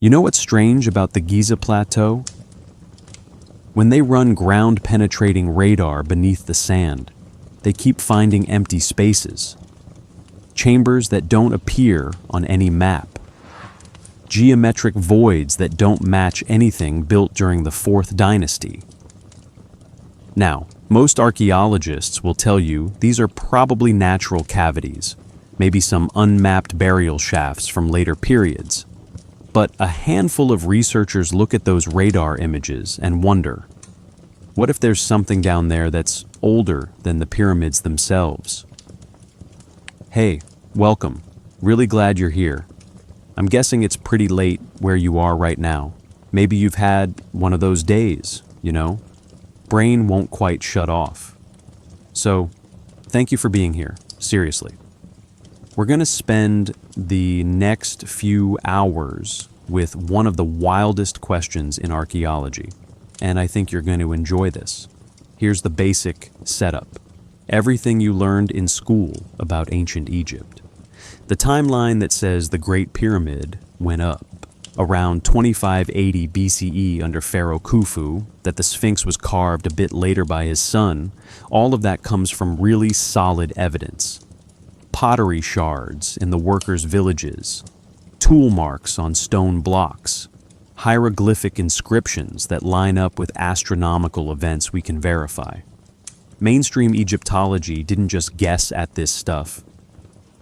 You know what's strange about the Giza Plateau? When they run ground-penetrating radar beneath the sand, they keep finding empty spaces, chambers that don't appear on any map, geometric voids that don't match anything built during the 4th dynasty. Now, most archaeologists will tell you these are probably natural cavities, maybe some unmapped burial shafts from later periods. But a handful of researchers look at those radar images and wonder, what if there's something down there that's older than the pyramids themselves? Hey, welcome. Really glad you're here. I'm guessing it's pretty late where you are right now. Maybe you've had one of those days, you know? Brain won't quite shut off. So, thank you for being here, seriously. We're going to spend the next few hours with one of the wildest questions in archaeology, and I think you're going to enjoy this. Here's the basic setup. Everything you learned in school about ancient Egypt. The timeline that says the Great Pyramid went up around 2580 BCE under Pharaoh Khufu, that the Sphinx was carved a bit later by his son, all of that comes from really solid evidence. Pottery shards in the workers' villages, tool marks on stone blocks, hieroglyphic inscriptions that line up with astronomical events we can verify. Mainstream Egyptology didn't just guess at this stuff,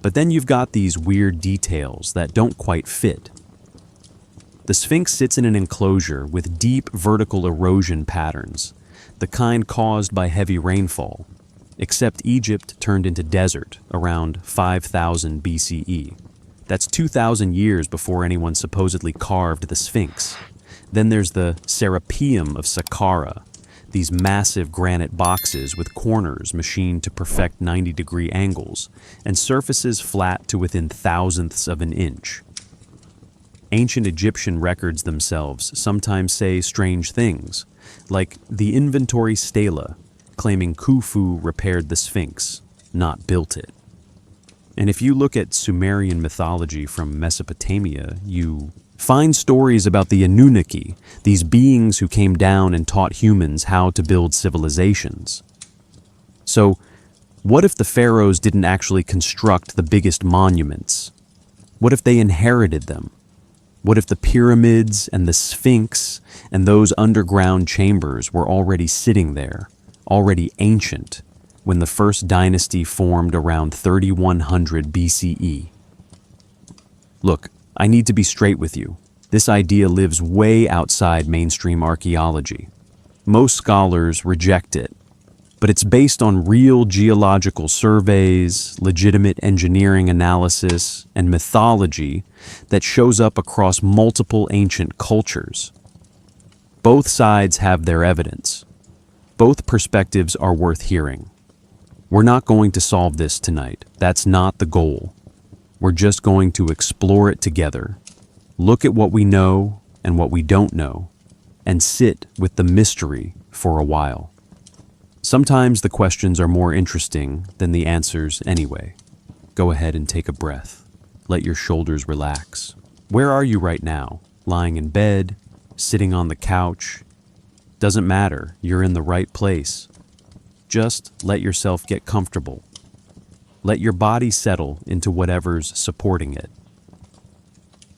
but then you've got these weird details that don't quite fit. The Sphinx sits in an enclosure with deep vertical erosion patterns, the kind caused by heavy rainfall. Except Egypt turned into desert around 5000 BCE. That's 2,000 years before anyone supposedly carved the Sphinx. Then there's the Serapeum of Saqqara, these massive granite boxes with corners machined to perfect 90-degree angles, and surfaces flat to within thousandths of an inch. Ancient Egyptian records themselves sometimes say strange things, like the Inventory Stela, claiming Khufu repaired the Sphinx, not built it. And if you look at Sumerian mythology from Mesopotamia, you find stories about the Anunnaki, these beings who came down and taught humans how to build civilizations. So, what if the pharaohs didn't actually construct the biggest monuments? What if they inherited them? What if the pyramids and the Sphinx and those underground chambers were already sitting there, already ancient, when the 1st dynasty formed around 3100 BCE. Look, I need to be straight with you. This idea lives way outside mainstream archaeology. Most scholars reject it, but it's based on real geological surveys, legitimate engineering analysis, and mythology that shows up across multiple ancient cultures. Both sides have their evidence. Both perspectives are worth hearing. We're not going to solve this tonight. That's not the goal. We're just going to explore it together, look at what we know and what we don't know, and sit with the mystery for a while. Sometimes the questions are more interesting than the answers anyway. Go ahead and take a breath. Let your shoulders relax. Where are you right now? Lying in bed? Sitting on the couch? Doesn't matter, you're in the right place. Just let yourself get comfortable. Let your body settle into whatever's supporting it.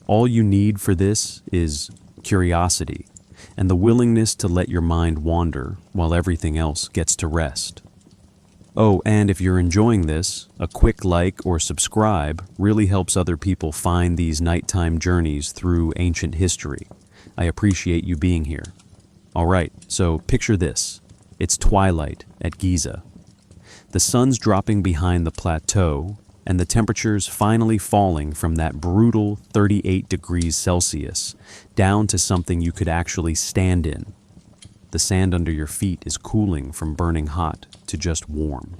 All you need for this is curiosity and the willingness to let your mind wander while everything else gets to rest. Oh, and if you're enjoying this, a quick like or subscribe really helps other people find these nighttime journeys through ancient history. I appreciate you being here. All right, so picture this. It's twilight at Giza. The sun's dropping behind the plateau, and the temperature's finally falling from that brutal 38 degrees Celsius down to something you could actually stand in. The sand under your feet is cooling from burning hot to just warm.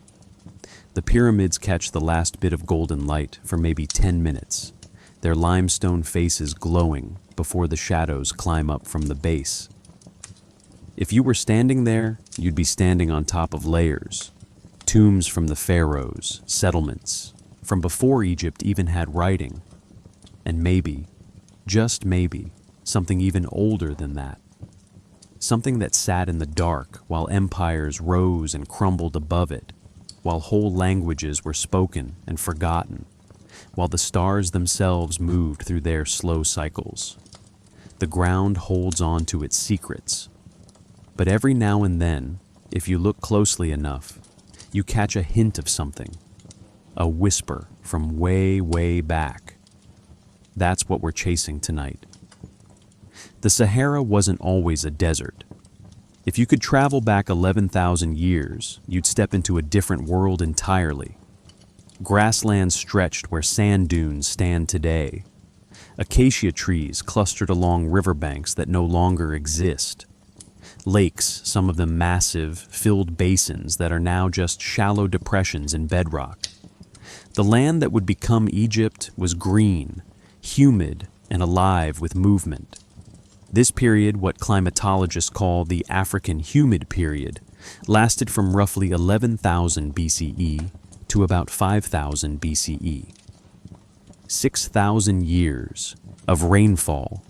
The pyramids catch the last bit of golden light for maybe 10 minutes, their limestone faces glowing before the shadows climb up from the base. If you were standing there, you'd be standing on top of layers, tombs from the pharaohs, settlements, from before Egypt even had writing, and maybe, just maybe, something even older than that. Something that sat in the dark while empires rose and crumbled above it, while whole languages were spoken and forgotten, while the stars themselves moved through their slow cycles. The ground holds on to its secrets. But every now and then, if you look closely enough, you catch a hint of something, a whisper from way, way back. That's what we're chasing tonight. The Sahara wasn't always a desert. If you could travel back 11,000 years, you'd step into a different world entirely. Grasslands stretched where sand dunes stand today. Acacia trees clustered along riverbanks that no longer exist. Lakes, some of them massive, filled basins that are now just shallow depressions in bedrock. The land that would become Egypt was green, humid, and alive with movement. This period, what climatologists call the African humid period, lasted from roughly 11,000 BCE to about 5,000 BCE. 6,000 years of rainfall.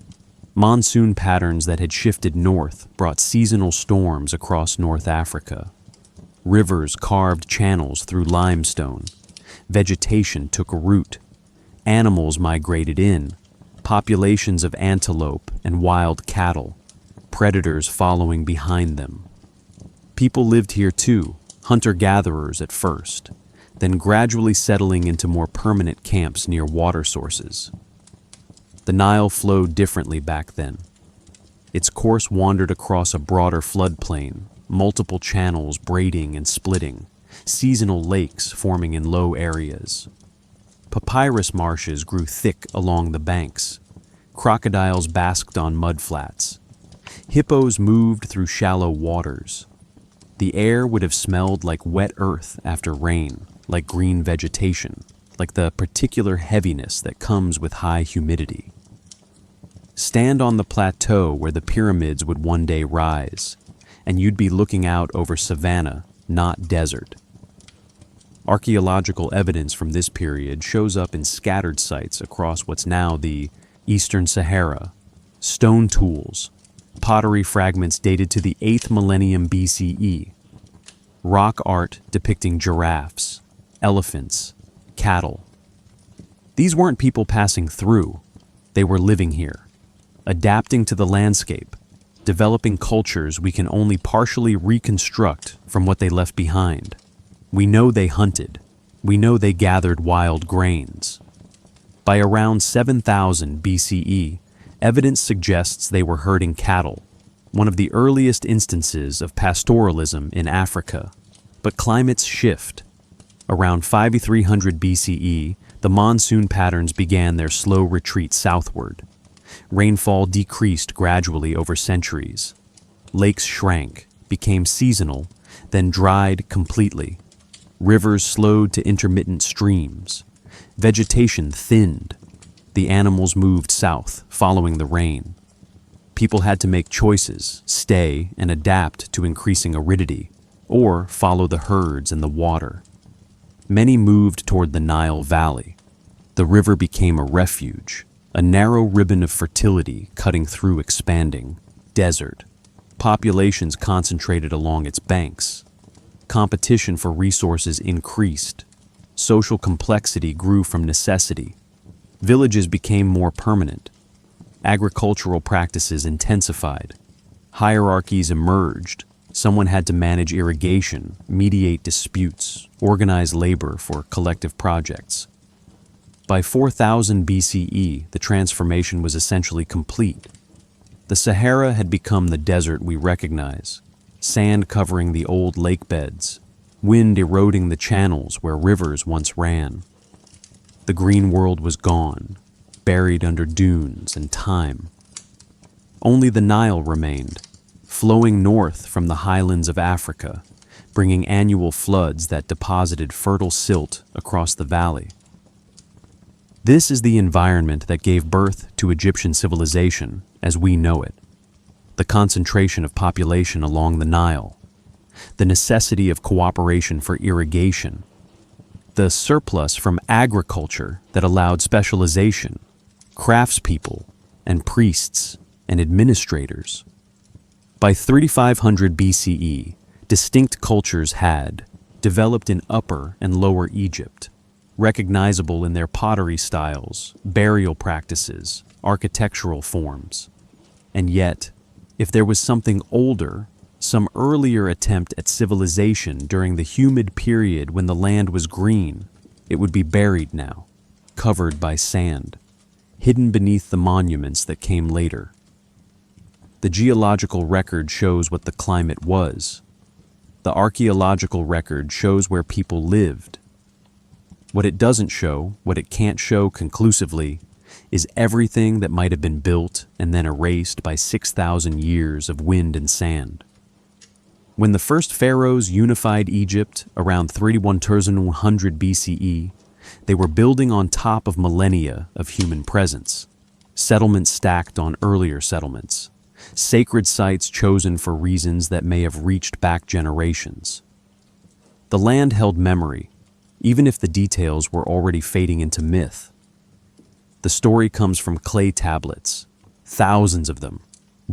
Monsoon patterns that had shifted north brought seasonal storms across North Africa. Rivers carved channels through limestone. Vegetation took root. Animals migrated in. Populations of antelope and wild cattle, predators following behind them. People lived here too, hunter-gatherers at first, then gradually settling into more permanent camps near water sources. The Nile flowed differently back then. Its course wandered across a broader floodplain, multiple channels braiding and splitting, seasonal lakes forming in low areas. Papyrus marshes grew thick along the banks. Crocodiles basked on mudflats. Hippos moved through shallow waters. The air would have smelled like wet earth after rain, like green vegetation, like the particular heaviness that comes with high humidity. Stand on the plateau where the pyramids would one day rise, and you'd be looking out over savanna, not desert. Archaeological evidence from this period shows up in scattered sites across what's now the Eastern Sahara. Stone tools, pottery fragments dated to the 8th millennium BCE, rock art depicting giraffes, elephants, cattle. These weren't people passing through, they were living here, adapting to the landscape, developing cultures we can only partially reconstruct from what they left behind. We know they hunted. We know they gathered wild grains. By around 7,000 BCE, evidence suggests they were herding cattle, one of the earliest instances of pastoralism in Africa. But climates shift. Around 5300 BCE, the monsoon patterns began their slow retreat southward. Rainfall decreased gradually over centuries. Lakes shrank, became seasonal, then dried completely. Rivers slowed to intermittent streams. Vegetation thinned. The animals moved south, following the rain. People had to make choices, stay and adapt to increasing aridity, or follow the herds and the water. Many moved toward the Nile Valley. The river became a refuge, a narrow ribbon of fertility cutting through expanding desert. Populations concentrated along its banks. Competition for resources increased. Social complexity grew from necessity. Villages became more permanent. Agricultural practices intensified. Hierarchies emerged. Someone had to manage irrigation, mediate disputes, organize labor for collective projects. By 4000 BCE, the transformation was essentially complete. The Sahara had become the desert we recognize. Sand covering the old lake beds, wind eroding the channels where rivers once ran. The green world was gone, buried under dunes and time. Only the Nile remained, flowing north from the highlands of Africa, bringing annual floods that deposited fertile silt across the valley. This is the environment that gave birth to Egyptian civilization as we know it. The concentration of population along the Nile, the necessity of cooperation for irrigation, the surplus from agriculture that allowed specialization, craftspeople, and priests. and administrators. By 3500 BCE, distinct cultures had developed in Upper and Lower Egypt, recognizable in their pottery styles, burial practices, architectural forms. And yet, if there was something older, some earlier attempt at civilization during the humid period when the land was green, it would be buried now, covered by sand, hidden beneath the monuments that came later. The geological record shows what the climate was. The archaeological record shows where people lived. What it doesn't show, what it can't show conclusively, is everything that might have been built and then erased by 6,000 years of wind and sand. When the first pharaohs unified Egypt around 3100 BCE, they were building on top of millennia of human presence, settlements stacked on earlier settlements, sacred sites chosen for reasons that may have reached back generations. The land held memory, even if the details were already fading into myth. The story comes from clay tablets, thousands of them,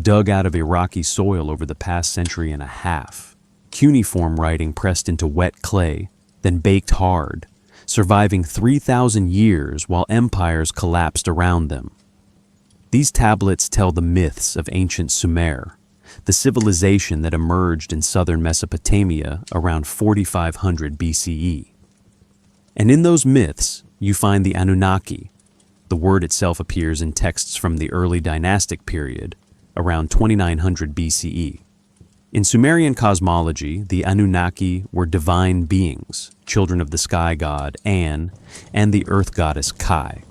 dug out of Iraqi soil over the past century and a half. Cuneiform writing pressed into wet clay, then baked hard, surviving 3,000 years while empires collapsed around them. These tablets tell the myths of ancient Sumer, the civilization that emerged in southern Mesopotamia around 4500 BCE. And in those myths, you find the Anunnaki. The word itself appears in texts from the early dynastic period, around 2900 BCE. In Sumerian cosmology, the Anunnaki were divine beings, children of the sky god An and the earth goddess Kai.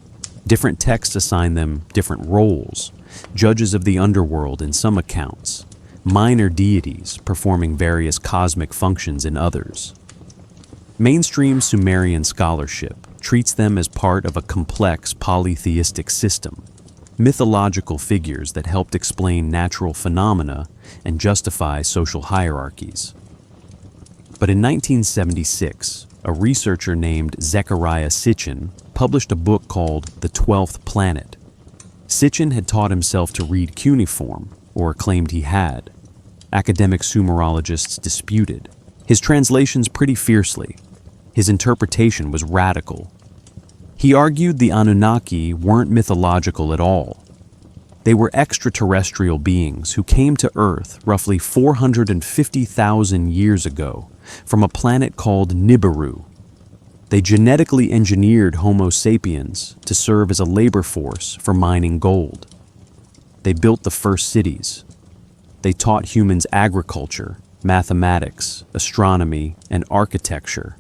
Different texts assign them different roles, judges of the underworld in some accounts, minor deities performing various cosmic functions in others. Mainstream Sumerian scholarship treats them as part of a complex polytheistic system, mythological figures that helped explain natural phenomena and justify social hierarchies. But in 1976, a researcher named Zecharia Sitchin published a book called The 12th Planet. Sitchin had taught himself to read cuneiform, or claimed he had. Academic Sumerologists disputed. His translations pretty fiercely. His interpretation was radical. He argued the Anunnaki weren't mythological at all. They were extraterrestrial beings who came to Earth roughly 450,000 years ago from a planet called Nibiru. They genetically engineered Homo sapiens to serve as a labor force for mining gold. They built the first cities. They taught humans agriculture, mathematics, astronomy, and architecture.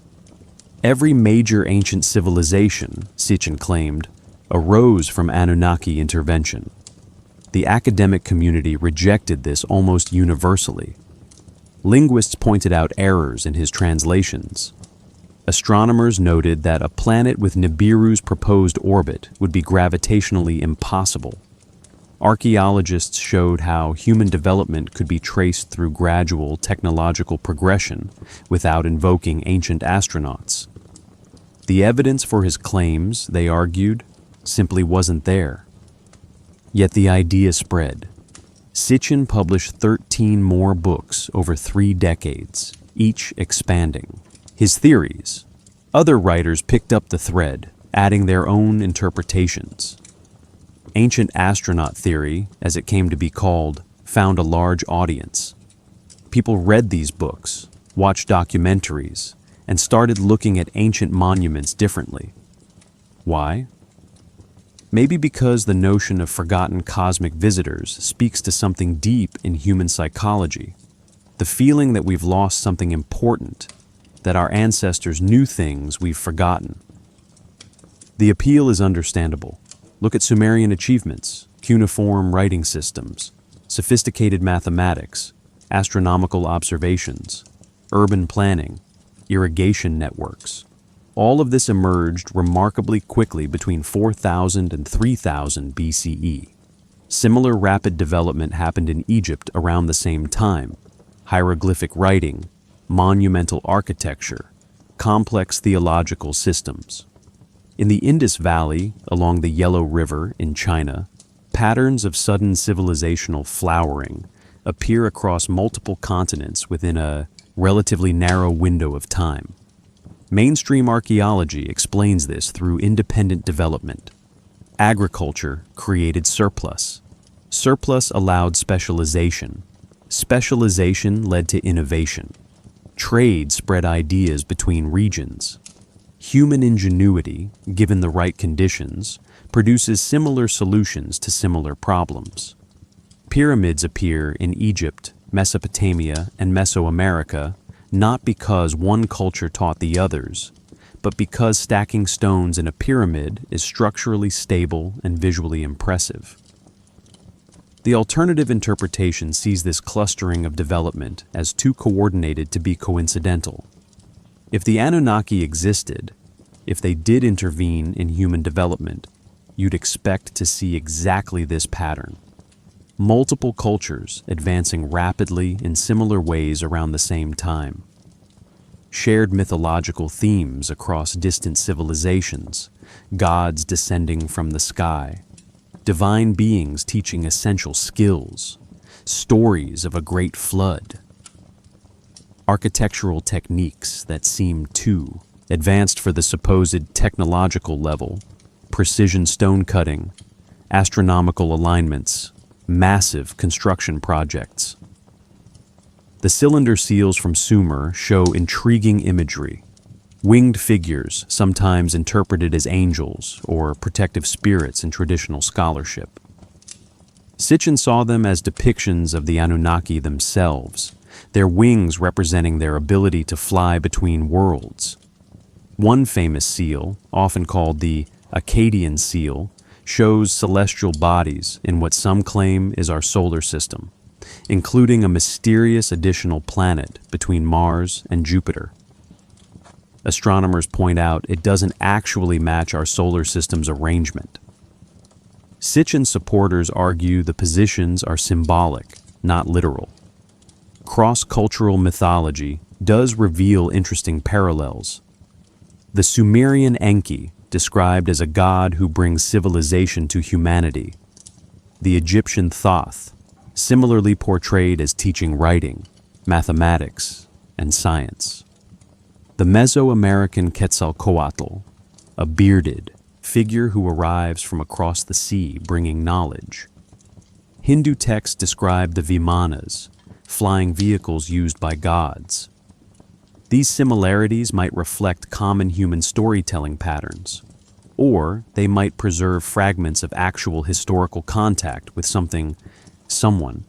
Every major ancient civilization, Sitchin claimed, arose from Anunnaki intervention. The academic community rejected this almost universally. Linguists pointed out errors in his translations. Astronomers noted that a planet with Nibiru's proposed orbit would be gravitationally impossible. Archaeologists showed how human development could be traced through gradual technological progression without invoking ancient astronauts. The evidence for his claims, they argued, simply wasn't there. Yet the idea spread. Sitchin published 13 more books over 3 decades, each expanding his theories. Other writers picked up the thread, adding their own interpretations. Ancient astronaut theory, as it came to be called, found a large audience. People read these books, watched documentaries, and started looking at ancient monuments differently. Why? Maybe because the notion of forgotten cosmic visitors speaks to something deep in human psychology. The feeling that we've lost something important, that our ancestors knew things we've forgotten. The appeal is understandable. Look at Sumerian achievements, cuneiform writing systems, sophisticated mathematics, astronomical observations, urban planning, irrigation networks. All of this emerged remarkably quickly between 4000 and 3000 BCE. Similar rapid development happened in Egypt around the same time. Hieroglyphic writing, monumental architecture, complex theological systems. In the Indus Valley, along the Yellow River in China, Patterns of sudden civilizational flowering appear across multiple continents within a relatively narrow window of time. Mainstream archaeology explains this through independent development. Agriculture created surplus. Surplus allowed specialization. Specialization led to innovation. Trade spread ideas between regions. Human ingenuity, given the right conditions, produces similar solutions to similar problems. Pyramids appear in Egypt, Mesopotamia, and Mesoamerica not because one culture taught the others, but because stacking stones in a pyramid is structurally stable and visually impressive. The alternative interpretation sees this clustering of development as too coordinated to be coincidental. If the Anunnaki existed, if they did intervene in human development, you'd expect to see exactly this pattern. Multiple cultures advancing rapidly in similar ways around the same time. Shared mythological themes across distant civilizations, gods descending from the sky, divine beings teaching essential skills, stories of a great flood. Architectural techniques that seem too advanced for the supposed technological level, precision stone cutting, astronomical alignments, massive construction projects. The cylinder seals from Sumer show intriguing imagery. Winged figures, sometimes interpreted as angels or protective spirits in traditional scholarship. Sitchin saw them as depictions of the Anunnaki themselves, their wings representing their ability to fly between worlds. One famous seal, often called the Akkadian seal, shows celestial bodies in what some claim is our solar system, including a mysterious additional planet between Mars and Jupiter. Astronomers point out it doesn't actually match our solar system's arrangement. Sitchin supporters argue the positions are symbolic, not literal. Cross-cultural mythology does reveal interesting parallels. The Sumerian Enki, described as a god who brings civilization to humanity. The Egyptian Thoth, similarly portrayed as teaching writing, mathematics, and science. The Mesoamerican Quetzalcoatl, a bearded figure who arrives from across the sea bringing knowledge. Hindu texts describe the Vimanas, flying vehicles used by gods. These similarities might reflect common human storytelling patterns, or they might preserve fragments of actual historical contact with someone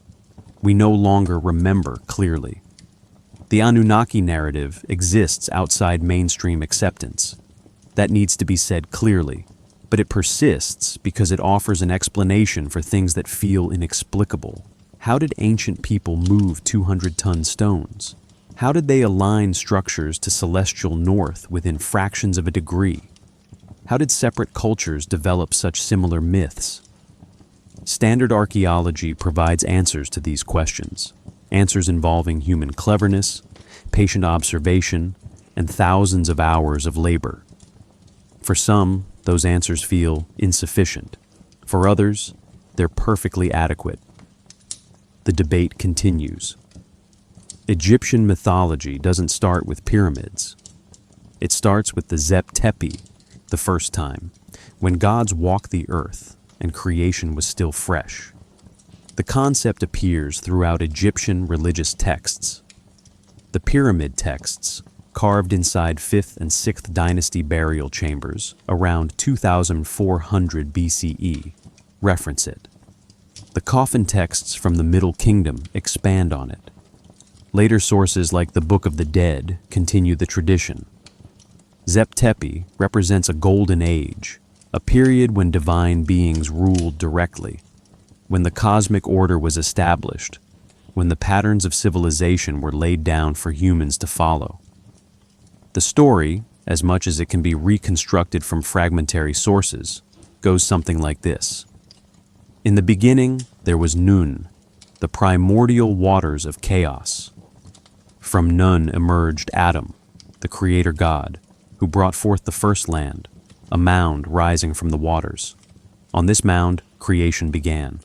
we no longer remember clearly. The Anunnaki narrative exists outside mainstream acceptance. That needs to be said clearly, but it persists because it offers an explanation for things that feel inexplicable. How did ancient people move 200-ton stones? How did they align structures to celestial north within fractions of a degree? How did separate cultures develop such similar myths? Standard archaeology provides answers to these questions, answers involving human cleverness, patient observation, and thousands of hours of labor. For some, those answers feel insufficient. For others, they're perfectly adequate. The debate continues. Egyptian mythology doesn't start with pyramids. It starts with the Zep Tepi, the first time, when gods walked the earth and creation was still fresh. The concept appears throughout Egyptian religious texts. The pyramid texts, carved inside 5th and 6th dynasty burial chambers around 2400 BCE, reference it. The coffin texts from the Middle Kingdom expand on it. Later sources like the Book of the Dead continue the tradition. Zep Tepi represents a golden age, a period when divine beings ruled directly, when the cosmic order was established, when the patterns of civilization were laid down for humans to follow. The story, as much as it can be reconstructed from fragmentary sources, goes something like this. In the beginning, there was Nun, the primordial waters of chaos. From Nun emerged Adam, the creator god, who brought forth the first land, a mound rising from the waters. On this mound, creation began.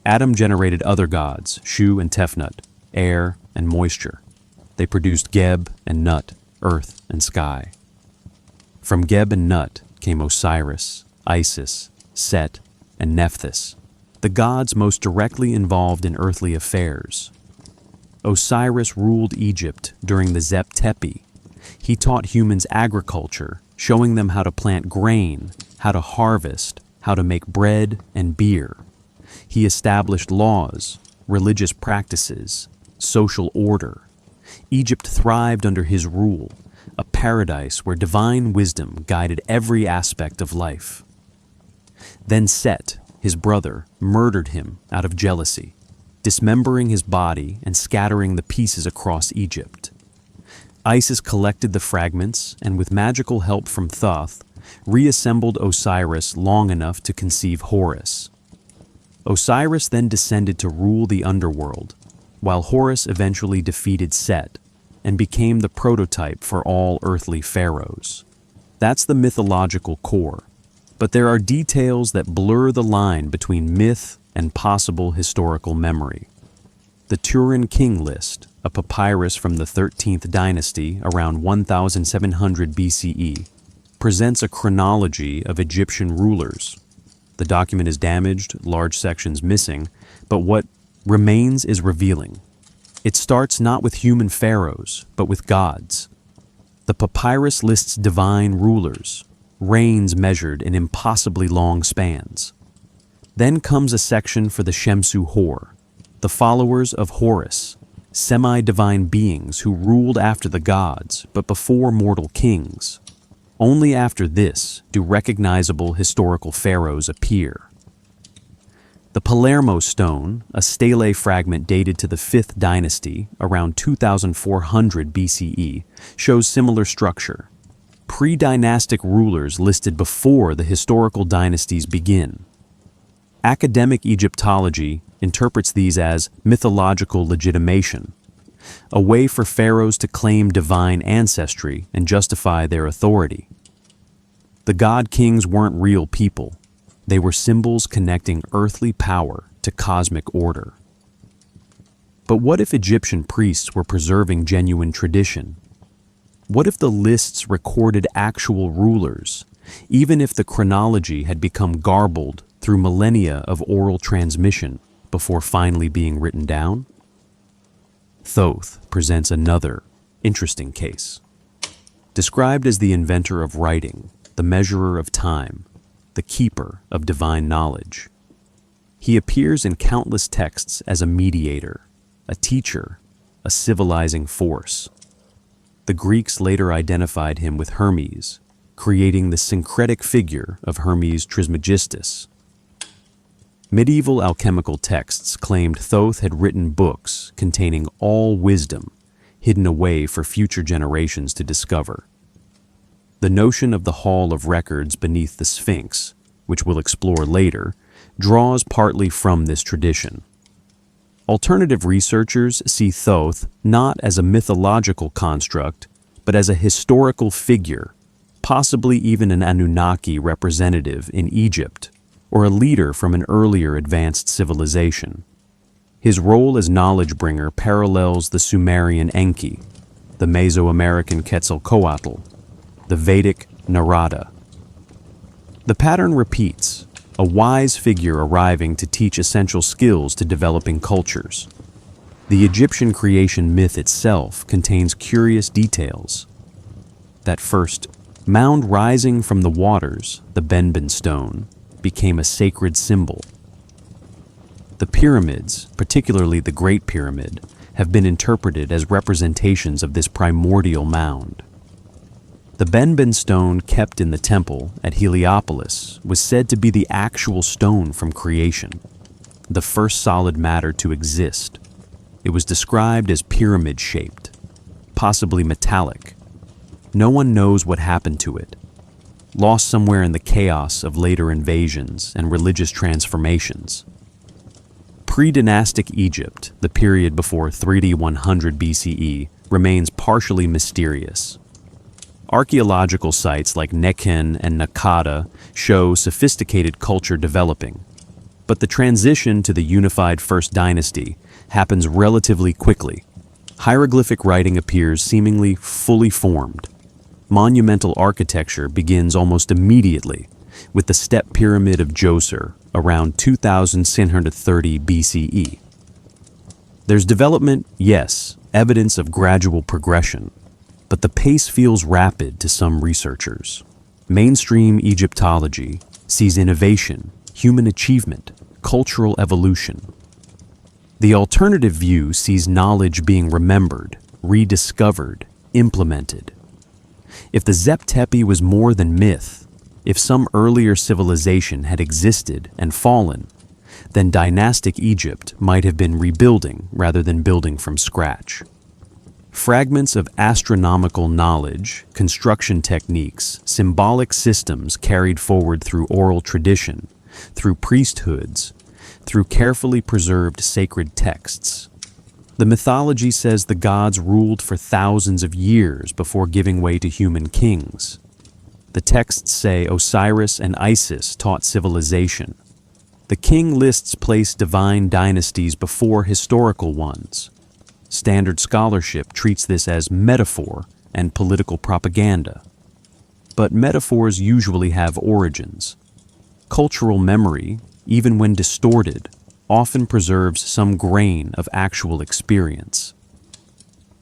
Adam generated other gods, Shu and Tefnut, air and moisture. They produced Geb and Nut, earth and sky. From Geb and Nut came Osiris, Isis, Set, and Nephthys, the gods most directly involved in earthly affairs. Osiris ruled Egypt during the Zep Tepi. He taught humans agriculture, showing them how to plant grain, how to harvest, how to make bread and beer. He established laws, religious practices, social order. Egypt thrived under his rule, a paradise where divine wisdom guided every aspect of life. Then Set, his brother, murdered him out of jealousy, dismembering his body and scattering the pieces across Egypt. Isis collected the fragments and, with magical help from Thoth, reassembled Osiris long enough to conceive Horus. Osiris then descended to rule the underworld, while Horus eventually defeated Set and became the prototype for all earthly pharaohs. That's the mythological core, but there are details that blur the line between myth and possible historical memory. The Turin King List, a papyrus from the 13th dynasty around 1700 BCE, presents a chronology of Egyptian rulers. The document is damaged, large sections missing, but what remains is revealing. It starts not with human pharaohs, but with gods. The papyrus lists divine rulers, reigns measured in impossibly long spans. Then comes a section for the Shemsu Hor, the followers of Horus, semi-divine beings who ruled after the gods, but before mortal kings. Only after this do recognizable historical pharaohs appear. The Palermo stone, a stele fragment dated to the 5th dynasty, around 2400 BCE, shows similar structure. Pre-dynastic rulers listed before the historical dynasties begin. Academic Egyptology interprets these as mythological legitimation, a way for pharaohs to claim divine ancestry and justify their authority. The god-kings weren't real people. They were symbols connecting earthly power to cosmic order. But what if Egyptian priests were preserving genuine tradition? What if the lists recorded actual rulers, even if the chronology had become garbled through millennia of oral transmission before finally being written down? Thoth presents another interesting case. Described as the inventor of writing, the measurer of time, the keeper of divine knowledge, he appears in countless texts as a mediator, a teacher, a civilizing force. The Greeks later identified him with Hermes, creating the syncretic figure of Hermes Trismegistus. Medieval alchemical texts claimed Thoth had written books containing all wisdom, hidden away for future generations to discover. The notion of the Hall of Records beneath the Sphinx, which we'll explore later, draws partly from this tradition. Alternative researchers see Thoth not as a mythological construct, but as a historical figure, possibly even an Anunnaki representative in Egypt, or a leader from an earlier advanced civilization. His role as knowledge bringer parallels the Sumerian Enki, the Mesoamerican Quetzalcoatl, the Vedic Narada. The pattern repeats, a wise figure arriving to teach essential skills to developing cultures. The Egyptian creation myth itself contains curious details. That first mound rising from the waters, the Benben stone, became a sacred symbol. The pyramids, particularly the Great Pyramid, have been interpreted as representations of this primordial mound. The Benben stone kept in the temple at Heliopolis was said to be the actual stone from creation, the first solid matter to exist. It was described as pyramid-shaped, possibly metallic. No one knows what happened to it, lost somewhere in the chaos of later invasions and religious transformations. Pre-dynastic Egypt, the period before 3100 BCE, remains partially mysterious. Archaeological sites like Nekhen and Nakada show sophisticated culture developing. But the transition to the unified First Dynasty happens relatively quickly. Hieroglyphic writing appears seemingly fully formed. Monumental architecture begins almost immediately, with the step pyramid of Djoser around 2630 BCE. There's development, yes, evidence of gradual progression, but the pace feels rapid to some researchers. Mainstream Egyptology sees innovation, human achievement, cultural evolution. The alternative view sees knowledge being remembered, rediscovered, implemented. If the Zep-Tepi was more than myth, if some earlier civilization had existed and fallen, then dynastic Egypt might have been rebuilding rather than building from scratch. Fragments of astronomical knowledge, construction techniques, symbolic systems carried forward through oral tradition, through priesthoods, through carefully preserved sacred texts. The mythology says the gods ruled for thousands of years before giving way to human kings. The texts say Osiris and Isis taught civilization. The king lists place divine dynasties before historical ones. Standard scholarship treats this as metaphor and political propaganda. But metaphors usually have origins. Cultural memory, even when distorted, often preserves some grain of actual experience.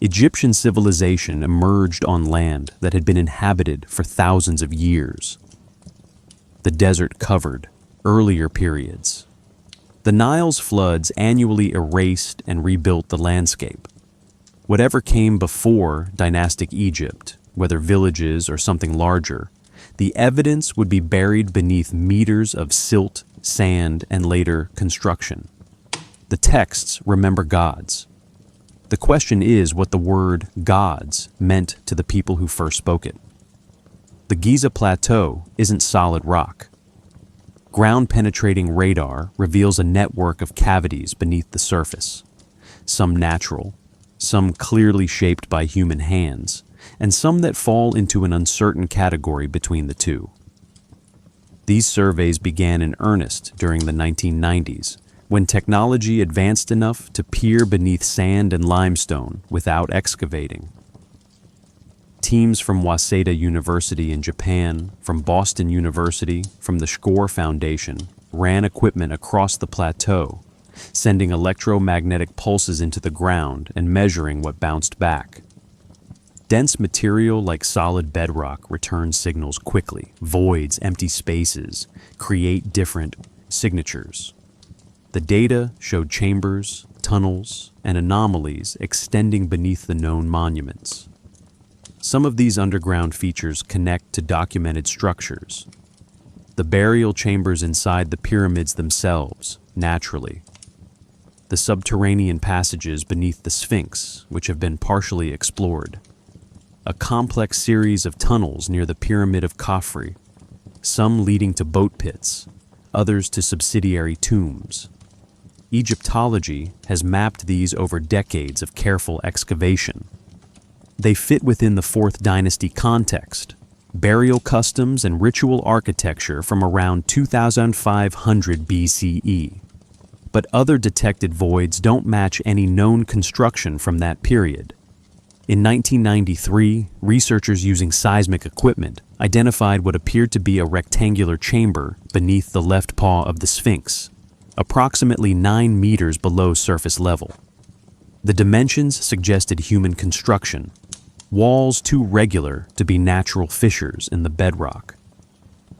Egyptian civilization emerged on land that had been inhabited for thousands of years. The desert covered earlier periods. The Nile's floods annually erased and rebuilt the landscape. Whatever came before dynastic Egypt, whether villages or something larger, the evidence would be buried beneath meters of silt, sand, and later construction. The texts remember gods. The question is what the word gods meant to the people who first spoke it. The Giza Plateau isn't solid rock. Ground-penetrating radar reveals a network of cavities beneath the surface, some natural, some clearly shaped by human hands, and some that fall into an uncertain category between the two. These surveys began in earnest during the 1990s, when technology advanced enough to peer beneath sand and limestone without excavating. Teams from Waseda University in Japan, from Boston University, from the Schor Foundation, ran equipment across the plateau, sending electromagnetic pulses into the ground and measuring what bounced back. Dense material like solid bedrock returns signals quickly. Voids, empty spaces, create different signatures. The data showed chambers, tunnels, and anomalies extending beneath the known monuments. Some of these underground features connect to documented structures. The burial chambers inside the pyramids themselves, naturally. The subterranean passages beneath the Sphinx, which have been partially explored. A complex series of tunnels near the Pyramid of Khafre, some leading to boat pits, others to subsidiary tombs. Egyptology has mapped these over decades of careful excavation. They fit within the Fourth Dynasty context, burial customs and ritual architecture from around 2500 BCE. But other detected voids don't match any known construction from that period. In 1993, researchers using seismic equipment identified what appeared to be a rectangular chamber beneath the left paw of the Sphinx, approximately 9 meters below surface level. The dimensions suggested human construction, walls too regular to be natural fissures in the bedrock.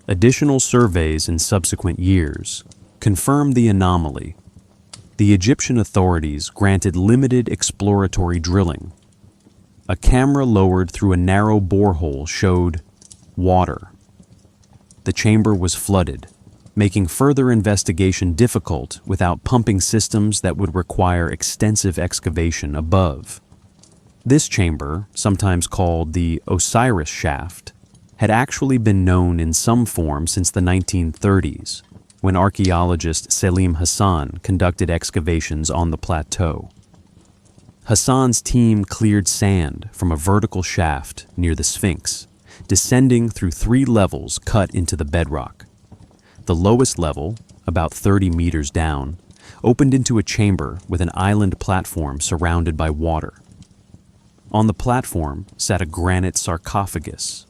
Additional surveys in subsequent years confirmed the anomaly. The Egyptian authorities granted limited exploratory drilling. A camera lowered through a narrow borehole showed water. The chamber was flooded, making further investigation difficult without pumping systems that would require extensive excavation above. This chamber, sometimes called the Osiris Shaft, had actually been known in some form since the 1930s, when archaeologist Selim Hassan conducted excavations on the plateau. Hassan's team cleared sand from a vertical shaft near the Sphinx, descending through 3 levels cut into the bedrock. The lowest level, about 30 meters down, opened into a chamber with an island platform surrounded by water. On the platform sat a granite sarcophagus.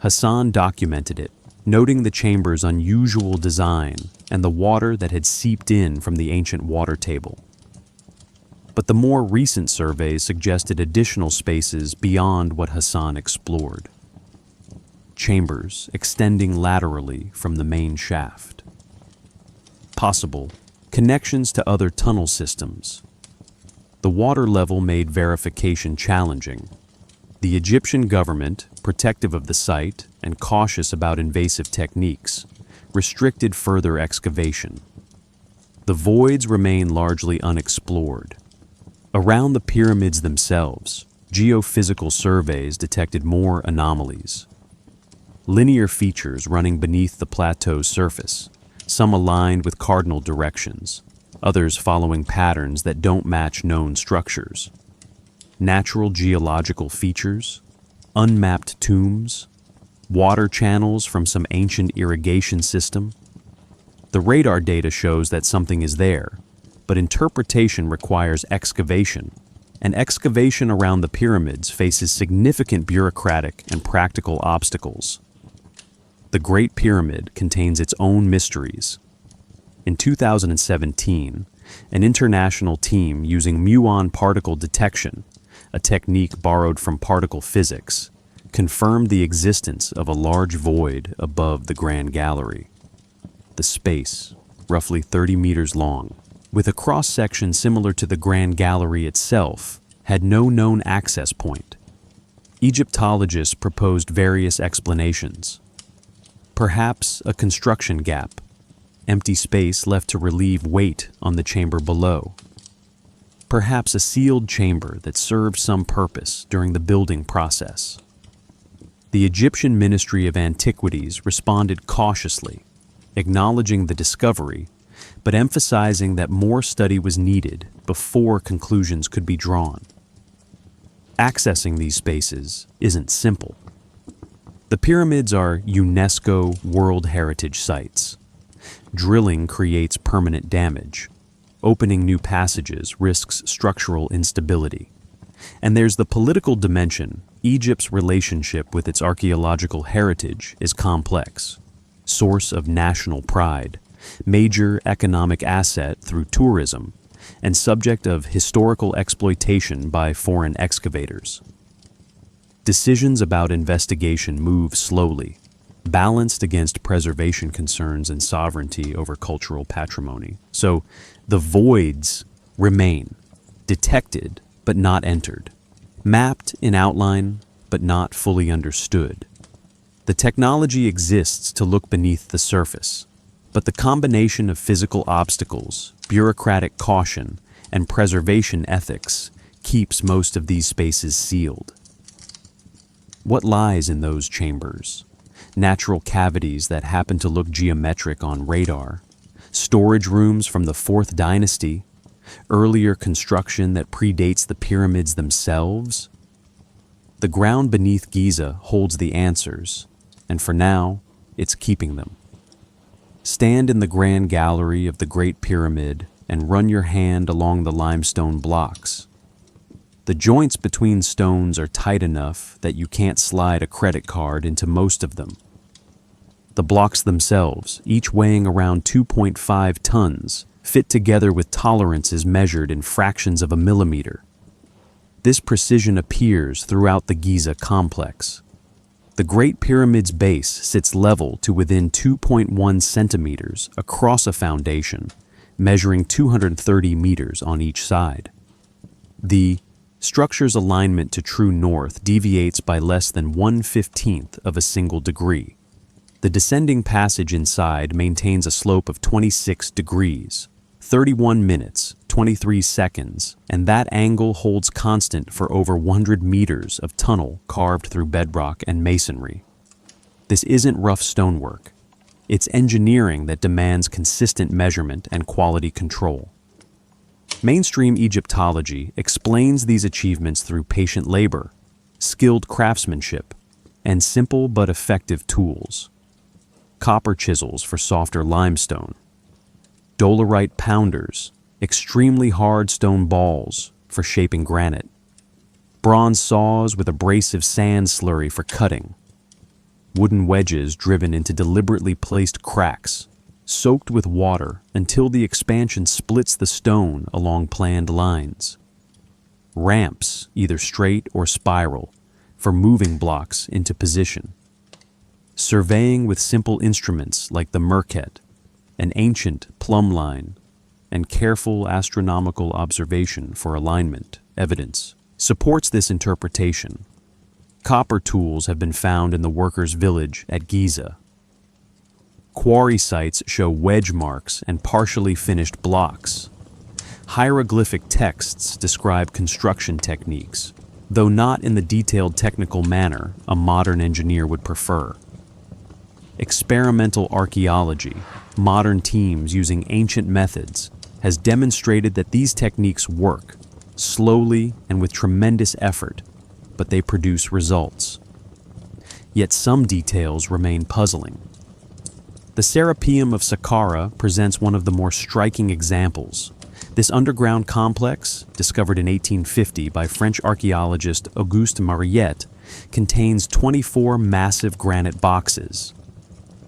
Hassan documented it, noting the chamber's unusual design and the water that had seeped in from the ancient water table. But the more recent surveys suggested additional spaces beyond what Hassan explored. Chambers extending laterally from the main shaft. Possible connections to other tunnel systems. The water level made verification challenging. The Egyptian government, protective of the site and cautious about invasive techniques, restricted further excavation. The voids remain largely unexplored. Around the pyramids themselves, geophysical surveys detected more anomalies. Linear features running beneath the plateau's surface, some aligned with cardinal directions, others following patterns that don't match known structures. Natural geological features, unmapped tombs, water channels from some ancient irrigation system. The radar data shows that something is there, but interpretation requires excavation, and excavation around the pyramids faces significant bureaucratic and practical obstacles. The Great Pyramid contains its own mysteries. In 2017, an international team using muon particle detection, a technique borrowed from particle physics, confirmed the existence of a large void above the Grand Gallery. The space, roughly 30 meters long, with a cross-section similar to the Grand Gallery itself, had no known access point. Egyptologists proposed various explanations. Perhaps a construction gap, empty space left to relieve weight on the chamber below. Perhaps a sealed chamber that served some purpose during the building process. The Egyptian Ministry of Antiquities responded cautiously, acknowledging the discovery, but emphasizing that more study was needed before conclusions could be drawn. Accessing these spaces isn't simple. The pyramids are UNESCO World Heritage Sites. Drilling creates permanent damage. Opening new passages risks structural instability. And there's the political dimension. Egypt's relationship with its archaeological heritage is complex. Source of national pride, major economic asset through tourism, and subject of historical exploitation by foreign excavators. Decisions about investigation move slowly, balanced against preservation concerns and sovereignty over cultural patrimony. So the voids remain, detected but not entered, mapped in outline but not fully understood. The technology exists to look beneath the surface, but the combination of physical obstacles, bureaucratic caution, and preservation ethics keeps most of these spaces sealed. What lies in those chambers? Natural cavities that happen to look geometric on radar, storage rooms from the 4th dynasty, earlier construction that predates the pyramids themselves? The ground beneath Giza holds the answers, and for now, it's keeping them. Stand in the Grand Gallery of the Great Pyramid and run your hand along the limestone blocks. The joints between stones are tight enough that you can't slide a credit card into most of them. The blocks themselves, each weighing around 2.5 tons, fit together with tolerances measured in fractions of a millimeter. This precision appears throughout the Giza complex. The Great Pyramid's base sits level to within 2.1 centimeters across a foundation, measuring 230 meters on each side. The structure's alignment to true north deviates by less than 1/15 of a single degree. The descending passage inside maintains a slope of 26 degrees, 31 minutes, 23 seconds, and that angle holds constant for over 100 meters of tunnel carved through bedrock and masonry. This isn't rough stonework. It's engineering that demands consistent measurement and quality control. Mainstream Egyptology explains these achievements through patient labor, skilled craftsmanship, and simple but effective tools. copper chisels for softer limestone, dolerite pounders, extremely hard stone balls for shaping granite, bronze saws with abrasive sand slurry for cutting, wooden wedges driven into deliberately placed cracks, soaked with water until the expansion splits the stone along planned lines, ramps, either straight or spiral, for moving blocks into position, surveying with simple instruments like the Merket, an ancient plumb line, and careful astronomical observation for alignment evidence supports this interpretation. Copper tools have been found in the workers' village at Giza. Quarry sites show wedge marks and partially finished blocks. Hieroglyphic texts describe construction techniques, though not in the detailed technical manner a modern engineer would prefer. Experimental archaeology, modern teams using ancient methods, has demonstrated that these techniques work, slowly and with tremendous effort, but they produce results. Yet some details remain puzzling. The Serapeum of Saqqara presents one of the more striking examples. This underground complex, discovered in 1850 by French archaeologist Auguste Mariette, contains 24 massive granite boxes.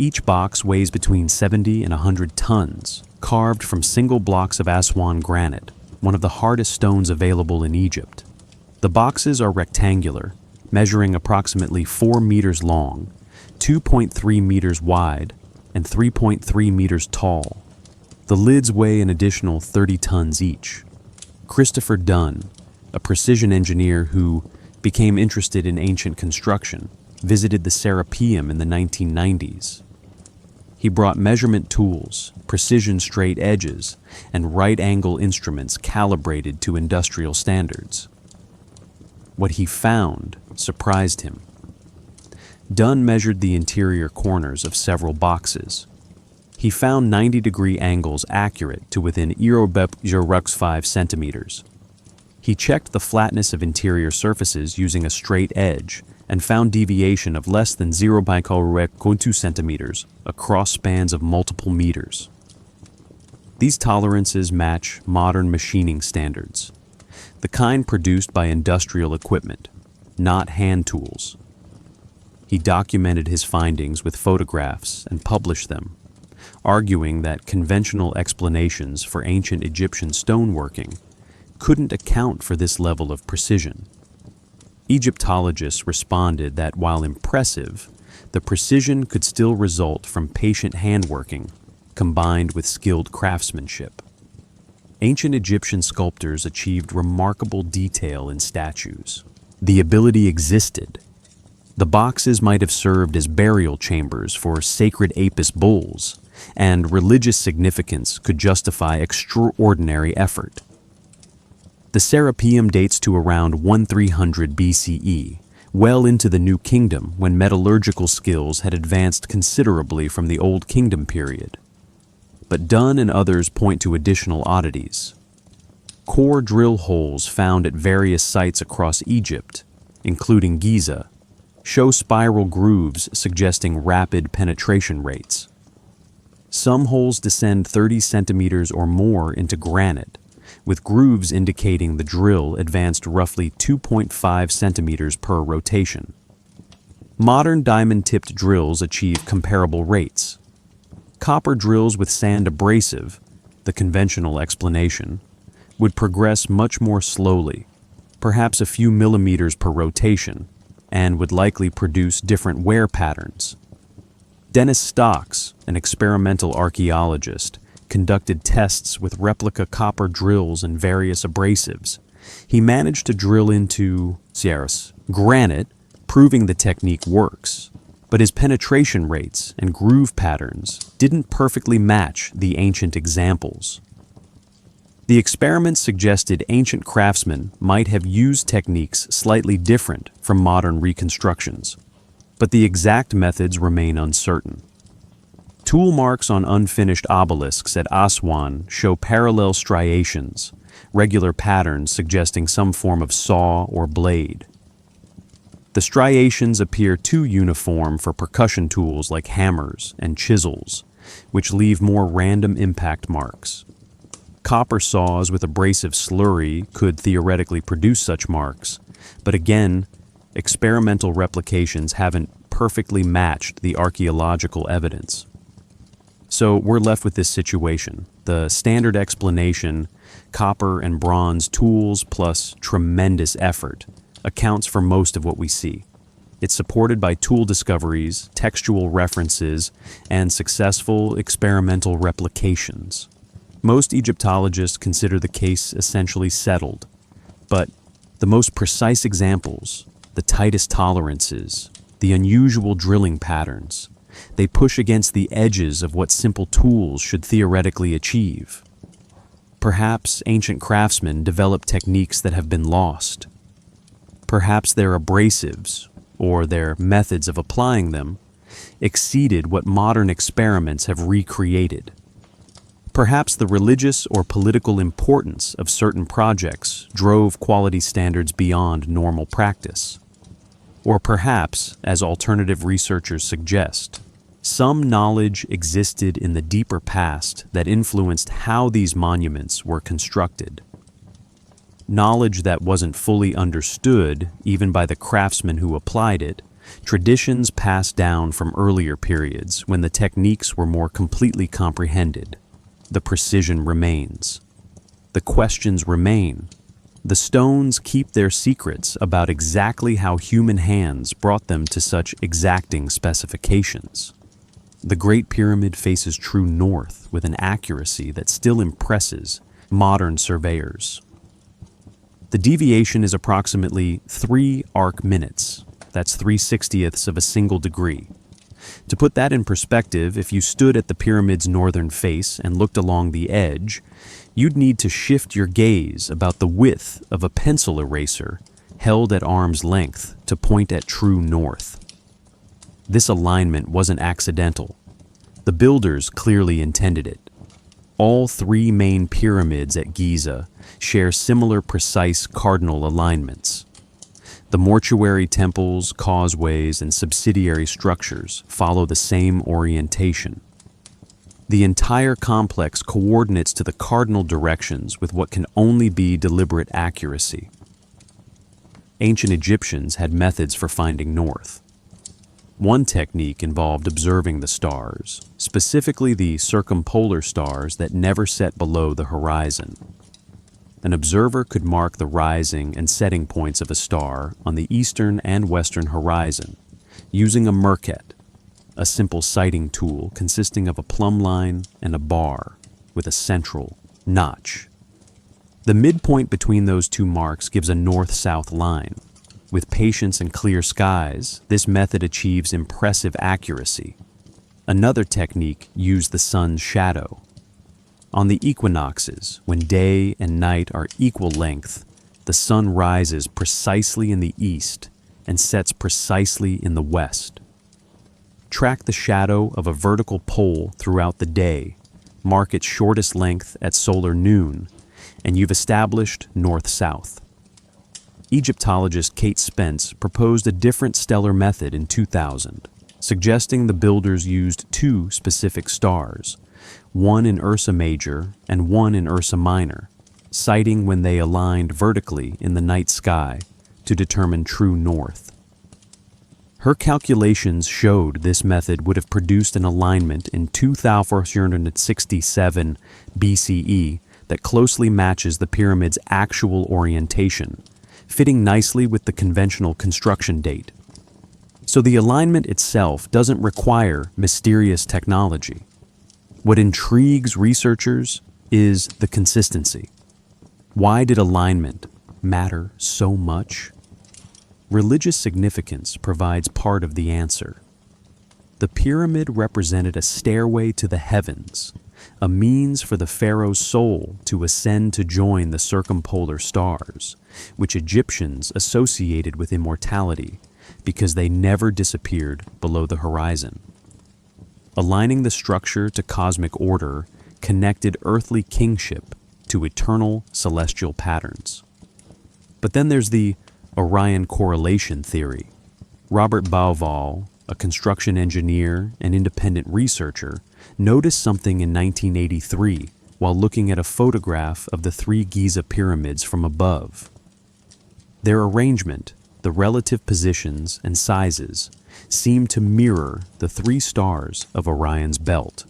Each box weighs between 70 and 100 tons, carved from single blocks of Aswan granite, one of the hardest stones available in Egypt. The boxes are rectangular, measuring approximately 4 meters long, 2.3 meters wide, and 3.3 meters tall. The lids weigh an additional 30 tons each. Christopher Dunn, a precision engineer who became interested in ancient construction, visited the Serapeum in the 1990s. He brought measurement tools, precision straight edges, and right-angle instruments calibrated to industrial standards. What he found surprised him. Dunn measured the interior corners of several boxes. He found 90-degree angles accurate to within 0.05 centimeters. He checked the flatness of interior surfaces using a straight edge and found deviation of less than 0.2 centimeters across spans of multiple meters. These tolerances match modern machining standards, the kind produced by industrial equipment, not hand tools. He documented his findings with photographs and published them, arguing that conventional explanations for ancient Egyptian stoneworking couldn't account for this level of precision. Egyptologists responded that while impressive, the precision could still result from patient handworking combined with skilled craftsmanship. Ancient Egyptian sculptors achieved remarkable detail in statues. The ability existed. The boxes might have served as burial chambers for sacred Apis bulls, and religious significance could justify extraordinary effort. The Serapeum dates to around 1300 BCE, well into the New Kingdom when metallurgical skills had advanced considerably from the Old Kingdom period. But Dunn and others point to additional oddities. Core drill holes found at various sites across Egypt, including Giza, show spiral grooves suggesting rapid penetration rates. Some holes descend 30 centimeters or more into granite, with grooves indicating the drill advanced roughly 2.5 centimeters per rotation. Modern diamond-tipped drills achieve comparable rates. Copper drills with sand abrasive, the conventional explanation, would progress much more slowly, perhaps a few millimeters per rotation, and would likely produce different wear patterns. Dennis Stocks, an experimental archaeologist, conducted tests with replica copper drills and various abrasives. He managed to drill into granite, proving the technique works, but his penetration rates and groove patterns didn't perfectly match the ancient examples. The experiments suggested ancient craftsmen might have used techniques slightly different from modern reconstructions, but the exact methods remain uncertain. Tool marks on unfinished obelisks at Aswan show parallel striations, regular patterns suggesting some form of saw or blade. The striations appear too uniform for percussion tools like hammers and chisels, which leave more random impact marks. Copper saws with abrasive slurry could theoretically produce such marks, but again, experimental replications haven't perfectly matched the archaeological evidence. So we're left with this situation. The standard explanation, copper and bronze tools plus tremendous effort, accounts for most of what we see. It's supported by tool discoveries, textual references, and successful experimental replications. Most Egyptologists consider the case essentially settled, but the most precise examples, the tightest tolerances, the unusual drilling patterns, they push against the edges of what simple tools should theoretically achieve. Perhaps ancient craftsmen developed techniques that have been lost. Perhaps their abrasives, or their methods of applying them, exceeded what modern experiments have recreated. Perhaps the religious or political importance of certain projects drove quality standards beyond normal practice. Or perhaps, as alternative researchers suggest, some knowledge existed in the deeper past that influenced how these monuments were constructed. Knowledge that wasn't fully understood, even by the craftsmen who applied it, traditions passed down from earlier periods when the techniques were more completely comprehended. The precision remains. The questions remain. The stones keep their secrets about exactly how human hands brought them to such exacting specifications. The Great Pyramid faces true north with an accuracy that still impresses modern surveyors. The deviation is approximately 3 arc minutes. That's 3/60ths of a single degree. To put that in perspective, if you stood at the pyramid's northern face and looked along the edge, you'd need to shift your gaze about the width of a pencil eraser held at arm's length to point at true north. This alignment wasn't accidental. The builders clearly intended it. All 3 main pyramids at Giza share similar precise cardinal alignments. The mortuary temples, causeways, and subsidiary structures follow the same orientation. The entire complex coordinates to the cardinal directions with what can only be deliberate accuracy. Ancient Egyptians had methods for finding north. One technique involved observing the stars, specifically the circumpolar stars that never set below the horizon. An observer could mark the rising and setting points of a star on the eastern and western horizon using a merket, a simple sighting tool consisting of a plumb line and a bar with a central notch. The midpoint between those 2 marks gives a north-south line. With patience and clear skies, this method achieves impressive accuracy. Another technique used the sun's shadow. On the equinoxes, when day and night are equal length, the sun rises precisely in the east and sets precisely in the west. Track the shadow of a vertical pole throughout the day, mark its shortest length at solar noon, and you've established north-south. Egyptologist Kate Spence proposed a different stellar method in 2000, suggesting the builders used 2 specific stars, one in Ursa Major and one in Ursa Minor, sighting when they aligned vertically in the night sky to determine true north. Her calculations showed this method would have produced an alignment in 2467 BCE that closely matches the pyramid's actual orientation, fitting nicely with the conventional construction date. So the alignment itself doesn't require mysterious technology. What intrigues researchers is the consistency. Why did alignment matter so much? Religious significance provides part of the answer. The pyramid represented a stairway to the heavens, a means for the pharaoh's soul to ascend to join the circumpolar stars, which Egyptians associated with immortality because they never disappeared below the horizon. Aligning the structure to cosmic order connected earthly kingship to eternal celestial patterns. But then there's the Orion correlation theory, Robert Bauval, a construction engineer and independent researcher, noticed something in 1983 while looking at a photograph of the three Giza pyramids from above. Their arrangement, the relative positions and sizes, seemed to mirror the three stars of Orion's belt.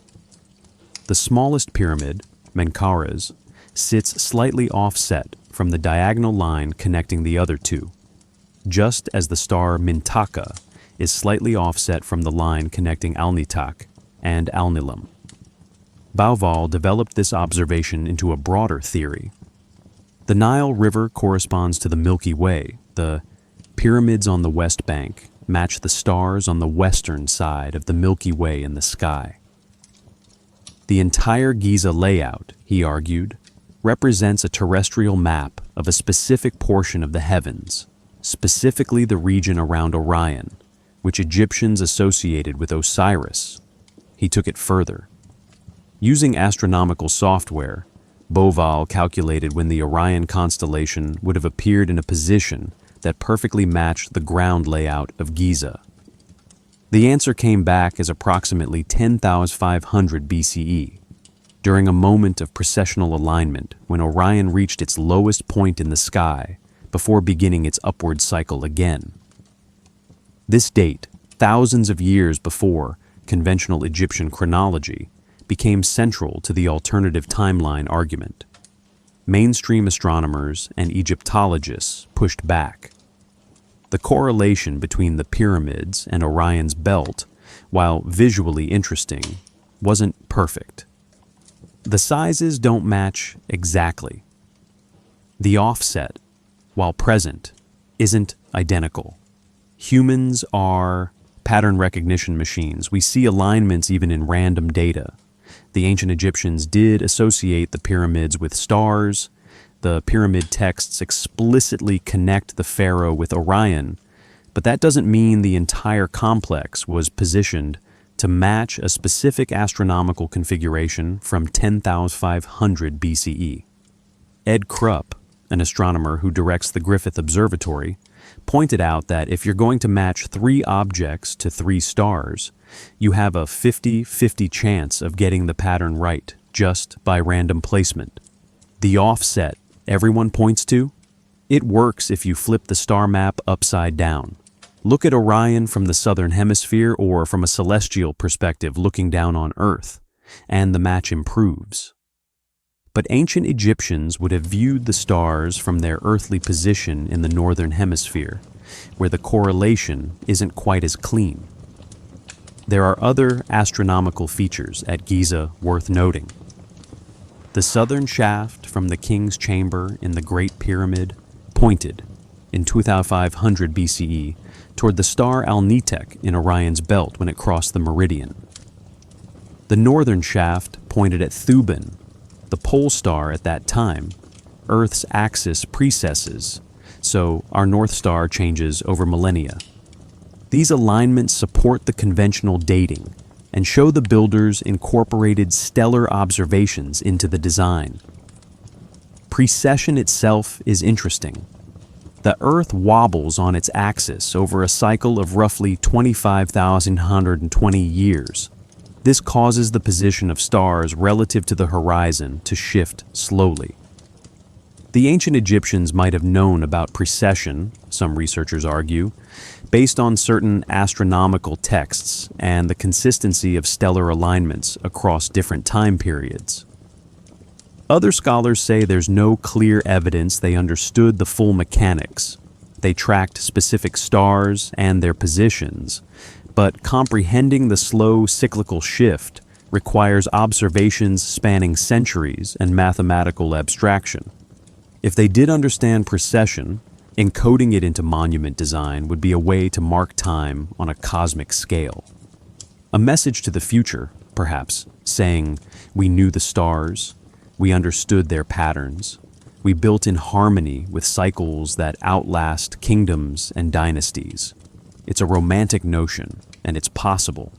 The smallest pyramid, Menkaure's, sits slightly offset from the diagonal line connecting the other two, just as the star Mintaka is slightly offset from the line connecting Alnitak and Alnilam. Bauval developed this observation into a broader theory. The Nile River corresponds to the Milky Way. The pyramids on the west bank match the stars on the western side of the Milky Way in the sky. The entire Giza layout, he argued, represents a terrestrial map of a specific portion of the heavens, specifically the region around Orion, which Egyptians associated with Osiris. He took it further. Using astronomical software, Bauval calculated when the Orion constellation would have appeared in a position that perfectly matched the ground layout of Giza. The answer came back as approximately 10,500 BCE, during a moment of precessional alignment when Orion reached its lowest point in the sky before beginning its upward cycle again. This date, thousands of years before conventional Egyptian chronology, became central to the alternative timeline argument. Mainstream astronomers and Egyptologists pushed back. The correlation between the pyramids and Orion's belt, while visually interesting, wasn't perfect. The sizes don't match exactly. The offset, while present, isn't identical. Humans are pattern recognition machines. We see alignments even in random data. The ancient Egyptians did associate the pyramids with stars. The pyramid texts explicitly connect the pharaoh with Orion, but that doesn't mean the entire complex was positioned to match a specific astronomical configuration from 10,500 BCE. Ed Krupp, an astronomer who directs the Griffith Observatory, pointed out that if you're going to match three objects to three stars, you have a 50-50 chance of getting the pattern right just by random placement. The offset everyone points to? It works if you flip the star map upside down. Look at Orion from the southern hemisphere or from a celestial perspective looking down on Earth, and the match improves. But ancient Egyptians would have viewed the stars from their earthly position in the northern hemisphere, where the correlation isn't quite as clean. There are other astronomical features at Giza worth noting. The southern shaft from the king's chamber in the Great Pyramid pointed, in 2500 BCE, toward the star Alnitak in Orion's belt when it crossed the meridian. The northern shaft pointed at Thuban, the pole star at that time. Earth's axis precesses, so our North Star changes over millennia. These alignments support the conventional dating and show the builders incorporated stellar observations into the design. Precession itself is interesting. The Earth wobbles on its axis over a cycle of roughly 25,120 years. This causes the position of stars relative to the horizon to shift slowly. The ancient Egyptians might have known about precession, some researchers argue, based on certain astronomical texts and the consistency of stellar alignments across different time periods. Other scholars say there's no clear evidence they understood the full mechanics. They tracked specific stars and their positions, but comprehending the slow cyclical shift requires observations spanning centuries and mathematical abstraction. If they did understand precession, encoding it into monument design would be a way to mark time on a cosmic scale. A message to the future, perhaps, saying, "We knew the stars, we understood their patterns, we built in harmony with cycles that outlast kingdoms and dynasties." It's a romantic notion, and it's possible.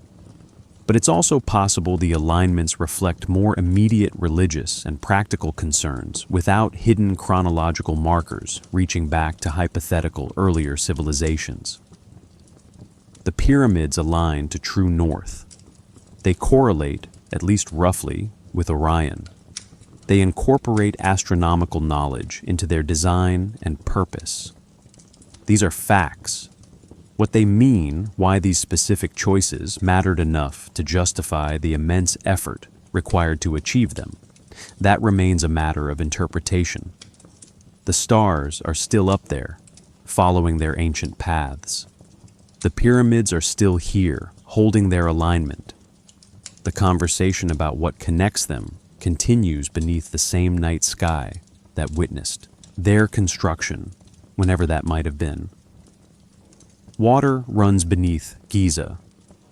But it's also possible the alignments reflect more immediate religious and practical concerns without hidden chronological markers reaching back to hypothetical earlier civilizations. the pyramids align to true north. They correlate, at least roughly, with Orion. They incorporate astronomical knowledge into their design and purpose. These are facts. What they mean, why these specific choices mattered enough to justify the immense effort required to achieve them, that remains a matter of interpretation. The stars are still up there, following their ancient paths. The pyramids are still here, holding their alignment. The conversation about what connects them continues beneath the same night sky that witnessed their construction, whenever that might have been. Water runs beneath Giza,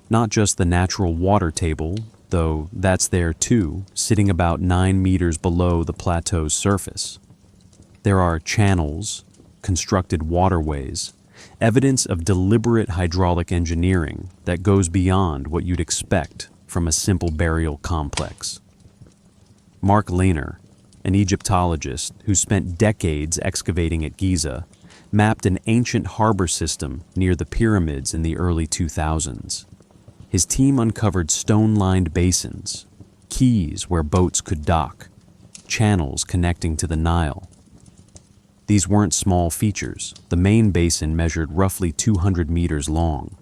not just the natural water table, though that's there too, sitting about 9 meters below the plateau's surface. There are channels, constructed waterways, evidence of deliberate hydraulic engineering that goes beyond what you'd expect from a simple burial complex. Mark Lehner, an Egyptologist who spent decades excavating at Giza, mapped an ancient harbor system near the pyramids in the early 2000s. His team uncovered stone-lined basins, quays where boats could dock, channels connecting to the Nile. These weren't small features. The main basin measured roughly 200 meters long.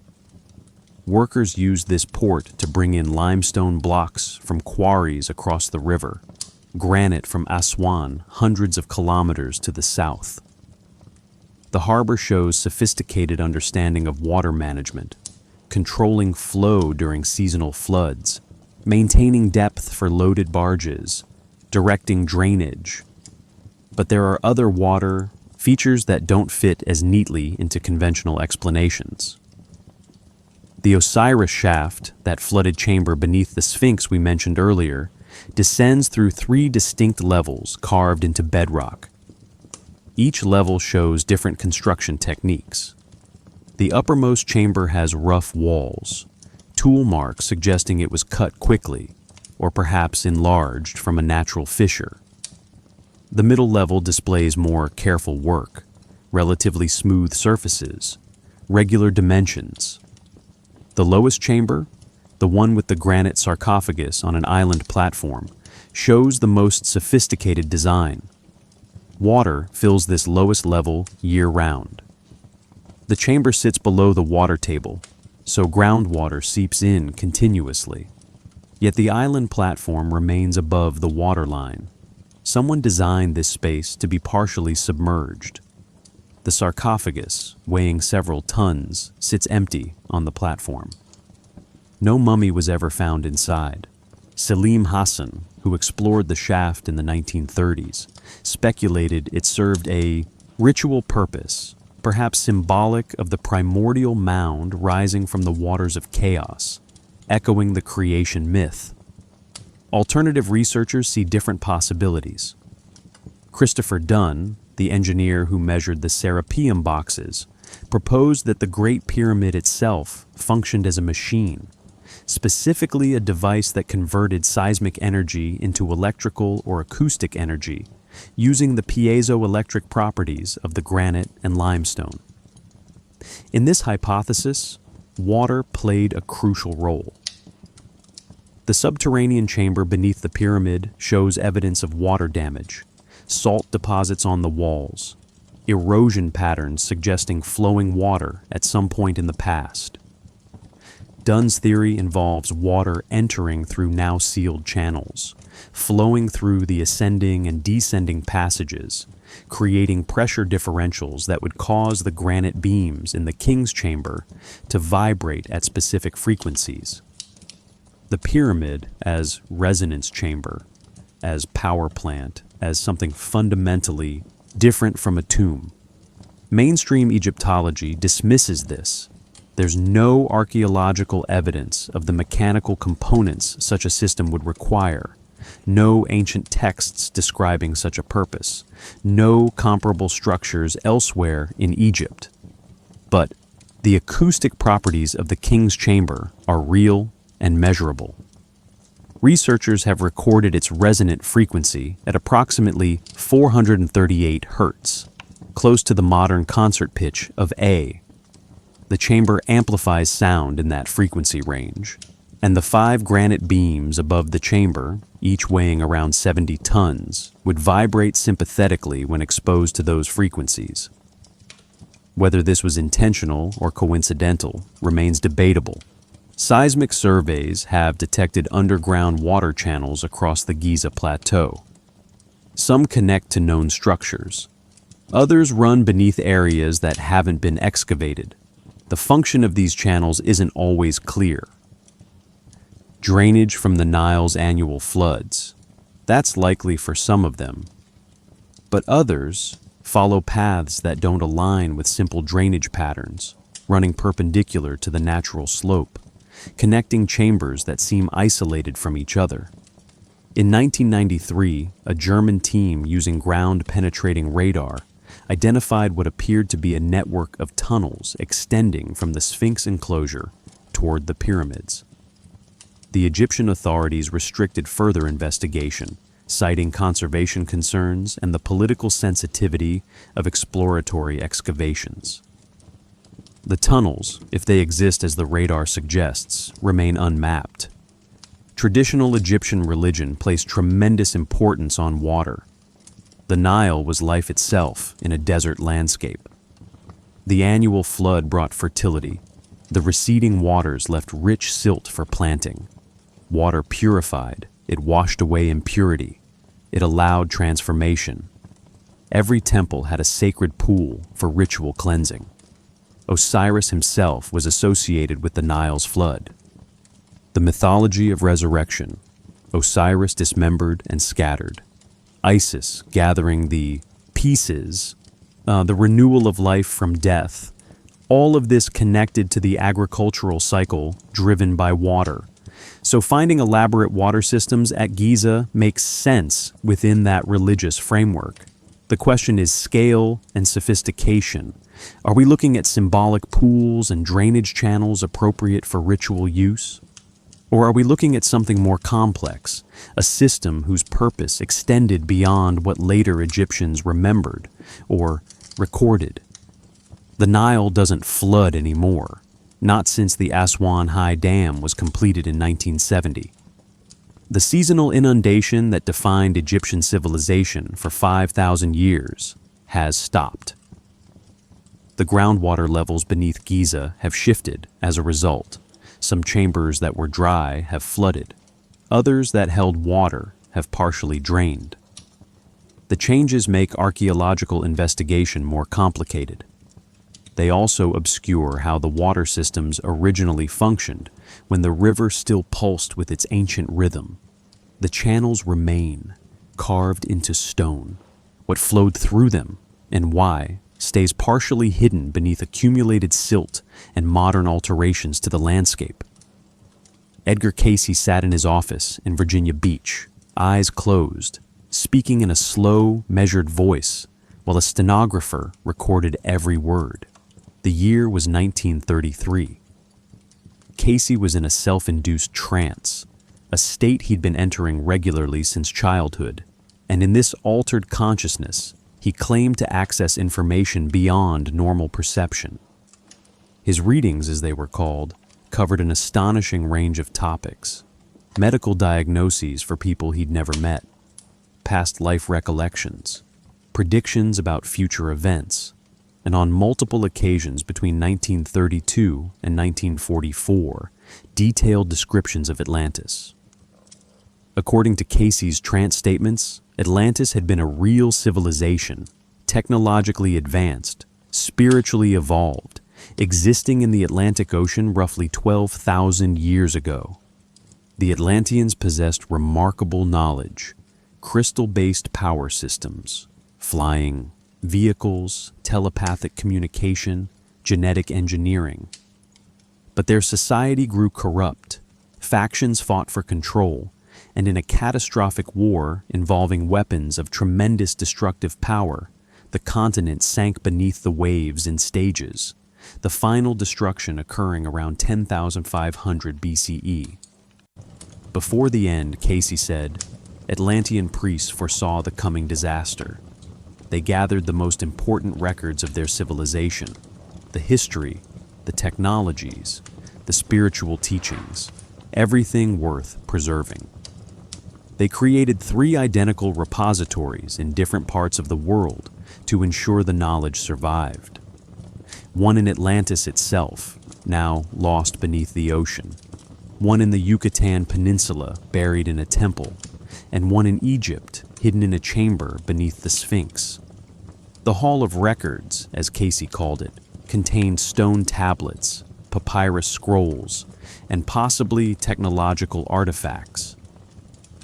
Workers used this port to bring in limestone blocks from quarries across the river, granite from Aswan hundreds of kilometers to the south. The harbor shows sophisticated understanding of water management, controlling flow during seasonal floods, maintaining depth for loaded barges, directing drainage. But there are other water features that don't fit as neatly into conventional explanations. The Osiris shaft, that flooded chamber beneath the Sphinx we mentioned earlier, descends through 3 distinct levels carved into bedrock. Each level shows different construction techniques. The uppermost chamber has rough walls, tool marks suggesting it was cut quickly, or perhaps enlarged from a natural fissure. The middle level displays more careful work, relatively smooth surfaces, regular dimensions. The lowest chamber, the one with the granite sarcophagus on an island platform, shows the most sophisticated design. Water fills this lowest level year-round. The chamber sits below the water table, so groundwater seeps in continuously. Yet the island platform remains above the waterline. Someone designed this space to be partially submerged. The sarcophagus, weighing several tons, sits empty on the platform. No mummy was ever found inside. Selim Hassan, who explored the shaft in the 1930s, speculated it served a ritual purpose, perhaps symbolic of the primordial mound rising from the waters of chaos, echoing the creation myth. Alternative researchers see different possibilities. Christopher Dunn, the engineer who measured the Serapeum boxes, proposed that the Great Pyramid itself functioned as a machine, specifically a device that converted seismic energy into electrical or acoustic energy, using the piezoelectric properties of the granite and limestone. In this hypothesis, water played a crucial role. The subterranean chamber beneath the pyramid shows evidence of water damage, salt deposits on the walls, erosion patterns suggesting flowing water at some point in the past. Dunn's theory involves water entering through now sealed channels, flowing through the ascending and descending passages, creating pressure differentials that would cause the granite beams in the king's chamber to vibrate at specific frequencies. The pyramid as resonance chamber, as power plant, as something fundamentally different from a tomb. Mainstream Egyptology dismisses this. There's no archaeological evidence of the mechanical components such a system would require, no ancient texts describing such a purpose, no comparable structures elsewhere in Egypt. But the acoustic properties of the king's chamber are real and measurable. Researchers have recorded its resonant frequency at approximately 438 Hz, close to the modern concert pitch of A. The chamber amplifies sound in that frequency range, and the 5 granite beams above the chamber, each weighing around 70 tons, would vibrate sympathetically when exposed to those frequencies. Whether this was intentional or coincidental remains debatable. Seismic surveys have detected underground water channels across the Giza Plateau. Some connect to known structures. Others run beneath areas that haven't been excavated. The function of these channels isn't always clear. Drainage from the Nile's annual floods. That's likely for some of them. But others follow paths that don't align with simple drainage patterns, running perpendicular to the natural slope, connecting chambers that seem isolated from each other. In 1993, a German team using ground-penetrating radar identified what appeared to be a network of tunnels extending from the Sphinx enclosure toward the pyramids. The Egyptian authorities restricted further investigation, citing conservation concerns and the political sensitivity of exploratory excavations. The tunnels, if they exist as the radar suggests, remain unmapped. Traditional Egyptian religion placed tremendous importance on water. The Nile was life itself in a desert landscape. The annual flood brought fertility. The receding waters left rich silt for planting. Water purified, it washed away impurity. It allowed transformation. Every temple had a sacred pool for ritual cleansing. Osiris himself was associated with the Nile's flood. The mythology of resurrection, Osiris dismembered and scattered, Isis gathering the pieces, the renewal of life from death, all of this connected to the agricultural cycle driven by water. So finding elaborate water systems at Giza makes sense within that religious framework. The question is scale and sophistication. Are we looking at symbolic pools and drainage channels appropriate for ritual use? Or are we looking at something more complex, a system whose purpose extended beyond what later Egyptians remembered or recorded? The Nile doesn't flood anymore, not since the Aswan High Dam was completed in 1970. The seasonal inundation that defined Egyptian civilization for 5,000 years has stopped. The groundwater levels beneath Giza have shifted as a result. Some chambers that were dry have flooded. Others that held water have partially drained. The changes make archaeological investigation more complicated. They also obscure how the water systems originally functioned when the river still pulsed with its ancient rhythm. The channels remain, carved into stone. What flowed through them, and why, stays partially hidden beneath accumulated silt and modern alterations to the landscape. Edgar Cayce sat in his office in Virginia Beach, eyes closed, speaking in a slow, measured voice, while a stenographer recorded every word. The year was 1933. Cayce was in a self-induced trance, a state he'd been entering regularly since childhood, and in this altered consciousness, he claimed to access information beyond normal perception. His readings, as they were called, covered an astonishing range of topics: medical diagnoses for people he'd never met, past life recollections, predictions about future events, and on multiple occasions between 1932 and 1944, detailed descriptions of Atlantis. According to Cayce's trance statements, Atlantis had been a real civilization, technologically advanced, spiritually evolved, existing in the Atlantic Ocean roughly 12,000 years ago. The Atlanteans possessed remarkable knowledge, crystal-based power systems, flying, vehicles, telepathic communication, genetic engineering. But their society grew corrupt, factions fought for control, and in a catastrophic war involving weapons of tremendous destructive power, the continent sank beneath the waves in stages, the final destruction occurring around 10,500 BCE. Before the end, Cayce said, Atlantean priests foresaw the coming disaster. They gathered the most important records of their civilization, the history, the technologies, the spiritual teachings, everything worth preserving. They created 3 identical repositories in different parts of the world to ensure the knowledge survived. One in Atlantis itself, now lost beneath the ocean. One in the Yucatan Peninsula, buried in a temple, and one in Egypt, hidden in a chamber beneath the Sphinx. The Hall of Records, as Casey called it, contained stone tablets, papyrus scrolls, and possibly technological artifacts.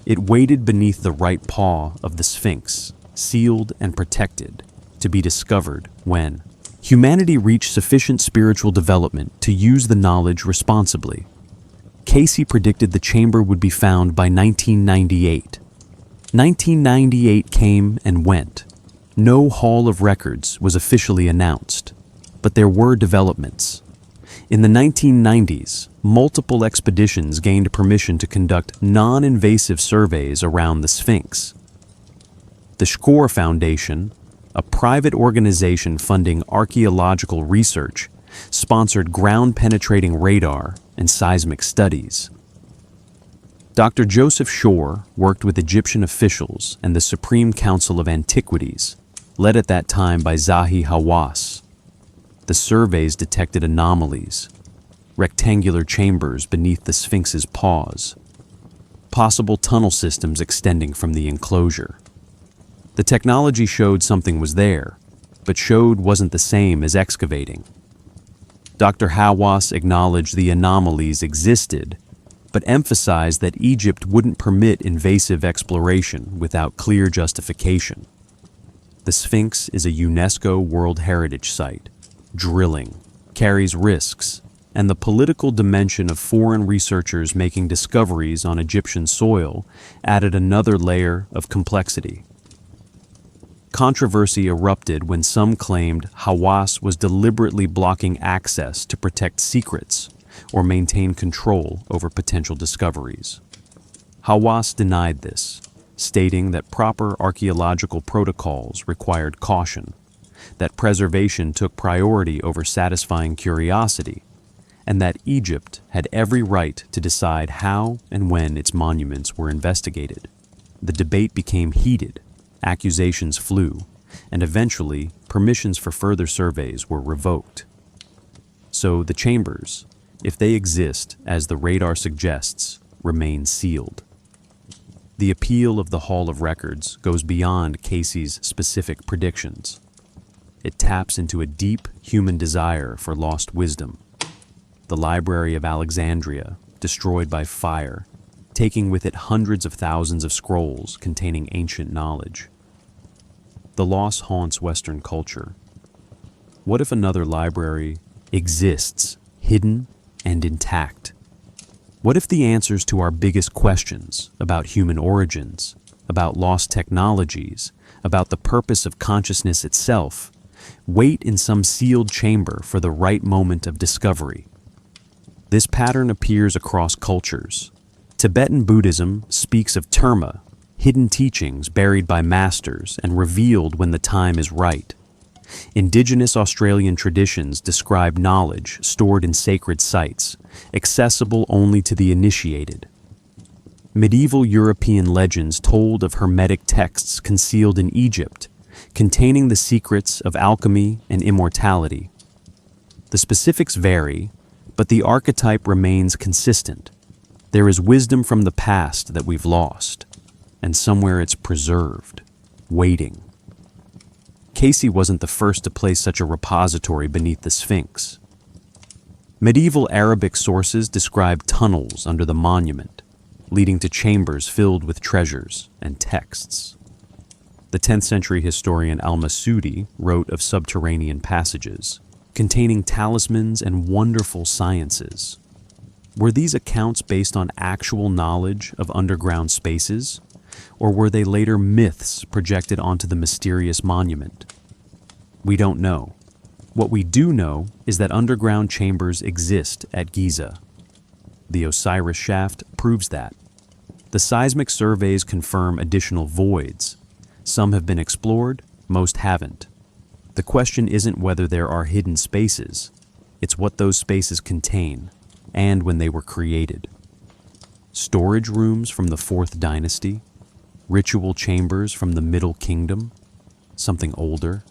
It waited beneath the right paw of the Sphinx, sealed and protected, to be discovered when humanity reached sufficient spiritual development to use the knowledge responsibly. Casey predicted the chamber would be found by 1998. 1998 came and went. No Hall of Records was officially announced, but there were developments. In the 1990s, multiple expeditions gained permission to conduct non-invasive surveys around the Sphinx. The Schor Foundation, a private organization funding archaeological research, sponsored ground-penetrating radar and seismic studies. Dr. Joseph Schor worked with Egyptian officials and the Supreme Council of Antiquities, led at that time by Zahi Hawass. The surveys detected anomalies, rectangular chambers beneath the Sphinx's paws, possible tunnel systems extending from the enclosure. The technology showed something was there, but showed wasn't the same as excavating. Dr. Hawass acknowledged the anomalies existed, but emphasized that Egypt wouldn't permit invasive exploration without clear justification. The Sphinx is a UNESCO World Heritage Site. Drilling carries risks, and the political dimension of foreign researchers making discoveries on Egyptian soil added another layer of complexity. Controversy erupted when some claimed Hawass was deliberately blocking access to protect secrets or maintain control over potential discoveries. Hawass denied this, stating that proper archaeological protocols required caution, that preservation took priority over satisfying curiosity, and that Egypt had every right to decide how and when its monuments were investigated. The debate became heated, accusations flew, and eventually permissions for further surveys were revoked. So the chambers, if they exist as the radar suggests, remain sealed. The appeal of the Hall of Records goes beyond Casey's specific predictions. It taps into a deep human desire for lost wisdom. The Library of Alexandria, destroyed by fire, taking with it hundreds of thousands of scrolls containing ancient knowledge. The loss haunts Western culture. What if another library exists, hidden and intact? What if the answers to our biggest questions about human origins, about lost technologies, about the purpose of consciousness itself, wait in some sealed chamber for the right moment of discovery? This pattern appears across cultures. Tibetan Buddhism speaks of terma, hidden teachings buried by masters and revealed when the time is right. Indigenous Australian traditions describe knowledge stored in sacred sites, accessible only to the initiated. Medieval European legends told of hermetic texts concealed in Egypt, containing the secrets of alchemy and immortality. The specifics vary, but the archetype remains consistent. There is wisdom from the past that we've lost, and somewhere it's preserved, waiting. Casey wasn't the first to place such a repository beneath the Sphinx. Medieval Arabic sources describe tunnels under the monument, leading to chambers filled with treasures and texts. The 10th century historian Al-Masudi wrote of subterranean passages, containing talismans and wonderful sciences. Were these accounts based on actual knowledge of underground spaces, or were they later myths projected onto the mysterious monument? We don't know. What we do know is that underground chambers exist at Giza. The Osiris shaft proves that. The seismic surveys confirm additional voids. Some have been explored, most haven't. The question isn't whether there are hidden spaces. It's what those spaces contain, and when they were created. Storage rooms from the 4th dynasty, ritual chambers from the Middle Kingdom, something older.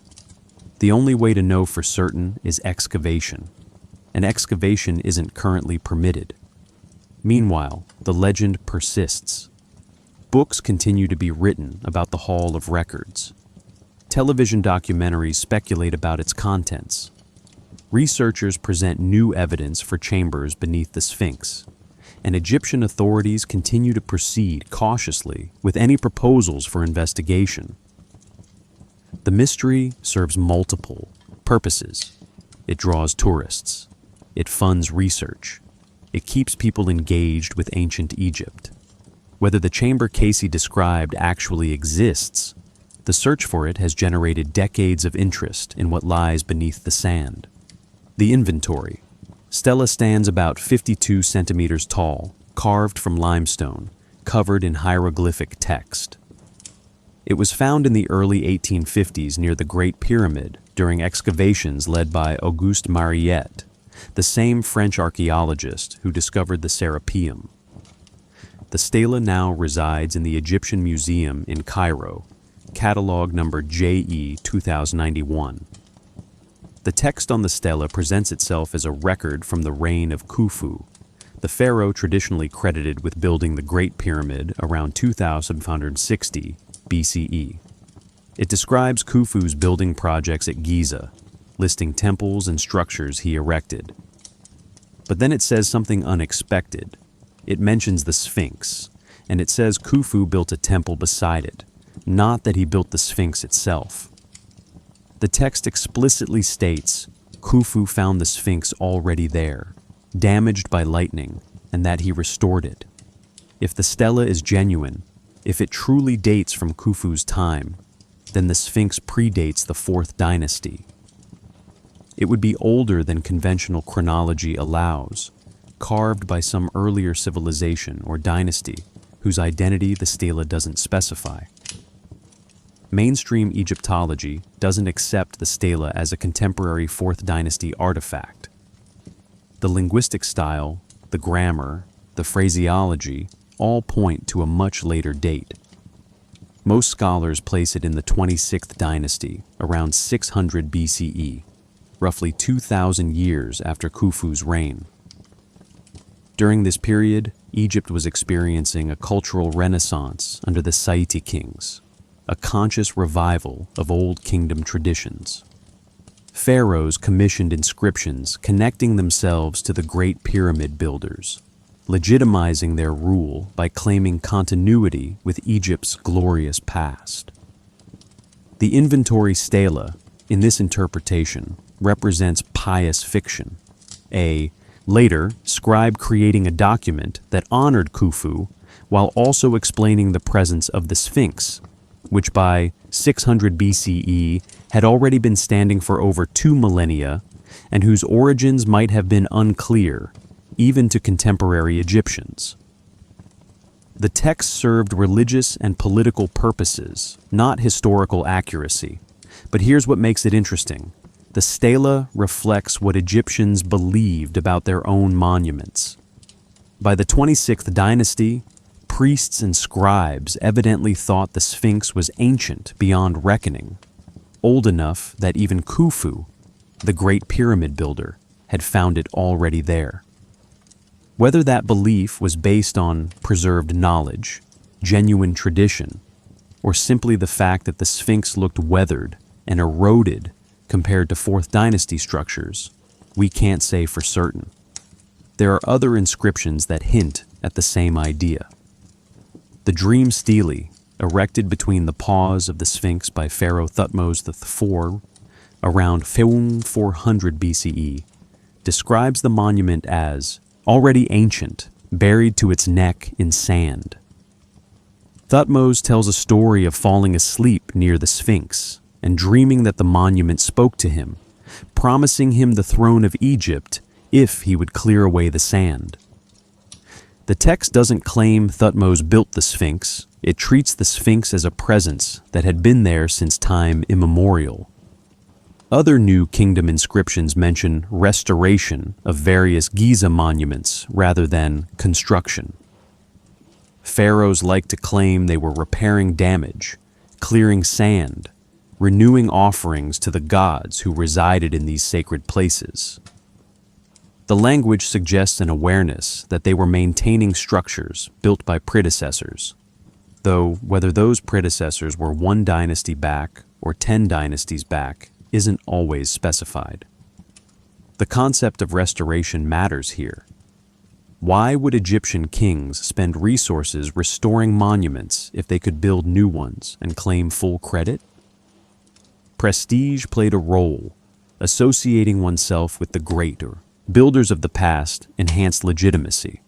The only way to know for certain is excavation, and excavation isn't currently permitted. Meanwhile, the legend persists. Books continue to be written about the Hall of Records. Television documentaries speculate about its contents. Researchers present new evidence for chambers beneath the Sphinx, and Egyptian authorities continue to proceed cautiously with any proposals for investigation. The mystery serves multiple purposes. It draws tourists. It funds research. It keeps people engaged with ancient Egypt. Whether the chamber Casey described actually exists, the search for it has generated decades of interest in what lies beneath the sand. The inventory. Stela stands about 52 centimeters tall, carved from limestone, covered in hieroglyphic text. It was found in the early 1850s near the Great Pyramid during excavations led by Auguste Mariette, the same French archaeologist who discovered the Serapeum. The stela now resides in the Egyptian Museum in Cairo, catalog number JE 2091. The text on the stela presents itself as a record from the reign of Khufu, the pharaoh traditionally credited with building the Great Pyramid around 2560 BCE. It describes Khufu's building projects at Giza, listing temples and structures he erected. But then it says something unexpected. It mentions the Sphinx, and it says Khufu built a temple beside it, not that he built the Sphinx itself. The text explicitly states Khufu found the Sphinx already there, damaged by lightning, and that he restored it. If the stela is genuine, if it truly dates from Khufu's time, then the Sphinx predates the 4th dynasty. It would be older than conventional chronology allows, carved by some earlier civilization or dynasty whose identity the stela doesn't specify. Mainstream Egyptology doesn't accept the stela as a contemporary 4th dynasty artifact. The linguistic style, the grammar, the phraseology all point to a much later date. Most scholars place it in the 26th dynasty, around 600 BCE, roughly 2,000 years after Khufu's reign. During this period, Egypt was experiencing a cultural renaissance under the Saïte kings, a conscious revival of old kingdom traditions. Pharaohs commissioned inscriptions connecting themselves to the Great Pyramid builders, legitimizing their rule by claiming continuity with Egypt's glorious past. The inventory stela, in this interpretation, represents pious fiction, a later scribe creating a document that honored Khufu while also explaining the presence of the Sphinx, which by 600 BCE had already been standing for over 2 millennia and whose origins might have been unclear, even to contemporary Egyptians. The text served religious and political purposes, not historical accuracy. But here's what makes it interesting. The stela reflects what Egyptians believed about their own monuments. By the 26th dynasty, priests and scribes evidently thought the Sphinx was ancient beyond reckoning, old enough that even Khufu, the great pyramid builder, had found it already there. Whether that belief was based on preserved knowledge, genuine tradition, or simply the fact that the Sphinx looked weathered and eroded compared to 4th dynasty structures, we can't say for certain. There are other inscriptions that hint at the same idea. The dream stele, erected between the paws of the Sphinx by Pharaoh Thutmose IV around 400 BCE, describes the monument as already ancient, buried to its neck in sand. Thutmose tells a story of falling asleep near the Sphinx and dreaming that the monument spoke to him, promising him the throne of Egypt if he would clear away the sand. The text doesn't claim Thutmose built the Sphinx. It treats the Sphinx as a presence that had been there since time immemorial. Other New Kingdom inscriptions mention restoration of various Giza monuments rather than construction. Pharaohs like to claim they were repairing damage, clearing sand, renewing offerings to the gods who resided in these sacred places. The language suggests an awareness that they were maintaining structures built by predecessors, though whether those predecessors were 1 dynasty back or 10 dynasties back isn't always specified. The concept of restoration matters here. Why would Egyptian kings spend resources restoring monuments if they could build new ones and claim full credit? Prestige played a role, associating oneself with the great or builders of the past enhanced legitimacy.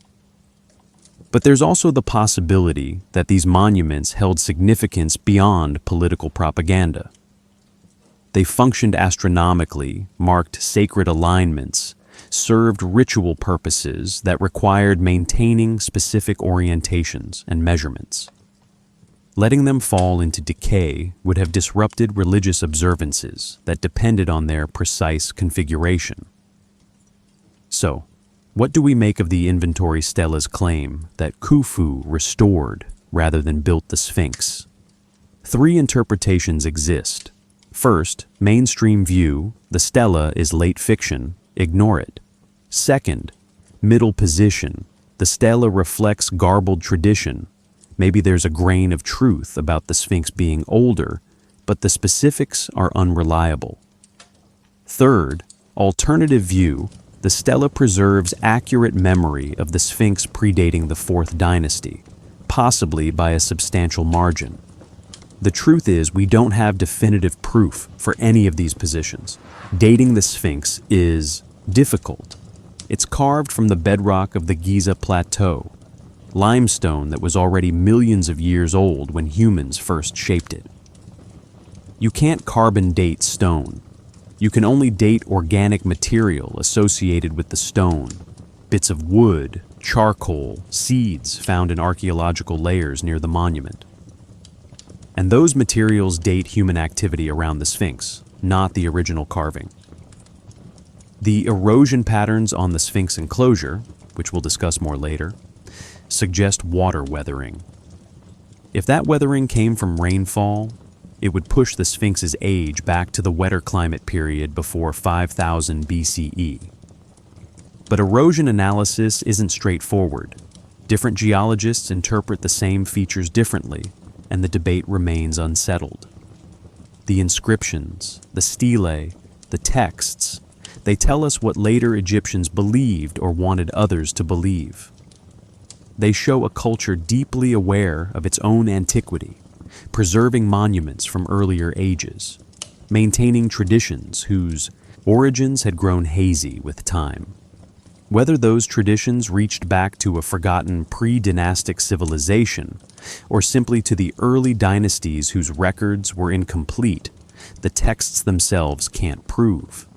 But there's also the possibility that these monuments held significance beyond political propaganda. They functioned astronomically, marked sacred alignments, served ritual purposes that required maintaining specific orientations and measurements. Letting them fall into decay would have disrupted religious observances that depended on their precise configuration. So, what do we make of the inventory stella's claim that Khufu restored rather than built the Sphinx? 3 interpretations exist. First, mainstream view, the stela is late fiction, ignore it. Second, middle position, the stela reflects garbled tradition. Maybe there's a grain of truth about the Sphinx being older, but the specifics are unreliable. Third, alternative view, the stela preserves accurate memory of the Sphinx predating the 4th dynasty, possibly by a substantial margin. The truth is, we don't have definitive proof for any of these positions. Dating the Sphinx is difficult. It's carved from the bedrock of the Giza Plateau, limestone that was already millions of years old when humans first shaped it. You can't carbon date stone. You can only date organic material associated with the stone, bits of wood, charcoal, seeds found in archaeological layers near the monument. And those materials date human activity around the Sphinx, not the original carving. The erosion patterns on the Sphinx enclosure, which we'll discuss more later, suggest water weathering. If that weathering came from rainfall, it would push the Sphinx's age back to the wetter climate period before 5000 BCE. But erosion analysis isn't straightforward. Different geologists interpret the same features differently, and the debate remains unsettled. The inscriptions, the stelae, the texts, they tell us what later Egyptians believed or wanted others to believe. They show a culture deeply aware of its own antiquity, preserving monuments from earlier ages, maintaining traditions whose origins had grown hazy with time. Whether those traditions reached back to a forgotten pre-dynastic civilization or simply to the early dynasties whose records were incomplete, the texts themselves can't prove.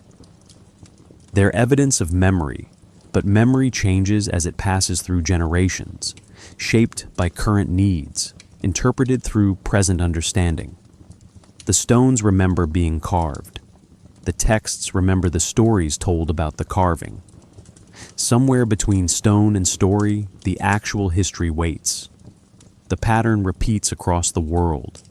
They're evidence of memory, but memory changes as it passes through generations, shaped by current needs, interpreted through present understanding. The stones remember being carved. The texts remember the stories told about the carving. Somewhere between stone and story, the actual history waits. The pattern repeats across the world.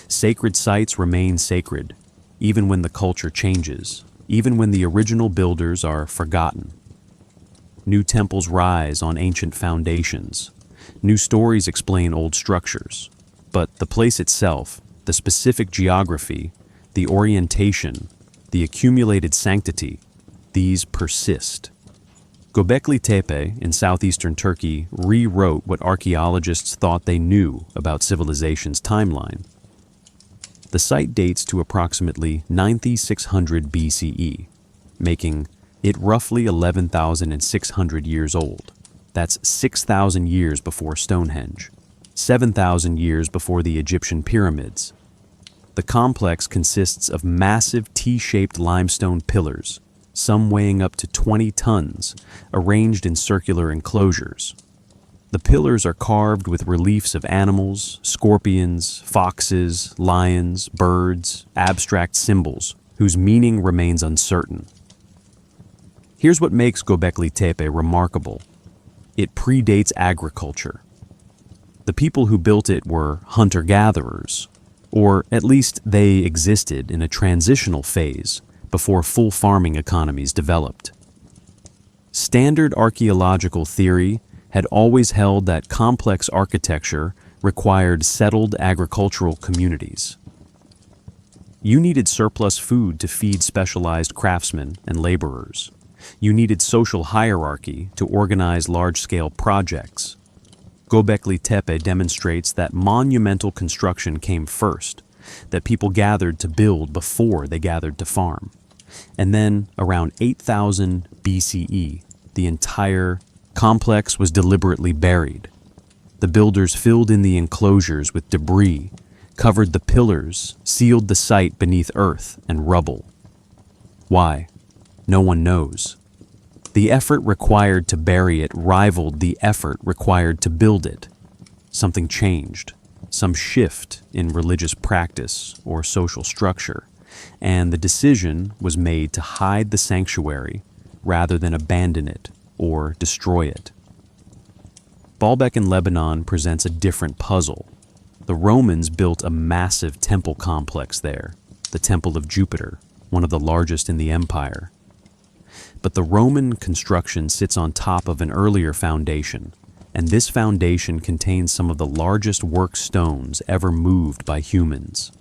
Sacred sites remain sacred, even when the culture changes, even when the original builders are forgotten. New temples rise on ancient foundations. New stories explain old structures. But the place itself, the specific geography, the orientation, the accumulated sanctity, these persist. Göbekli Tepe in southeastern Turkey rewrote what archaeologists thought they knew about civilization's timeline. The site dates to approximately 9600 BCE, making it roughly 11,600 years old. That's 6,000 years before Stonehenge, 7,000 years before the Egyptian pyramids. The complex consists of massive T-shaped limestone pillars, some weighing up to 20 tons, arranged in circular enclosures. The pillars are carved with reliefs of animals, scorpions, foxes, lions, birds, abstract symbols, whose meaning remains uncertain. Here's what makes Göbekli Tepe remarkable. It predates agriculture. The people who built it were hunter-gatherers, or at least they existed in a transitional phase before full farming economies developed. Standard archaeological theory had always held that complex architecture required settled agricultural communities. You needed surplus food to feed specialized craftsmen and laborers. You needed social hierarchy to organize large-scale projects. Göbekli Tepe demonstrates that monumental construction came first, that people gathered to build before they gathered to farm. And then, around 8000 BCE, the entire complex was deliberately buried. The builders filled in the enclosures with debris, covered the pillars, sealed the site beneath earth and rubble. Why? No one knows. The effort required to bury it rivaled the effort required to build it. Something changed, some shift in religious practice or social structure, and the decision was made to hide the sanctuary rather than abandon it or destroy it. Baalbek in Lebanon presents a different puzzle. The Romans built a massive temple complex there, the Temple of Jupiter, one of the largest in the empire. But the Roman construction sits on top of an earlier foundation, and this foundation contains some of the largest work stones ever moved by humans.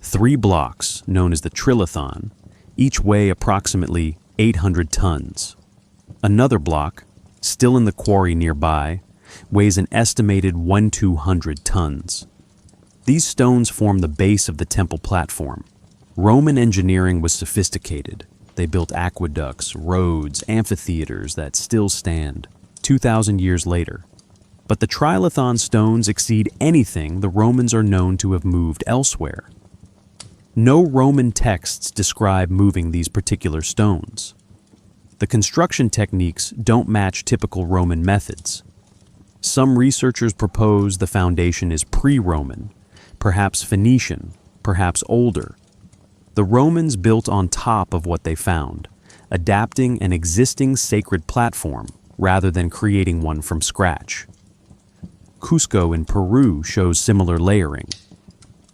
3 blocks, known as the Trilithon, each weigh approximately 800 tons. Another block, still in the quarry nearby, weighs an estimated 1,200 tons. These stones form the base of the temple platform. Roman engineering was sophisticated. They built aqueducts, roads, amphitheaters that still stand 2,000 years later. But the Trilithon stones exceed anything the Romans are known to have moved elsewhere. No Roman texts describe moving these particular stones. The construction techniques don't match typical Roman methods. Some researchers propose the foundation is pre-Roman, perhaps Phoenician, perhaps older. The Romans built on top of what they found, adapting an existing sacred platform rather than creating one from scratch. Cusco in Peru shows similar layering.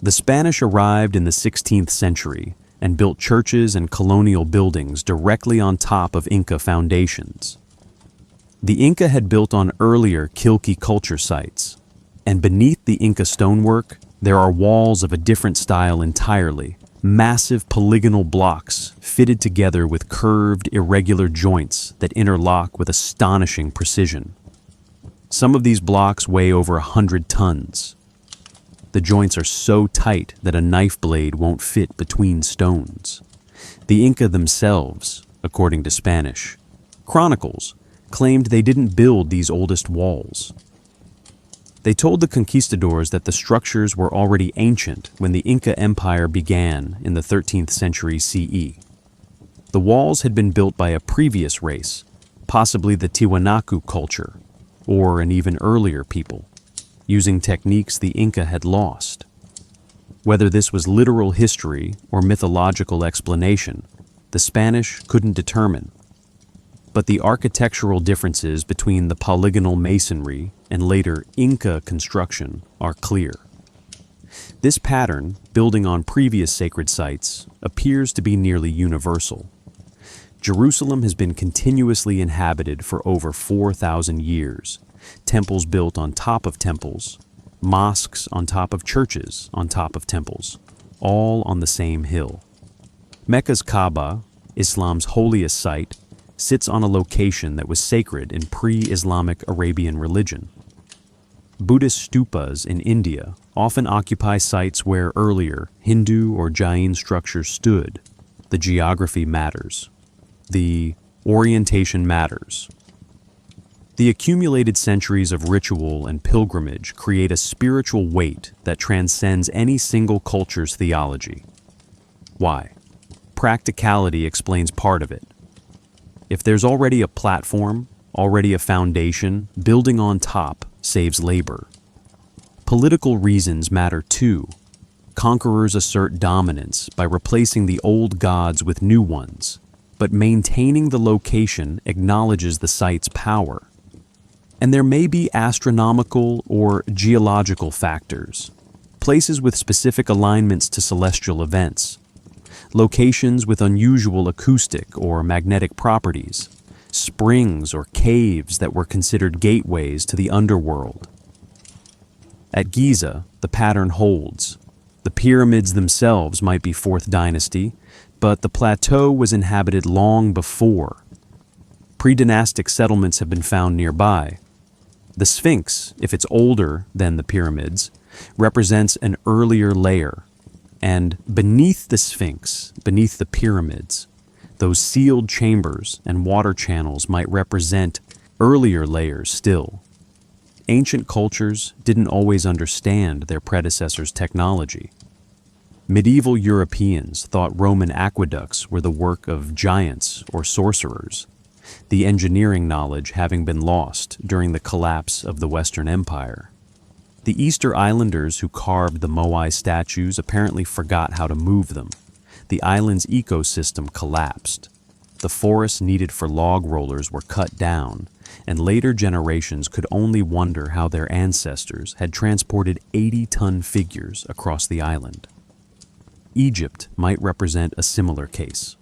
The Spanish arrived in the 16th century and built churches and colonial buildings directly on top of Inca foundations. The Inca had built on earlier Quilque culture sites, and beneath the Inca stonework, there are walls of a different style entirely, massive polygonal blocks fitted together with curved, irregular joints that interlock with astonishing precision. Some of these blocks weigh over 100 tons. The joints are so tight that a knife blade won't fit between stones. The Inca themselves, according to Spanish chronicles, claimed they didn't build these oldest walls. They told the conquistadors that the structures were already ancient when the Inca Empire began in the 13th century CE. The walls had been built by a previous race, possibly the Tiwanaku culture, or an even earlier people, using techniques the Inca had lost. Whether this was literal history or mythological explanation, the Spanish couldn't determine. But the architectural differences between the polygonal masonry and later Inca construction are clear. This pattern, building on previous sacred sites, appears to be nearly universal. Jerusalem has been continuously inhabited for over 4,000 years, temples built on top of temples, mosques on top of churches on top of temples, all on the same hill. Mecca's Kaaba, Islam's holiest site, sits on a location that was sacred in pre-Islamic Arabian religion. Buddhist stupas in India often occupy sites where earlier Hindu or Jain structures stood. The geography matters. The orientation matters. The accumulated centuries of ritual and pilgrimage create a spiritual weight that transcends any single culture's theology. Why? Practicality explains part of it. If there's already a platform, already a foundation, building on top saves labor. Political reasons matter too. Conquerors assert dominance by replacing the old gods with new ones, but maintaining the location acknowledges the site's power. And there may be astronomical or geological factors, places with specific alignments to celestial events, locations with unusual acoustic or magnetic properties, springs or caves that were considered gateways to the underworld. At Giza, the pattern holds. The pyramids themselves might be 4th dynasty, but the plateau was inhabited long before. Pre-dynastic settlements have been found nearby. The Sphinx, if it's older than the pyramids, represents an earlier layer. And beneath the Sphinx, beneath the pyramids, those sealed chambers and water channels might represent earlier layers still. Ancient cultures didn't always understand their predecessors' technology. Medieval Europeans thought Roman aqueducts were the work of giants or sorcerers, the engineering knowledge having been lost during the collapse of the Western Empire. The Easter Islanders who carved the Moai statues apparently forgot how to move them. The island's ecosystem collapsed. The forests needed for log rollers were cut down, and later generations could only wonder how their ancestors had transported 80-ton figures across the island. Egypt might represent a similar case.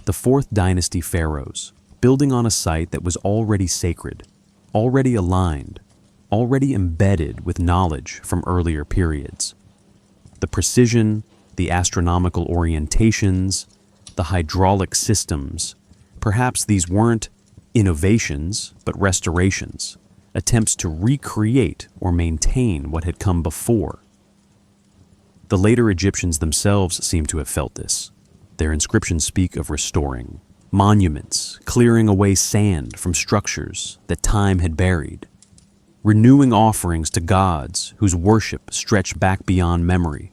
The 4th dynasty pharaohs, building on a site that was already sacred, already aligned, already embedded with knowledge from earlier periods. The precision, the astronomical orientations, the hydraulic systems, perhaps these weren't innovations, but restorations, attempts to recreate or maintain what had come before. The later Egyptians themselves seem to have felt this. Their inscriptions speak of restoring, monuments, clearing away sand from structures that time had buried, renewing offerings to gods whose worship stretched back beyond memory.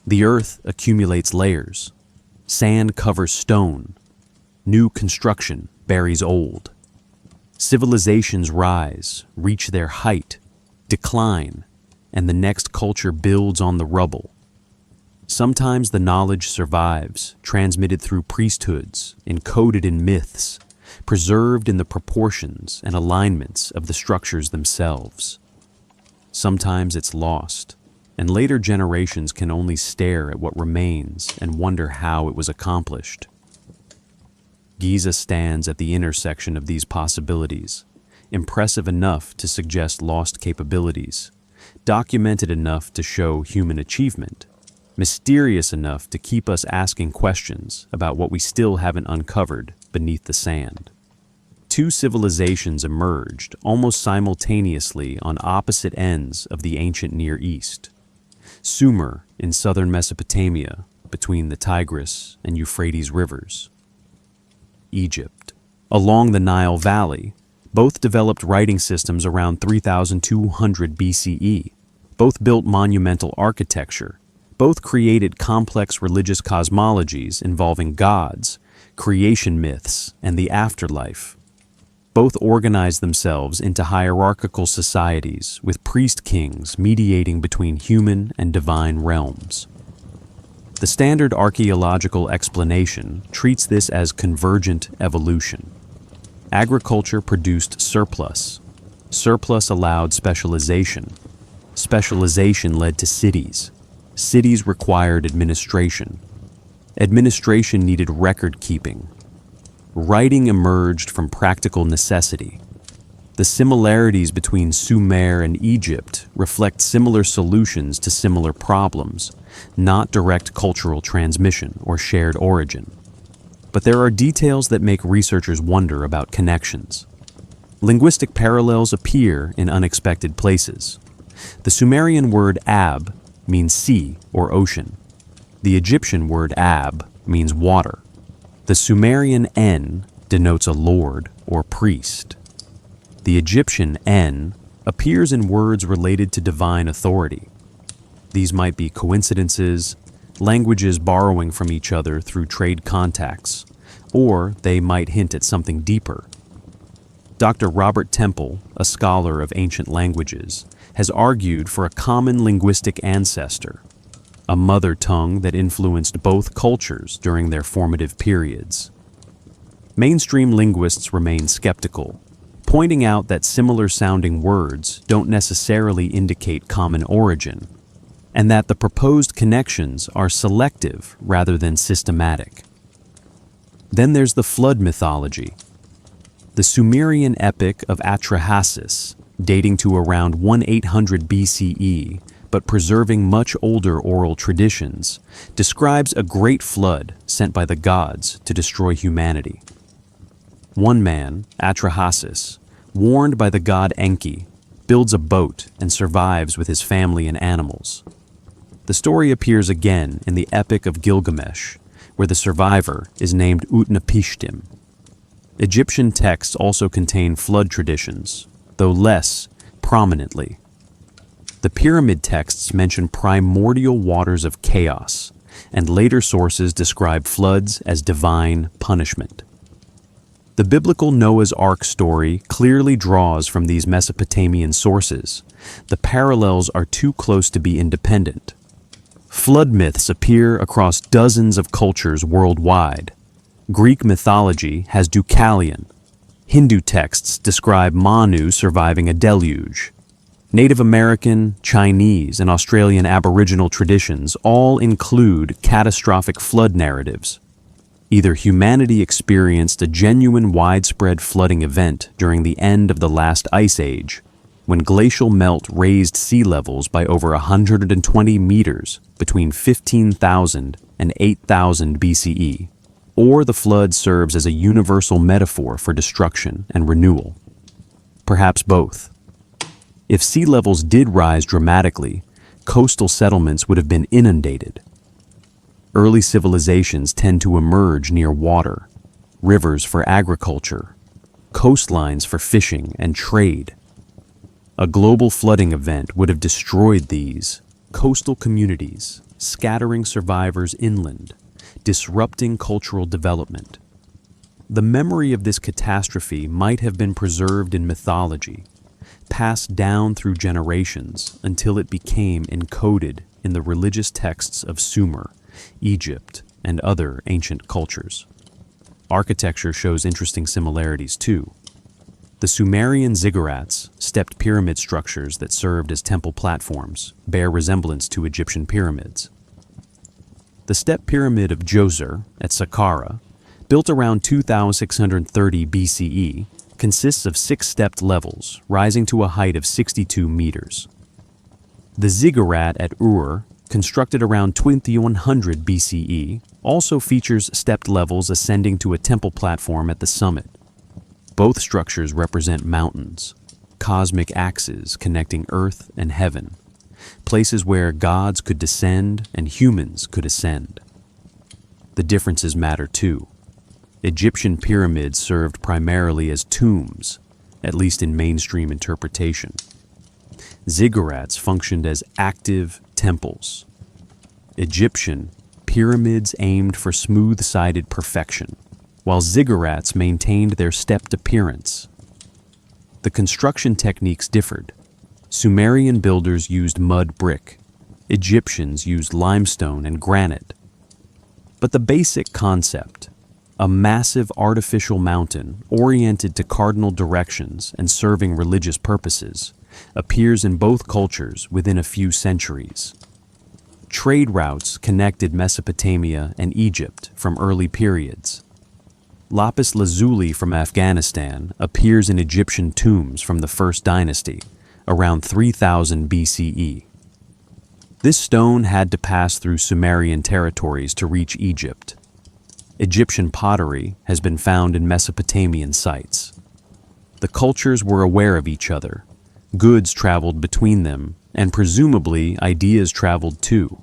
The earth accumulates layers. Sand covers stone. New construction buries old. Civilizations rise, reach their height, decline, and the next culture builds on the rubble. Sometimes the knowledge survives, transmitted through priesthoods, encoded in myths, preserved in the proportions and alignments of the structures themselves. Sometimes it's lost, and later generations can only stare at what remains and wonder how it was accomplished. Giza stands at the intersection of these possibilities, impressive enough to suggest lost capabilities, documented enough to show human achievement, mysterious enough to keep us asking questions about what we still haven't uncovered beneath the sand. Two civilizations emerged almost simultaneously on opposite ends of the ancient Near East. Sumer in southern Mesopotamia, between the Tigris and Euphrates rivers. Egypt, along the Nile Valley, both developed writing systems around 3200 BCE. Both built monumental architecture. Both created complex religious cosmologies involving gods, creation myths, and the afterlife. Both organized themselves into hierarchical societies with priest-kings mediating between human and divine realms. The standard archaeological explanation treats this as convergent evolution. Agriculture produced surplus. Surplus allowed specialization. Specialization led to cities. Cities required administration. Administration needed record-keeping. Writing emerged from practical necessity. The similarities between Sumer and Egypt reflect similar solutions to similar problems, not direct cultural transmission or shared origin. But there are details that make researchers wonder about connections. Linguistic parallels appear in unexpected places. The Sumerian word ab means sea or ocean. The Egyptian word ab means water. The Sumerian En denotes a lord or priest. The Egyptian En appears in words related to divine authority. These might be coincidences, languages borrowing from each other through trade contacts, or they might hint at something deeper. Dr. Robert Temple, a scholar of ancient languages, has argued for a common linguistic ancestor, a mother tongue that influenced both cultures during their formative periods. Mainstream linguists remain skeptical, pointing out that similar-sounding words don't necessarily indicate common origin, and that the proposed connections are selective rather than systematic. Then there's the flood mythology. The Sumerian epic of Atrahasis, dating to around 1800 BCE, but preserving much older oral traditions, describes a great flood sent by the gods to destroy humanity. One man, Atrahasis, warned by the god Enki, builds a boat and survives with his family and animals. The story appears again in the Epic of Gilgamesh, where the survivor is named Utnapishtim. Egyptian texts also contain flood traditions, though less prominently. The pyramid texts mention primordial waters of chaos, and later sources describe floods as divine punishment. The biblical Noah's Ark story clearly draws from these Mesopotamian sources. The parallels are too close to be independent. Flood myths appear across dozens of cultures worldwide. Greek mythology has Deucalion. Hindu texts describe Manu surviving a deluge. Native American, Chinese, and Australian Aboriginal traditions all include catastrophic flood narratives. Either humanity experienced a genuine widespread flooding event during the end of the last ice age, when glacial melt raised sea levels by over 120 meters between 15,000 and 8,000 BCE, or the flood serves as a universal metaphor for destruction and renewal. Perhaps both. If sea levels did rise dramatically, coastal settlements would have been inundated. Early civilizations tend to emerge near water, rivers for agriculture, coastlines for fishing and trade. A global flooding event would have destroyed these coastal communities, scattering survivors inland, disrupting cultural development. The memory of this catastrophe might have been preserved in mythology, passed down through generations until it became encoded in the religious texts of Sumer, Egypt, and other ancient cultures. Architecture shows interesting similarities too. The Sumerian ziggurats, stepped pyramid structures that served as temple platforms, bear resemblance to Egyptian pyramids. The step pyramid of Djoser at Saqqara, built around 2630 BCE, consists of 6 stepped levels, rising to a height of 62 meters. The ziggurat at Ur, constructed around 2100 BCE, also features stepped levels ascending to a temple platform at the summit. Both structures represent mountains, cosmic axes connecting earth and heaven, places where gods could descend and humans could ascend. The differences matter too. Egyptian pyramids served primarily as tombs, at least in mainstream interpretation. Ziggurats functioned as active temples. Egyptian pyramids aimed for smooth-sided perfection, while ziggurats maintained their stepped appearance. The construction techniques differed. Sumerian builders used mud brick. Egyptians used limestone and granite. But the basic concept, a massive artificial mountain oriented to cardinal directions and serving religious purposes, appears in both cultures within a few centuries. Trade routes connected Mesopotamia and Egypt from early periods. Lapis lazuli from Afghanistan appears in Egyptian tombs from the First Dynasty, around 3000 BCE. This stone had to pass through Sumerian territories to reach Egypt. Egyptian pottery has been found in Mesopotamian sites. The cultures were aware of each other. Goods traveled between them, and presumably ideas traveled too.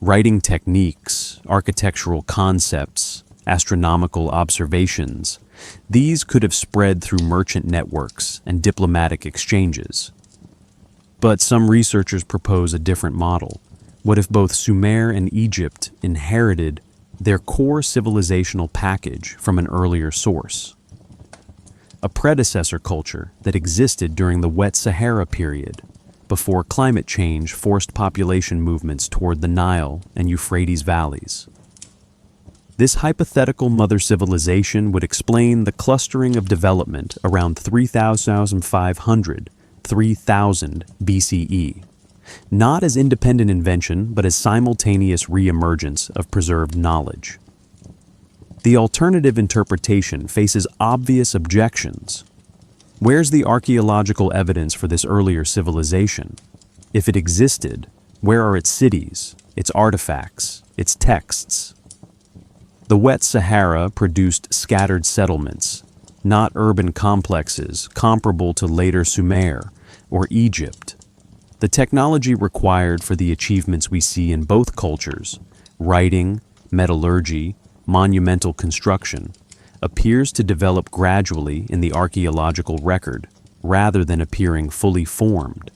Writing techniques, architectural concepts, astronomical observations, these could have spread through merchant networks and diplomatic exchanges. But some researchers propose a different model. What if both Sumer and Egypt inherited their core civilizational package from an earlier source? A predecessor culture that existed during the wet Sahara period, before climate change forced population movements toward the Nile and Euphrates valleys. This hypothetical mother civilization would explain the clustering of development around 3,500, 3000 BCE, not as independent invention but as simultaneous re-emergence of preserved knowledge. The alternative interpretation faces obvious objections. Where's the archaeological evidence for this earlier civilization? If it existed, where are its cities, its artifacts, its texts? The wet Sahara produced scattered settlements, not urban complexes comparable to later Sumer or Egypt. The technology required for the achievements we see in both cultures, writing, metallurgy, monumental construction, appears to develop gradually in the archaeological record, rather than appearing fully formed.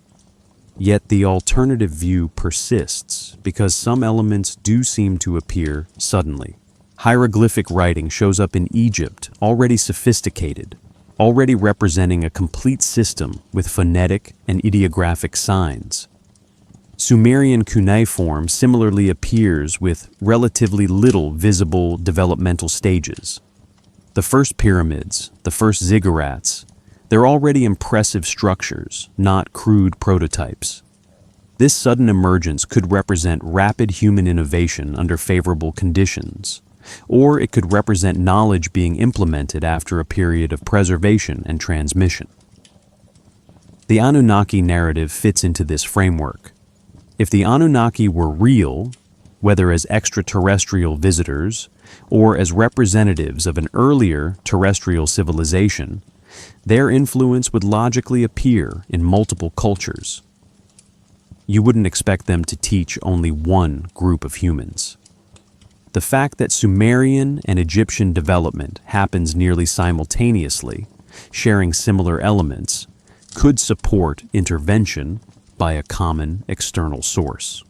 Yet the alternative view persists because some elements do seem to appear suddenly. Hieroglyphic writing shows up in Egypt, already sophisticated, already representing a complete system with phonetic and ideographic signs. Sumerian cuneiform similarly appears with relatively little visible developmental stages. The first pyramids, the first ziggurats, they're already impressive structures, not crude prototypes. This sudden emergence could represent rapid human innovation under favorable conditions, or it could represent knowledge being implemented after a period of preservation and transmission. The Anunnaki narrative fits into this framework. If the Anunnaki were real, whether as extraterrestrial visitors or as representatives of an earlier terrestrial civilization, their influence would logically appear in multiple cultures. You wouldn't expect them to teach only one group of humans. The fact that Sumerian and Egyptian development happens nearly simultaneously, sharing similar elements, could support intervention by a common external source.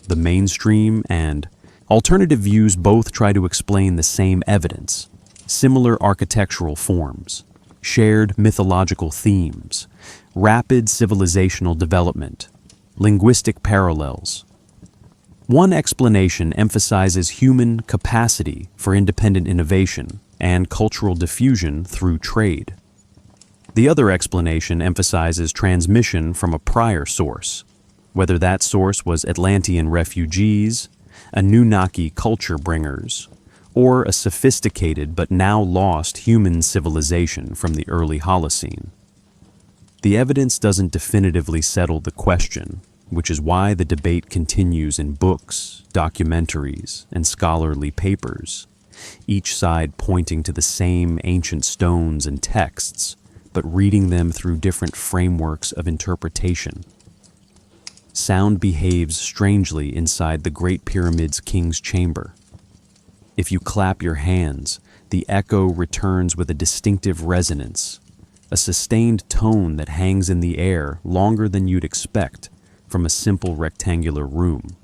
The mainstream and alternative views both try to explain the same evidence: similar architectural forms, shared mythological themes, rapid civilizational development, linguistic parallels. One explanation emphasizes human capacity for independent innovation and cultural diffusion through trade. The other explanation emphasizes transmission from a prior source, whether that source was Atlantean refugees, Anunnaki culture bringers, or a sophisticated but now lost human civilization from the early Holocene. The evidence doesn't definitively settle the question, which is why the debate continues in books, documentaries, and scholarly papers, each side pointing to the same ancient stones and texts, but reading them through different frameworks of interpretation. Sound behaves strangely inside the Great Pyramid's king's chamber. If you clap your hands, the echo returns with a distinctive resonance, a sustained tone that hangs in the air longer than you'd expect from a simple rectangular room.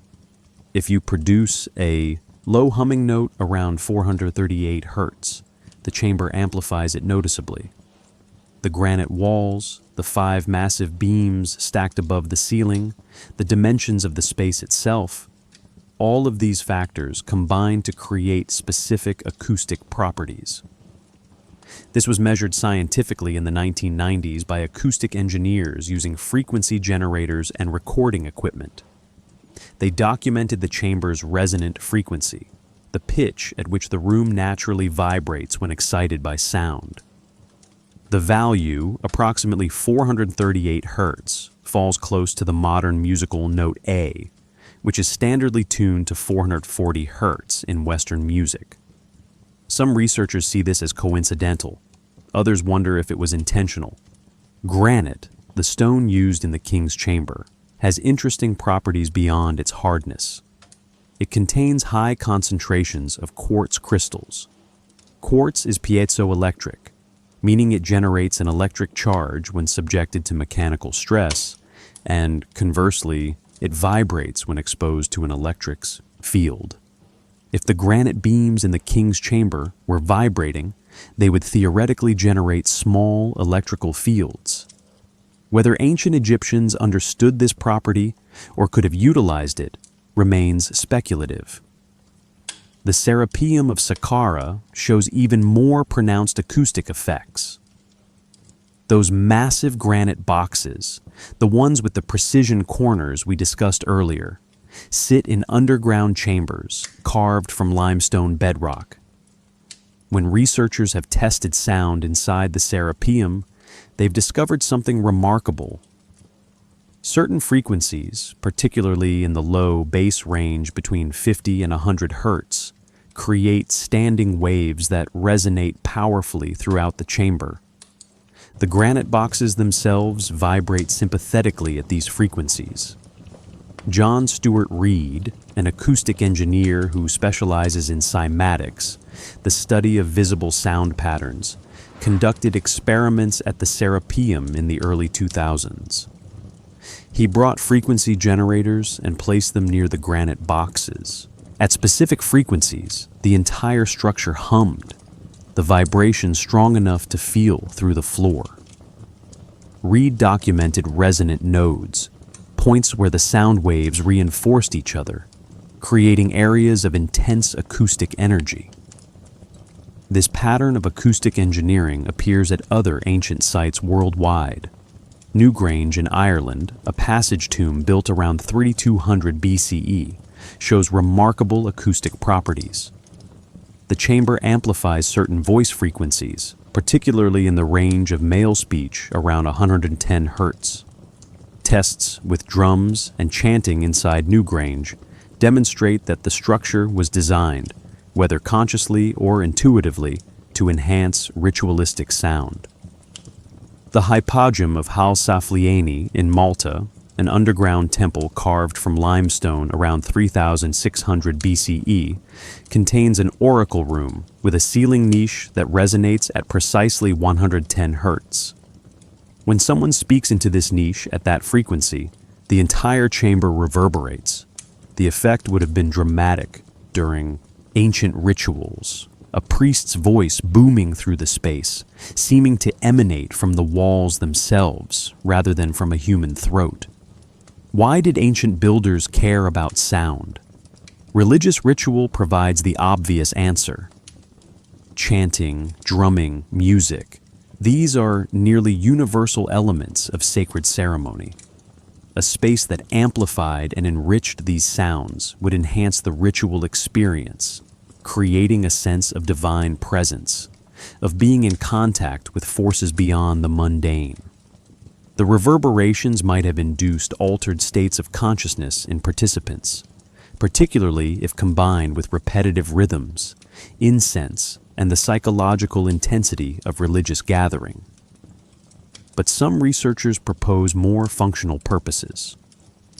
If you produce a low humming note around 438 Hz, the chamber amplifies it noticeably. The granite walls, the 5 massive beams stacked above the ceiling, the dimensions of the space itself, all of these factors combine to create specific acoustic properties. This was measured scientifically in the 1990s by acoustic engineers using frequency generators and recording equipment. They documented the chamber's resonant frequency, the pitch at which the room naturally vibrates when excited by sound. The value, approximately 438 Hz, falls close to the modern musical note A, which is standardly tuned to 440 Hz in Western music. Some researchers see this as coincidental. Others wonder if it was intentional. Granite, the stone used in the king's chamber, has interesting properties beyond its hardness. It contains high concentrations of quartz crystals. Quartz is piezoelectric, meaning it generates an electric charge when subjected to mechanical stress, and conversely, it vibrates when exposed to an electric field. If the granite beams in the king's chamber were vibrating, they would theoretically generate small electrical fields. Whether ancient Egyptians understood this property or could have utilized it remains speculative. The Serapeum of Saqqara shows even more pronounced acoustic effects. Those massive granite boxes, the ones with the precision corners we discussed earlier, sit in underground chambers carved from limestone bedrock. When researchers have tested sound inside the Serapeum, they've discovered something remarkable. Certain frequencies, particularly in the low bass range between 50 and 100 hertz, create standing waves that resonate powerfully throughout the chamber. The granite boxes themselves vibrate sympathetically at these frequencies. John Stuart Reid, an acoustic engineer who specializes in cymatics, the study of visible sound patterns, conducted experiments at the Serapeum in the early 2000s. He brought frequency generators and placed them near the granite boxes. At specific frequencies, the entire structure hummed, the vibration strong enough to feel through the floor. Reid documented resonant nodes, points where the sound waves reinforced each other, creating areas of intense acoustic energy. This pattern of acoustic engineering appears at other ancient sites worldwide. Newgrange in Ireland, a passage tomb built around 3200 BCE, shows remarkable acoustic properties. The chamber amplifies certain voice frequencies, particularly in the range of male speech around 110 hertz. Tests with drums and chanting inside Newgrange demonstrate that the structure was designed, whether consciously or intuitively, to enhance ritualistic sound. The Hypogeum of Hal Saflieni in Malta, an underground temple carved from limestone around 3600 BCE, contains an oracle room with a ceiling niche that resonates at precisely 110 hertz. When someone speaks into this niche at that frequency, the entire chamber reverberates. The effect would have been dramatic during ancient rituals, a priest's voice booming through the space, seeming to emanate from the walls themselves rather than from a human throat. Why did ancient builders care about sound? Religious ritual provides the obvious answer. Chanting, drumming, music, these are nearly universal elements of sacred ceremony. A space that amplified and enriched these sounds would enhance the ritual experience, creating a sense of divine presence, of being in contact with forces beyond the mundane. The reverberations might have induced altered states of consciousness in participants, particularly if combined with repetitive rhythms, incense, and the psychological intensity of religious gathering. But some researchers propose more functional purposes.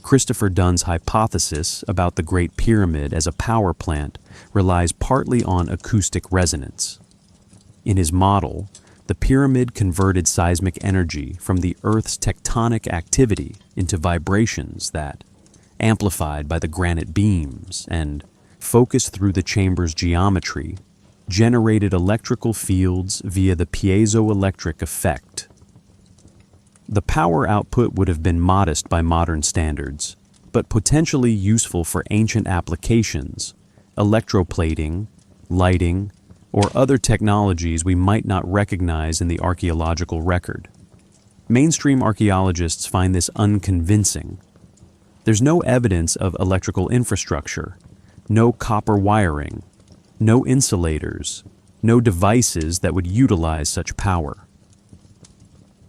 Christopher Dunn's hypothesis about the Great Pyramid as a power plant relies partly on acoustic resonance. In his model, the pyramid converted seismic energy from the Earth's tectonic activity into vibrations that, amplified by the granite beams and focused through the chamber's geometry, generated electrical fields via the piezoelectric effect. The power output would have been modest by modern standards, but potentially useful for ancient applications, electroplating, lighting, or other technologies we might not recognize in the archaeological record. Mainstream archaeologists find this unconvincing. There's no evidence of electrical infrastructure, no copper wiring, no insulators, no devices that would utilize such power.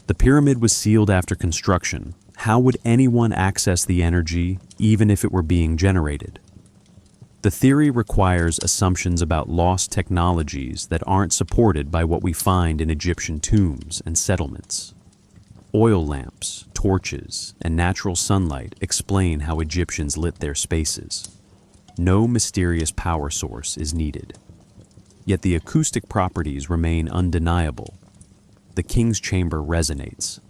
The pyramid was sealed after construction. How would anyone access the energy, even if it were being generated? The theory requires assumptions about lost technologies that aren't supported by what we find in Egyptian tombs and settlements. Oil lamps, torches, and natural sunlight explain how Egyptians lit their spaces. No mysterious power source is needed. Yet the acoustic properties remain undeniable. The king's chamber resonates.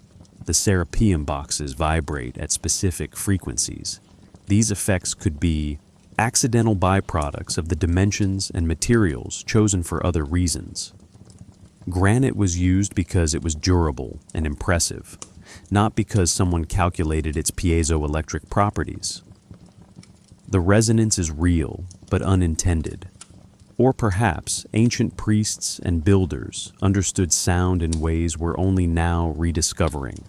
The Serapeum boxes vibrate at specific frequencies. These effects could be accidental byproducts of the dimensions and materials chosen for other reasons. Granite was used because it was durable and impressive, not because someone calculated its piezoelectric properties. The resonance is real, but unintended. Or perhaps ancient priests and builders understood sound in ways we're only now rediscovering.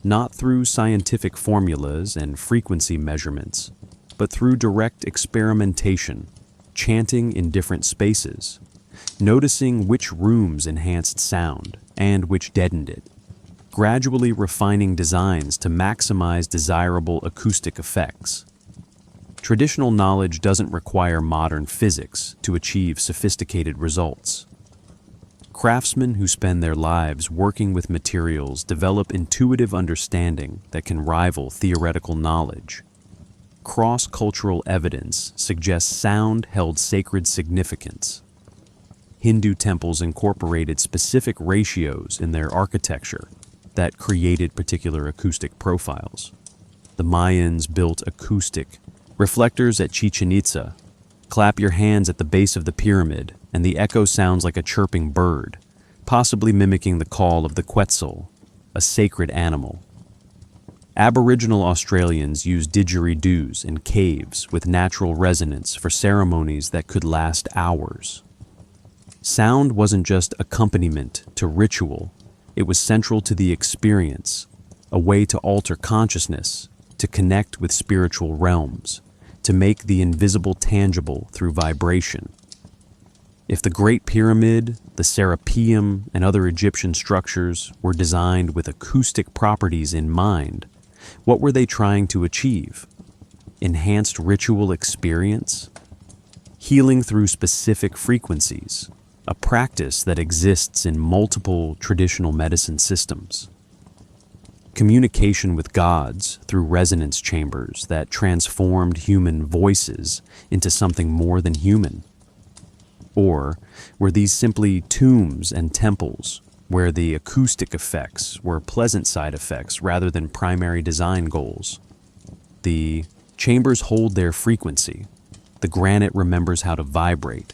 Not through scientific formulas and frequency measurements, but through direct experimentation, chanting in different spaces, noticing which rooms enhanced sound and which deadened it, gradually refining designs to maximize desirable acoustic effects. Traditional knowledge doesn't require modern physics to achieve sophisticated results. Craftsmen who spend their lives working with materials develop intuitive understanding that can rival theoretical knowledge. Cross-cultural evidence suggests sound held sacred significance. Hindu temples incorporated specific ratios in their architecture that created particular acoustic profiles. The Mayans built acoustic reflectors at Chichen Itza. Clap your hands at the base of the pyramid, and the echo sounds like a chirping bird, possibly mimicking the call of the Quetzal, a sacred animal. Aboriginal Australians used didgeridoos in caves with natural resonance for ceremonies that could last hours. Sound wasn't just accompaniment to ritual, it was central to the experience, a way to alter consciousness, to connect with spiritual realms, to make the invisible tangible through vibration. If the Great Pyramid, the Serapeum, and other Egyptian structures were designed with acoustic properties in mind, what were they trying to achieve? Enhanced ritual experience? Healing through specific frequencies, a practice that exists in multiple traditional medicine systems. Communication with gods through resonance chambers that transformed human voices into something more than human. Or were these simply tombs and temples where the acoustic effects were pleasant side effects rather than primary design goals? The chambers hold their frequency. The granite remembers how to vibrate.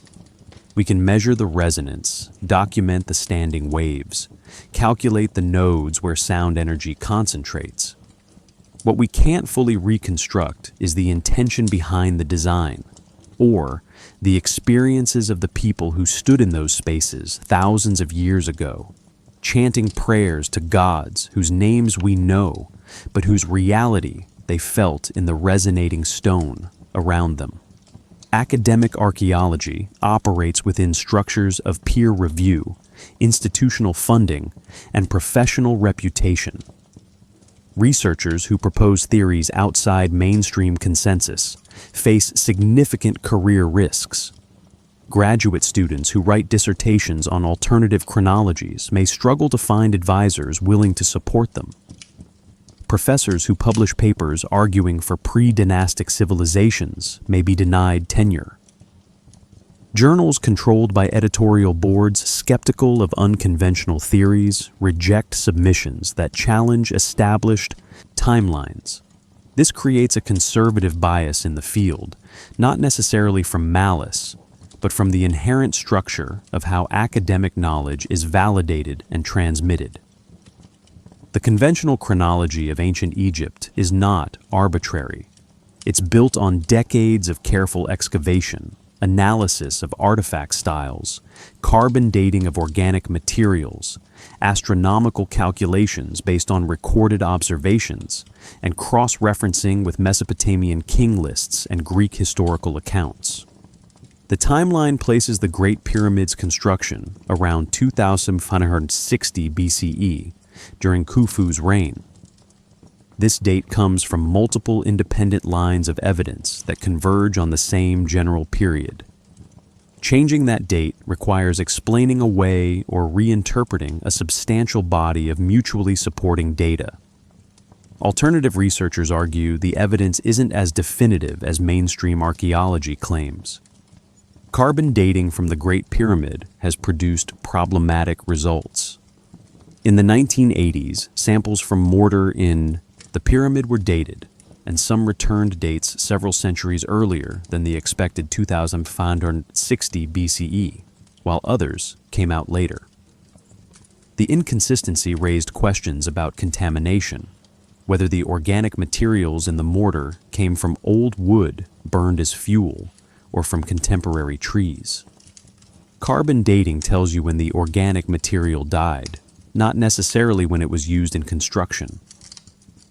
We can measure the resonance, document the standing waves, calculate the nodes where sound energy concentrates. What we can't fully reconstruct is the intention behind the design, or the experiences of the people who stood in those spaces thousands of years ago, chanting prayers to gods whose names we know, but whose reality they felt in the resonating stone around them. Academic archaeology operates within structures of peer review, institutional funding, and professional reputation. Researchers who propose theories outside mainstream consensus face significant career risks. Graduate students who write dissertations on alternative chronologies may struggle to find advisors willing to support them. Professors who publish papers arguing for pre-dynastic civilizations may be denied tenure. Journals controlled by editorial boards skeptical of unconventional theories reject submissions that challenge established timelines. This creates a conservative bias in the field, not necessarily from malice, but from the inherent structure of how academic knowledge is validated and transmitted. The conventional chronology of ancient Egypt is not arbitrary. It's built on decades of careful excavation, analysis of artifact styles, carbon dating of organic materials, astronomical calculations based on recorded observations, and cross-referencing with Mesopotamian king lists and Greek historical accounts. The timeline places the Great Pyramid's construction around 2560 BCE, during Khufu's reign. This date comes from multiple independent lines of evidence that converge on the same general period. Changing that date requires explaining away or reinterpreting a substantial body of mutually supporting data. Alternative researchers argue the evidence isn't as definitive as mainstream archaeology claims. Carbon dating from the Great Pyramid has produced problematic results. In the 1980s, samples from mortar in the pyramid were dated, and some returned dates several centuries earlier than the expected 2560 BCE, while others came out later. The inconsistency raised questions about contamination, whether the organic materials in the mortar came from old wood burned as fuel or from contemporary trees. Carbon dating tells you when the organic material died, not necessarily when it was used in construction.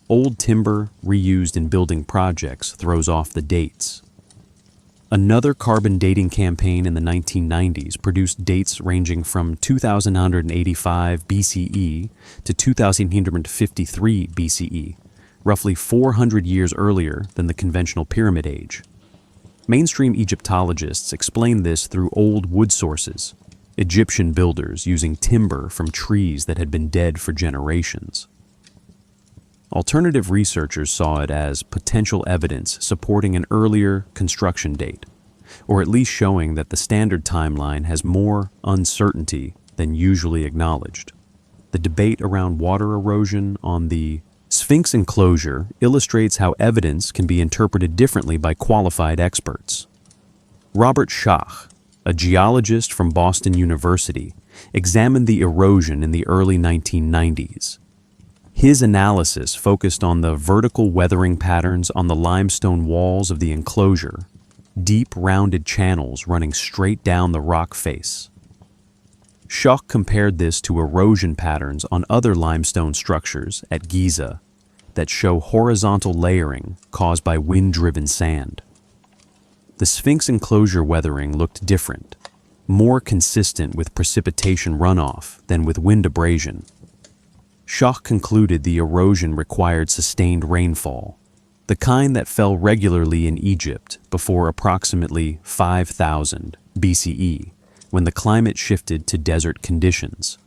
Old timber reused in building projects throws off the dates. Another carbon dating campaign in the 1990s produced dates ranging from 2985 BCE to 2953 BCE, roughly 400 years earlier than the conventional Pyramid Age. Mainstream Egyptologists explain this through old wood sources, Egyptian builders using timber from trees that had been dead for generations. Alternative researchers saw it as potential evidence supporting an earlier construction date, or at least showing that the standard timeline has more uncertainty than usually acknowledged. The debate around water erosion on the Sphinx enclosure illustrates how evidence can be interpreted differently by qualified experts. Robert Schach, a geologist from Boston University, examined the erosion in the early 1990s. His analysis focused on the vertical weathering patterns on the limestone walls of the enclosure, deep rounded channels running straight down the rock face. Schach compared this to erosion patterns on other limestone structures at Giza that show horizontal layering caused by wind-driven sand. The Sphinx enclosure weathering looked different, more consistent with precipitation runoff than with wind abrasion. Schach concluded the erosion required sustained rainfall, the kind that fell regularly in Egypt before approximately 5000 BCE, when the climate shifted to desert conditions.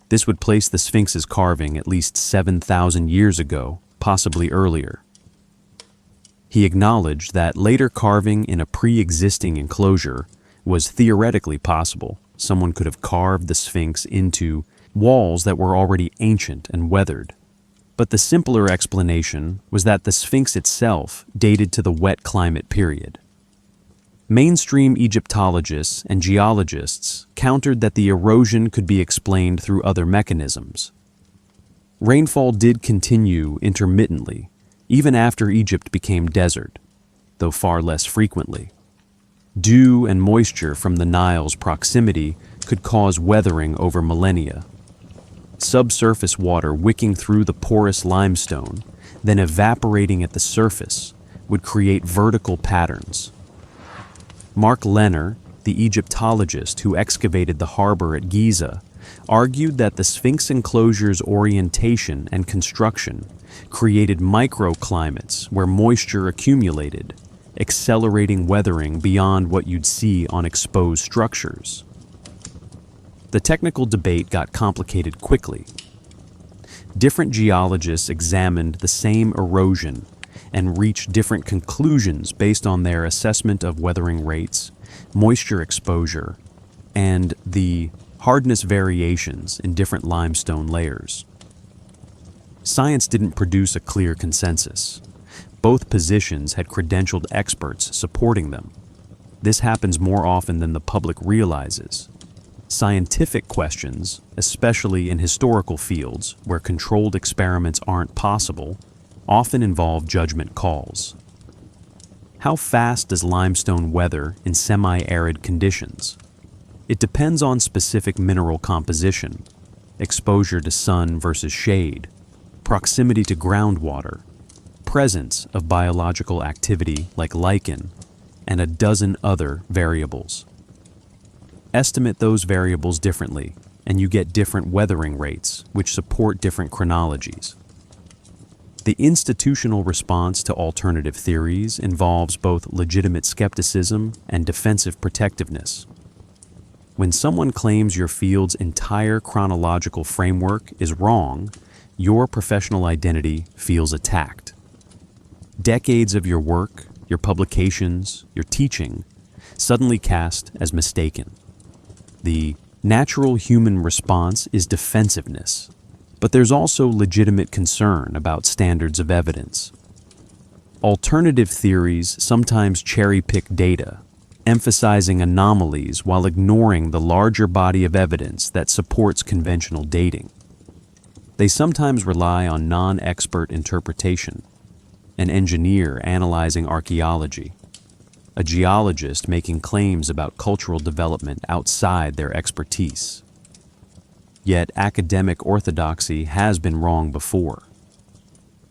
This would place the Sphinx's carving at least 7,000 years ago, possibly earlier. He acknowledged that later carving in a pre-existing enclosure was theoretically possible. Someone could have carved the Sphinx into walls that were already ancient and weathered. But the simpler explanation was that the Sphinx itself dated to the wet climate period. Mainstream Egyptologists and geologists countered that the erosion could be explained through other mechanisms. Rainfall did continue intermittently, even after Egypt became desert, though far less frequently. Dew and moisture from the Nile's proximity could cause weathering over millennia. Subsurface water wicking through the porous limestone, then evaporating at the surface, would create vertical patterns. Mark Lehner, the Egyptologist who excavated the harbor at Giza, argued that the Sphinx enclosure's orientation and construction created microclimates where moisture accumulated, accelerating weathering beyond what you'd see on exposed structures. The technical debate got complicated quickly. Different geologists examined the same erosion and reached different conclusions based on their assessment of weathering rates, moisture exposure, and the hardness variations in different limestone layers. Science didn't produce a clear consensus. Both positions had credentialed experts supporting them. This happens more often than the public realizes. Scientific questions, especially in historical fields where controlled experiments aren't possible, often involve judgment calls. How fast does limestone weather in semi-arid conditions? It depends on specific mineral composition, exposure to sun versus shade, proximity to groundwater, presence of biological activity like lichen, and a dozen other variables. Estimate those variables differently, and you get different weathering rates, which support different chronologies. The institutional response to alternative theories involves both legitimate skepticism and defensive protectiveness. When someone claims your field's entire chronological framework is wrong, your professional identity feels attacked. Decades of your work, your publications, your teaching, suddenly cast as mistaken. The natural human response is defensiveness, but there's also legitimate concern about standards of evidence. Alternative theories sometimes cherry-pick data, emphasizing anomalies while ignoring the larger body of evidence that supports conventional dating. They sometimes rely on non-expert interpretation, an engineer analyzing archaeology, a geologist making claims about cultural development outside their expertise. Yet academic orthodoxy has been wrong before.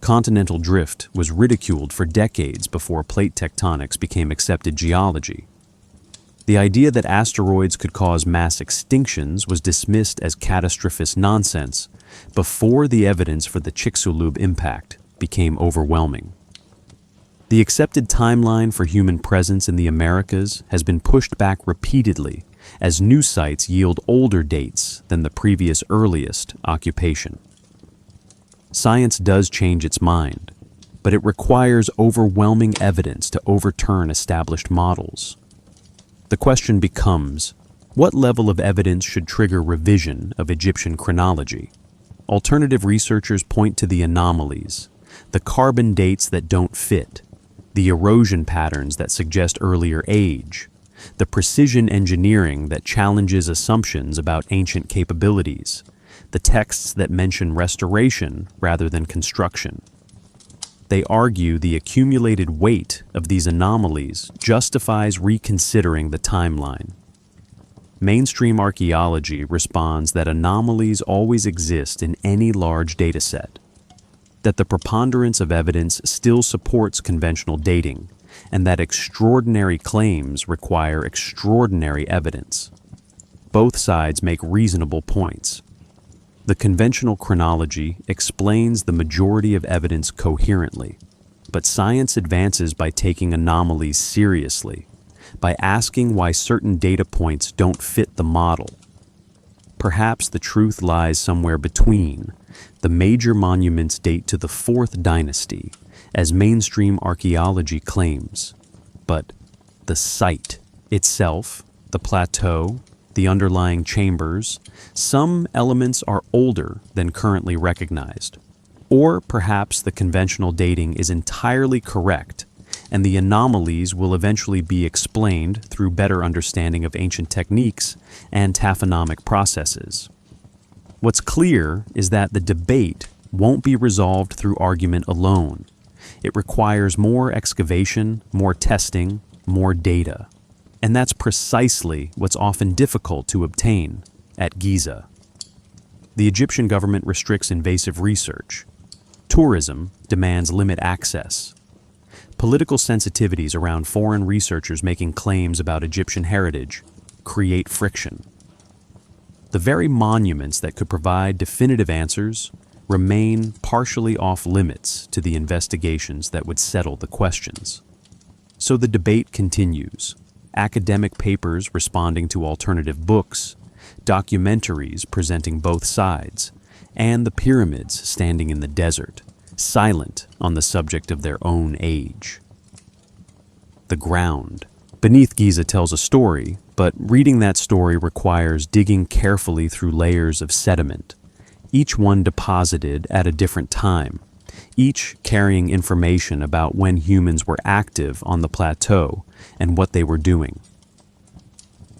Continental drift was ridiculed for decades before plate tectonics became accepted geology. The idea that asteroids could cause mass extinctions was dismissed as catastrophist nonsense before the evidence for the Chicxulub impact became overwhelming. The accepted timeline for human presence in the Americas has been pushed back repeatedly as new sites yield older dates than the previous earliest occupation. Science does change its mind, but it requires overwhelming evidence to overturn established models. The question becomes, what level of evidence should trigger revision of Egyptian chronology? Alternative researchers point to the anomalies, the carbon dates that don't fit, the erosion patterns that suggest earlier age, the precision engineering that challenges assumptions about ancient capabilities, the texts that mention restoration rather than construction. They argue the accumulated weight of these anomalies justifies reconsidering the timeline. Mainstream archaeology responds that anomalies always exist in any large dataset, that the preponderance of evidence still supports conventional dating, and that extraordinary claims require extraordinary evidence. Both sides make reasonable points. The conventional chronology explains the majority of evidence coherently, but science advances by taking anomalies seriously, by asking why certain data points don't fit the model. Perhaps the truth lies somewhere between. The major monuments date to the 4th dynasty, as mainstream archaeology claims, but the site itself, the plateau, the underlying chambers, some elements are older than currently recognized. Or perhaps the conventional dating is entirely correct, and the anomalies will eventually be explained through better understanding of ancient techniques and taphonomic processes. What's clear is that the debate won't be resolved through argument alone. It requires more excavation, more testing, more data. And that's precisely what's often difficult to obtain at Giza. The Egyptian government restricts invasive research. Tourism demands limit access. Political sensitivities around foreign researchers making claims about Egyptian heritage create friction. The very monuments that could provide definitive answers remain partially off limits to the investigations that would settle the questions. So the debate continues. Academic papers responding to alternative books, documentaries presenting both sides, and the pyramids standing in the desert, silent on the subject of their own age. The ground beneath Giza tells a story, but reading that story requires digging carefully through layers of sediment, each one deposited at a different time, each carrying information about when humans were active on the plateau and what they were doing.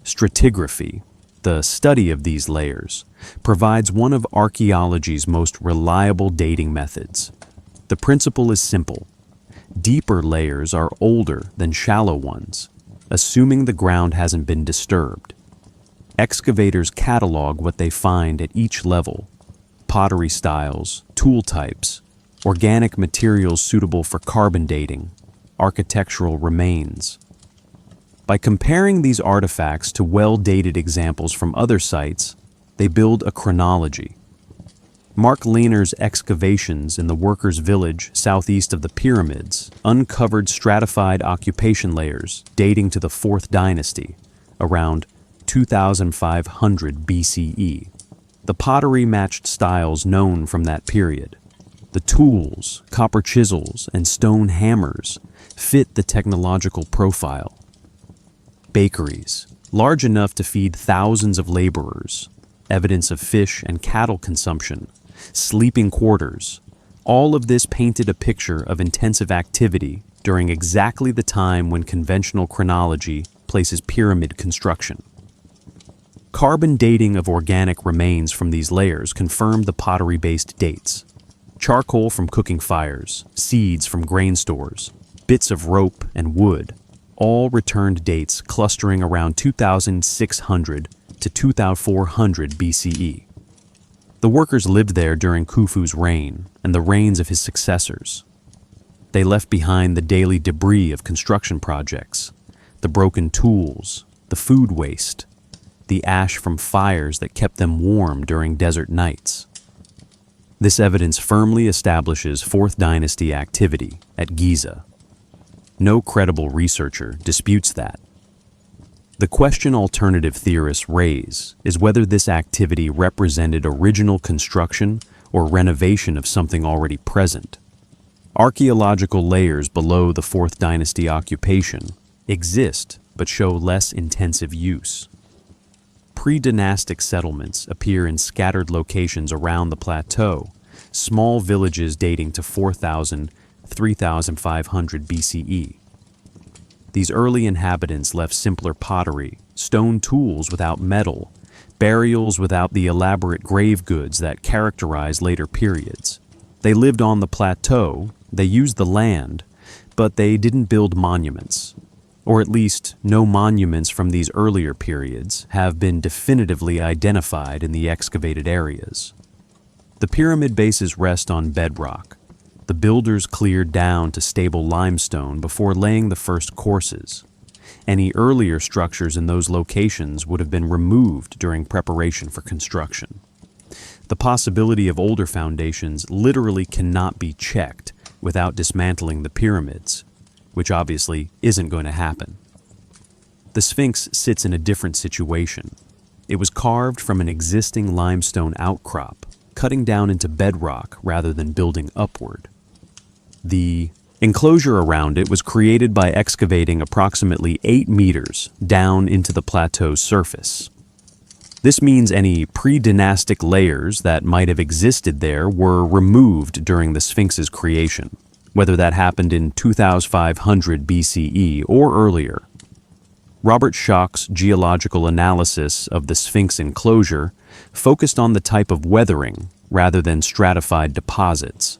Stratigraphy, the study of these layers, provides one of archaeology's most reliable dating methods. The principle is simple. Deeper layers are older than shallow ones, assuming the ground hasn't been disturbed. Excavators catalog what they find at each level: pottery styles, tool types, organic materials suitable for carbon dating, architectural remains. By comparing these artifacts to well-dated examples from other sites, they build a chronology. Mark Lehner's excavations in the workers' village southeast of the pyramids uncovered stratified occupation layers dating to the 4th dynasty, around 2500 BCE. The pottery matched styles known from that period. The tools, copper chisels, and stone hammers fit the technological profile. Bakeries, large enough to feed thousands of laborers, evidence of fish and cattle consumption, sleeping quarters, all of this painted a picture of intensive activity during exactly the time when conventional chronology places pyramid construction. Carbon dating of organic remains from these layers confirmed the pottery-based dates. Charcoal from cooking fires, seeds from grain stores, bits of rope and wood, all returned dates clustering around 2600 to 2400 BCE. The workers lived there during Khufu's reign and the reigns of his successors. They left behind the daily debris of construction projects, the broken tools, the food waste, the ash from fires that kept them warm during desert nights. This evidence firmly establishes 4th Dynasty activity at Giza. No credible researcher disputes that. The question alternative theorists raise is whether this activity represented original construction or renovation of something already present. Archaeological layers below the 4th Dynasty occupation exist but show less intensive use. Pre-dynastic settlements appear in scattered locations around the plateau, small villages dating to 4000 3500 BCE. These early inhabitants left simpler pottery, stone tools without metal, burials without the elaborate grave goods that characterize later periods. They lived on the plateau, they used the land, but they didn't build monuments. Or at least, no monuments from these earlier periods have been definitively identified in the excavated areas. The pyramid bases rest on bedrock. The builders cleared down to stable limestone before laying the first courses. Any earlier structures in those locations would have been removed during preparation for construction. The possibility of older foundations literally cannot be checked without dismantling the pyramids, which obviously isn't going to happen. The Sphinx sits in a different situation. It was carved from an existing limestone outcrop, cutting down into bedrock rather than building upward. The enclosure around it was created by excavating approximately 8 meters down into the plateau's surface. This means any pre-dynastic layers that might have existed there were removed during the Sphinx's creation, whether that happened in 2500 BCE or earlier. Robert Schoch's geological analysis of the Sphinx enclosure focused on the type of weathering rather than stratified deposits.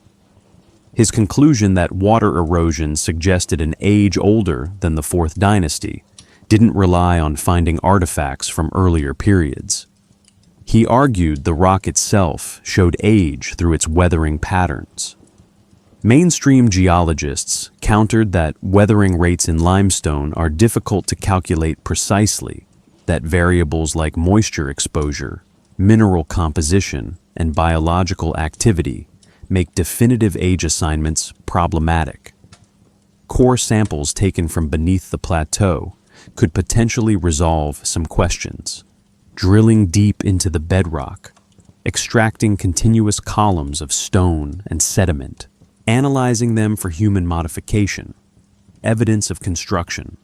His conclusion that water erosion suggested an age older than the 4th Dynasty didn't rely on finding artifacts from earlier periods. He argued the rock itself showed age through its weathering patterns. Mainstream geologists countered that weathering rates in limestone are difficult to calculate precisely, that variables like moisture exposure, mineral composition, and biological activity make definitive age assignments problematic. Core samples taken from beneath the plateau could potentially resolve some questions. Drilling deep into the bedrock, extracting continuous columns of stone and sediment, analyzing them for human modification, evidence of construction,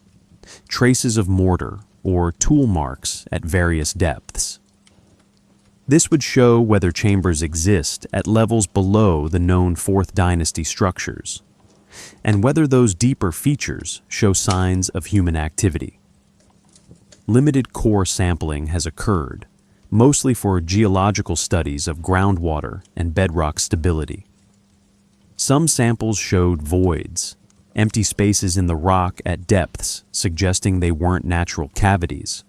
traces of mortar or tool marks at various depths. This would show whether chambers exist at levels below the known 4th Dynasty structures, and whether those deeper features show signs of human activity. Limited core sampling has occurred, mostly for geological studies of groundwater and bedrock stability. Some samples showed voids, empty spaces in the rock at depths suggesting they weren't natural cavities.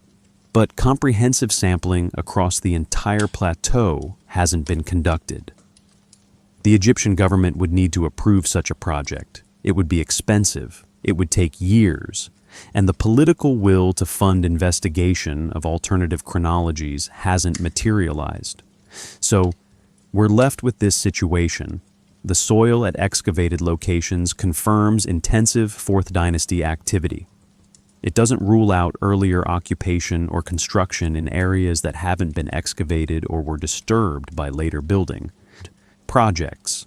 But comprehensive sampling across the entire plateau hasn't been conducted. The Egyptian government would need to approve such a project. It would be expensive, it would take years, and the political will to fund investigation of alternative chronologies hasn't materialized. So, we're left with this situation. The soil at excavated locations confirms intensive 4th Dynasty activity. It doesn't rule out earlier occupation or construction in areas that haven't been excavated or were disturbed by later building projects.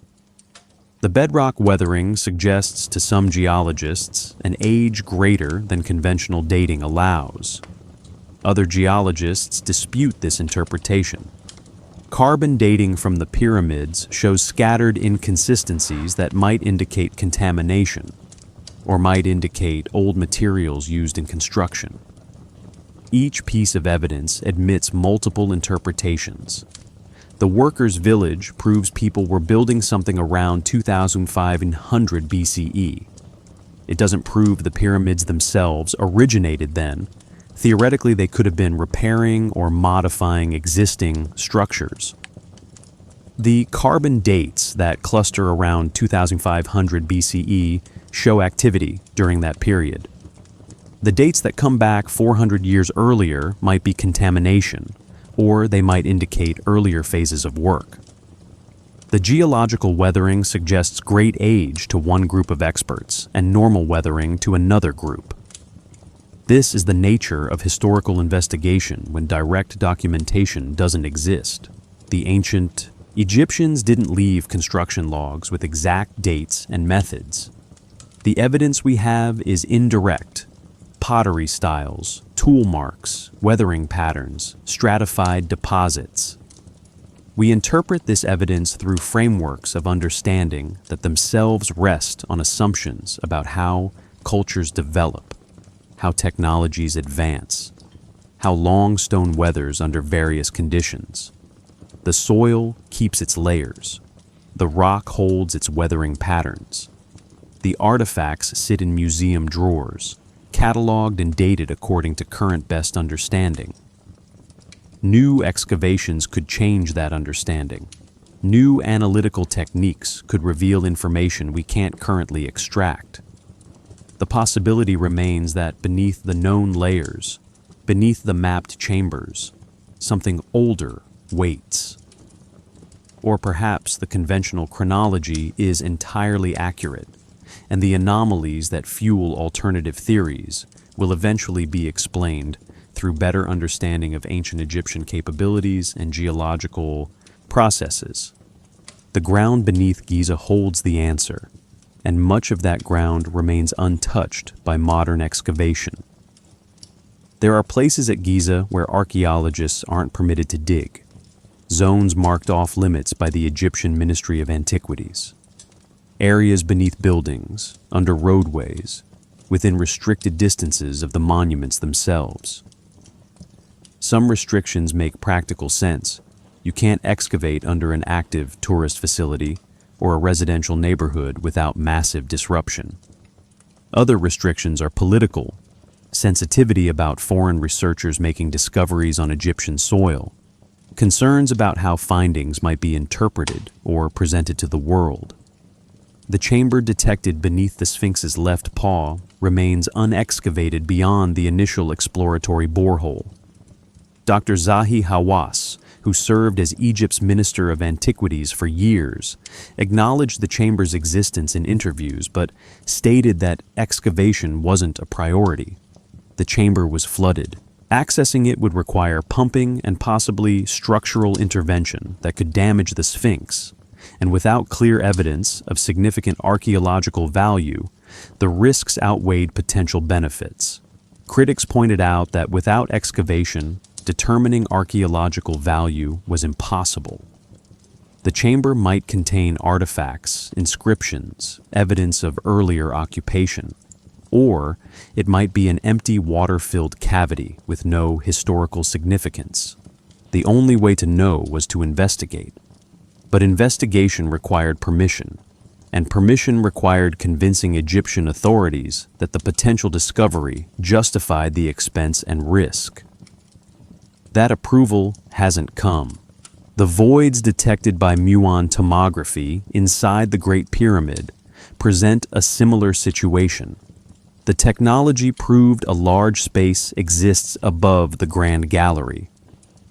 The bedrock weathering suggests to some geologists an age greater than conventional dating allows. Other geologists dispute this interpretation. Carbon dating from the pyramids shows scattered inconsistencies that might indicate contamination. or might indicate old materials used in construction. Each piece of evidence admits multiple interpretations. The workers' village proves people were building something around 2500 BCE. It doesn't prove the pyramids themselves originated then. Theoretically, they could have been repairing or modifying existing structures. The carbon dates that cluster around 2500 BCE show activity during that period. The dates that come back 400 years earlier might be contamination, or they might indicate earlier phases of work. The geological weathering suggests great age to one group of experts and normal weathering to another group. This is the nature of historical investigation when direct documentation doesn't exist. The ancient Egyptians didn't leave construction logs with exact dates and methods. The evidence we have is indirect: pottery styles, tool marks, weathering patterns, stratified deposits. We interpret this evidence through frameworks of understanding that themselves rest on assumptions about how cultures develop, how technologies advance, how long stone weathers under various conditions. The soil keeps its layers. The rock holds its weathering patterns. The artifacts sit in museum drawers, cataloged and dated according to current best understanding. New excavations could change that understanding. New analytical techniques could reveal information we can't currently extract. The possibility remains that beneath the known layers, beneath the mapped chambers, something older waits. Or perhaps the conventional chronology is entirely accurate, and the anomalies that fuel alternative theories will eventually be explained through better understanding of ancient Egyptian capabilities and geological processes. The ground beneath Giza holds the answer, and much of that ground remains untouched by modern excavation. There are places at Giza where archaeologists aren't permitted to dig, zones marked off limits by the Egyptian Ministry of Antiquities. Areas beneath buildings, under roadways, within restricted distances of the monuments themselves. Some restrictions make practical sense. You can't excavate under an active tourist facility or a residential neighborhood without massive disruption. Other restrictions are political: sensitivity about foreign researchers making discoveries on Egyptian soil, concerns about how findings might be interpreted or presented to the world. The chamber detected beneath the Sphinx's left paw remains unexcavated beyond the initial exploratory borehole. Dr. Zahi Hawass, who served as Egypt's Minister of Antiquities for years, acknowledged the chamber's existence in interviews but stated that excavation wasn't a priority. The chamber was flooded. Accessing it would require pumping and possibly structural intervention that could damage the Sphinx. And without clear evidence of significant archaeological value, the risks outweighed potential benefits. Critics pointed out that without excavation, determining archaeological value was impossible. The chamber might contain artifacts, inscriptions, evidence of earlier occupation, or it might be an empty water-filled cavity with no historical significance. The only way to know was to investigate. But investigation required permission, and permission required convincing Egyptian authorities that the potential discovery justified the expense and risk. That approval hasn't come. The voids detected by muon tomography inside the Great Pyramid present a similar situation. The technology proved a large space exists above the Grand Gallery.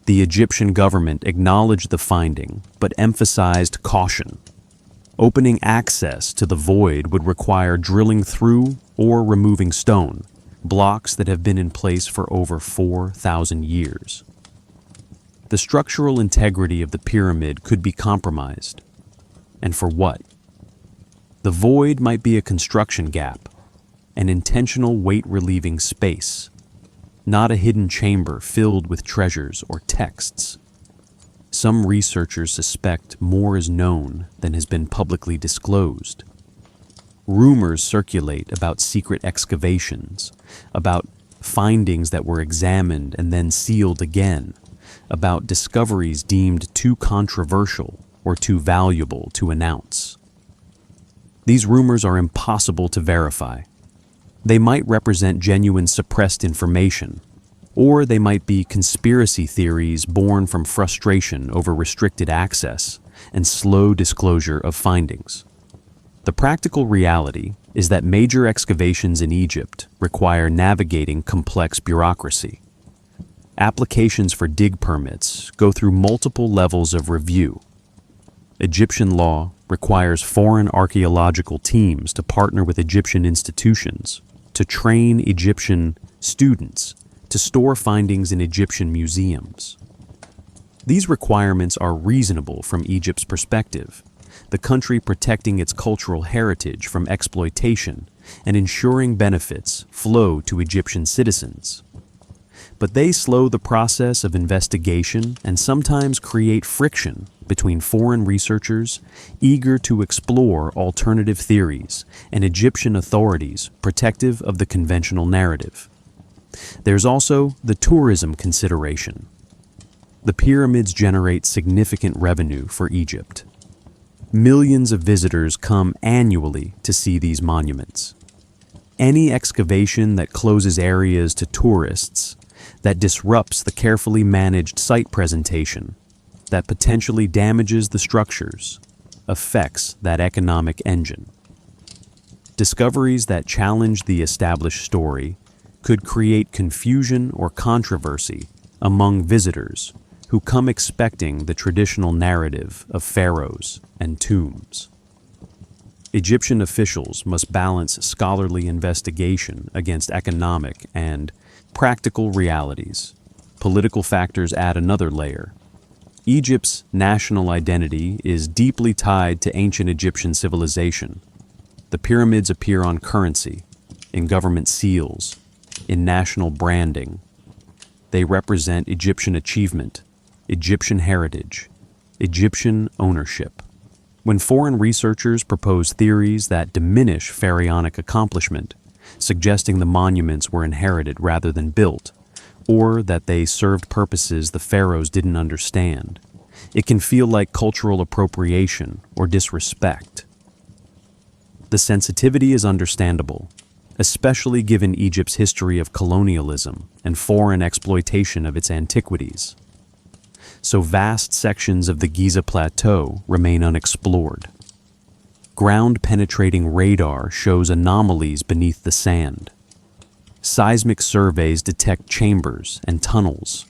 The Egyptian government acknowledged the finding, but emphasized caution. Opening access to the void would require drilling through or removing stone, blocks that have been in place for over 4,000 years. The structural integrity of the pyramid could be compromised. And for what? The void might be a construction gap, an intentional weight-relieving space, not a hidden chamber filled with treasures or texts. Some researchers suspect more is known than has been publicly disclosed. Rumors circulate about secret excavations, about findings that were examined and then sealed again, about discoveries deemed too controversial or too valuable to announce. These rumors are impossible to verify. They might represent genuine suppressed information, or they might be conspiracy theories born from frustration over restricted access and slow disclosure of findings. The practical reality is that major excavations in Egypt require navigating complex bureaucracy. Applications for dig permits go through multiple levels of review. Egyptian law requires foreign archaeological teams to partner with Egyptian institutions, to train Egyptian students, to store findings in Egyptian museums. These requirements are reasonable from Egypt's perspective, the country protecting its cultural heritage from exploitation and ensuring benefits flow to Egyptian citizens. But they slow the process of investigation and sometimes create friction between foreign researchers eager to explore alternative theories and Egyptian authorities protective of the conventional narrative. There's also the tourism consideration. The pyramids generate significant revenue for Egypt. Millions of visitors come annually to see these monuments. Any excavation that closes areas to tourists, that disrupts the carefully managed site presentation, that potentially damages the structures, affects that economic engine. Discoveries that challenge the established story could create confusion or controversy among visitors who come expecting the traditional narrative of pharaohs and tombs. Egyptian officials must balance scholarly investigation against economic and practical realities. Political factors add another layer. Egypt's national identity is deeply tied to ancient Egyptian civilization. The pyramids appear on currency, in government seals, in national branding. They represent Egyptian achievement, Egyptian heritage, Egyptian ownership. When foreign researchers propose theories that diminish pharaonic accomplishment, suggesting the monuments were inherited rather than built, or that they served purposes the pharaohs didn't understand, it can feel like cultural appropriation or disrespect. The sensitivity is understandable, especially given Egypt's history of colonialism and foreign exploitation of its antiquities. So vast sections of the Giza Plateau remain unexplored. Ground-penetrating radar shows anomalies beneath the sand. Seismic surveys detect chambers and tunnels.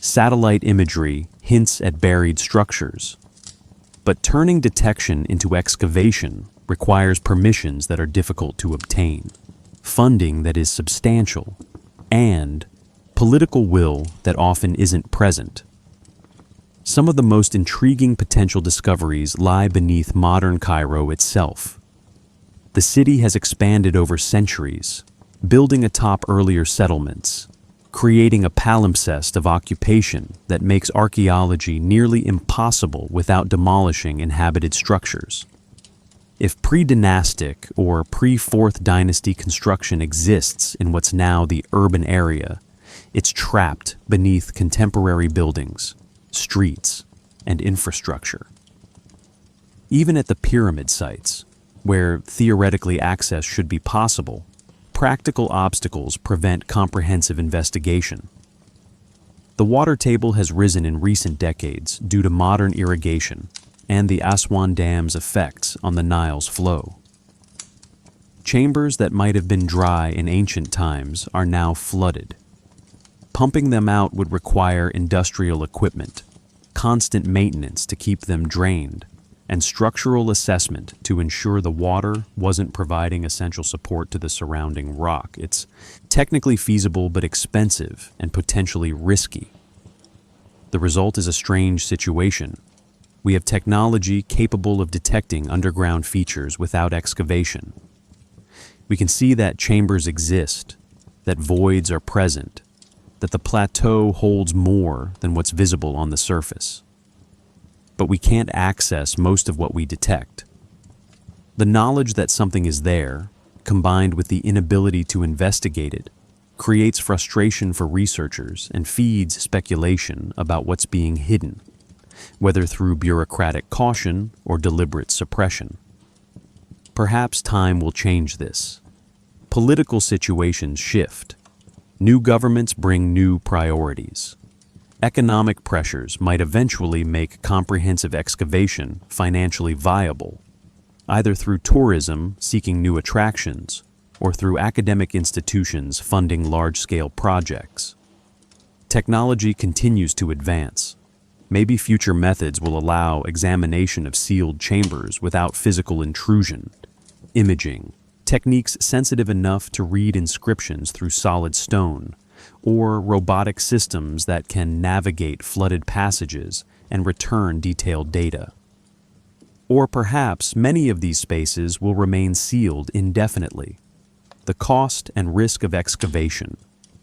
Satellite imagery hints at buried structures. But turning detection into excavation requires permissions that are difficult to obtain, funding that is substantial, and political will that often isn't present. Some of the most intriguing potential discoveries lie beneath modern Cairo itself. The city has expanded over centuries, building atop earlier settlements, creating a palimpsest of occupation that makes archaeology nearly impossible without demolishing inhabited structures. If pre-dynastic or pre-Fourth Dynasty construction exists in what's now the urban area, it's trapped beneath contemporary buildings, streets, and infrastructure. Even at the pyramid sites, where theoretically access should be possible, practical obstacles prevent comprehensive investigation. The water table has risen in recent decades due to modern irrigation and the Aswan Dam's effects on the Nile's flow. Chambers that might have been dry in ancient times are now flooded. Pumping them out would require industrial equipment, constant maintenance to keep them drained, and structural assessment to ensure the water wasn't providing essential support to the surrounding rock. It's technically feasible but expensive and potentially risky. The result is a strange situation. We have technology capable of detecting underground features without excavation. We can see that chambers exist, that voids are present, that the plateau holds more than what's visible on the surface. But we can't access most of what we detect. The knowledge that something is there, combined with the inability to investigate it, creates frustration for researchers and feeds speculation about what's being hidden, whether through bureaucratic caution or deliberate suppression. Perhaps time will change this. Political situations shift. New governments bring new priorities. Economic pressures might eventually make comprehensive excavation financially viable, either through tourism seeking new attractions or through academic institutions funding large-scale projects. Technology continues to advance. Maybe future methods will allow examination of sealed chambers without physical intrusion, imaging, techniques sensitive enough to read inscriptions through solid stone, or robotic systems that can navigate flooded passages and return detailed data. Or perhaps many of these spaces will remain sealed indefinitely. The cost and risk of excavation,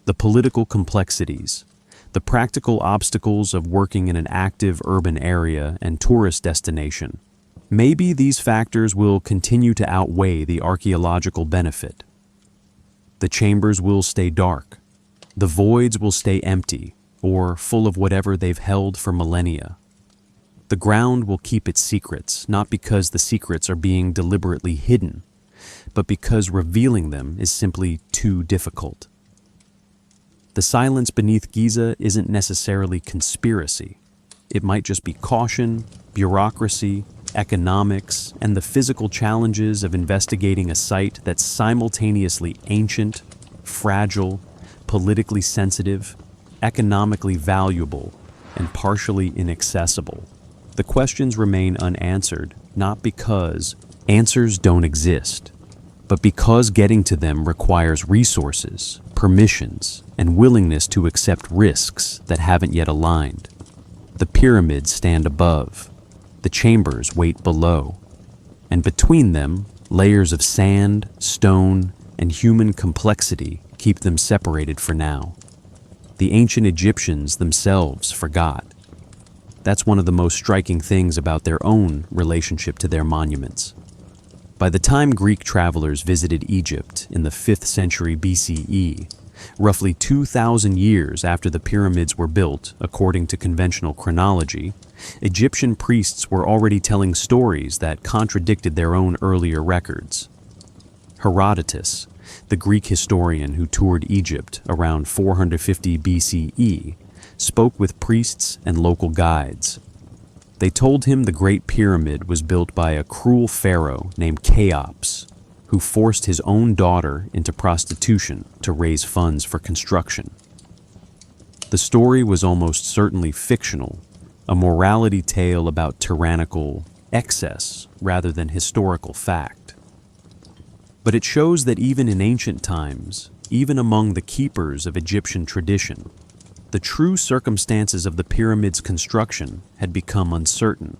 the political complexities, the practical obstacles of working in an active urban area and tourist destination. Maybe these factors will continue to outweigh the archaeological benefit. The chambers will stay dark. The voids will stay empty or full of whatever they've held for millennia. The ground will keep its secrets, not because the secrets are being deliberately hidden, but because revealing them is simply too difficult. The silence beneath Giza isn't necessarily conspiracy. It might just be caution, bureaucracy, economics, and the physical challenges of investigating a site that's simultaneously ancient, fragile, politically sensitive, economically valuable, and partially inaccessible. The questions remain unanswered, not because answers don't exist, but because getting to them requires resources, permissions, and willingness to accept risks that haven't yet aligned. The pyramids stand above, the chambers wait below, and between them, layers of sand, stone, and human complexity keep them separated for now. The ancient Egyptians themselves forgot. That's one of the most striking things about their own relationship to their monuments. By the time Greek travelers visited Egypt in the 5th century BCE, roughly 2,000 years after the pyramids were built, according to conventional chronology, Egyptian priests were already telling stories that contradicted their own earlier records. Herodotus, the Greek historian who toured Egypt around 450 BCE, spoke with priests and local guides. They told him the Great Pyramid was built by a cruel pharaoh named Cheops, who forced his own daughter into prostitution to raise funds for construction. The story was almost certainly fictional, a morality tale about tyrannical excess rather than historical fact. But it shows that even in ancient times, even among the keepers of Egyptian tradition, the true circumstances of the pyramid's construction had become uncertain,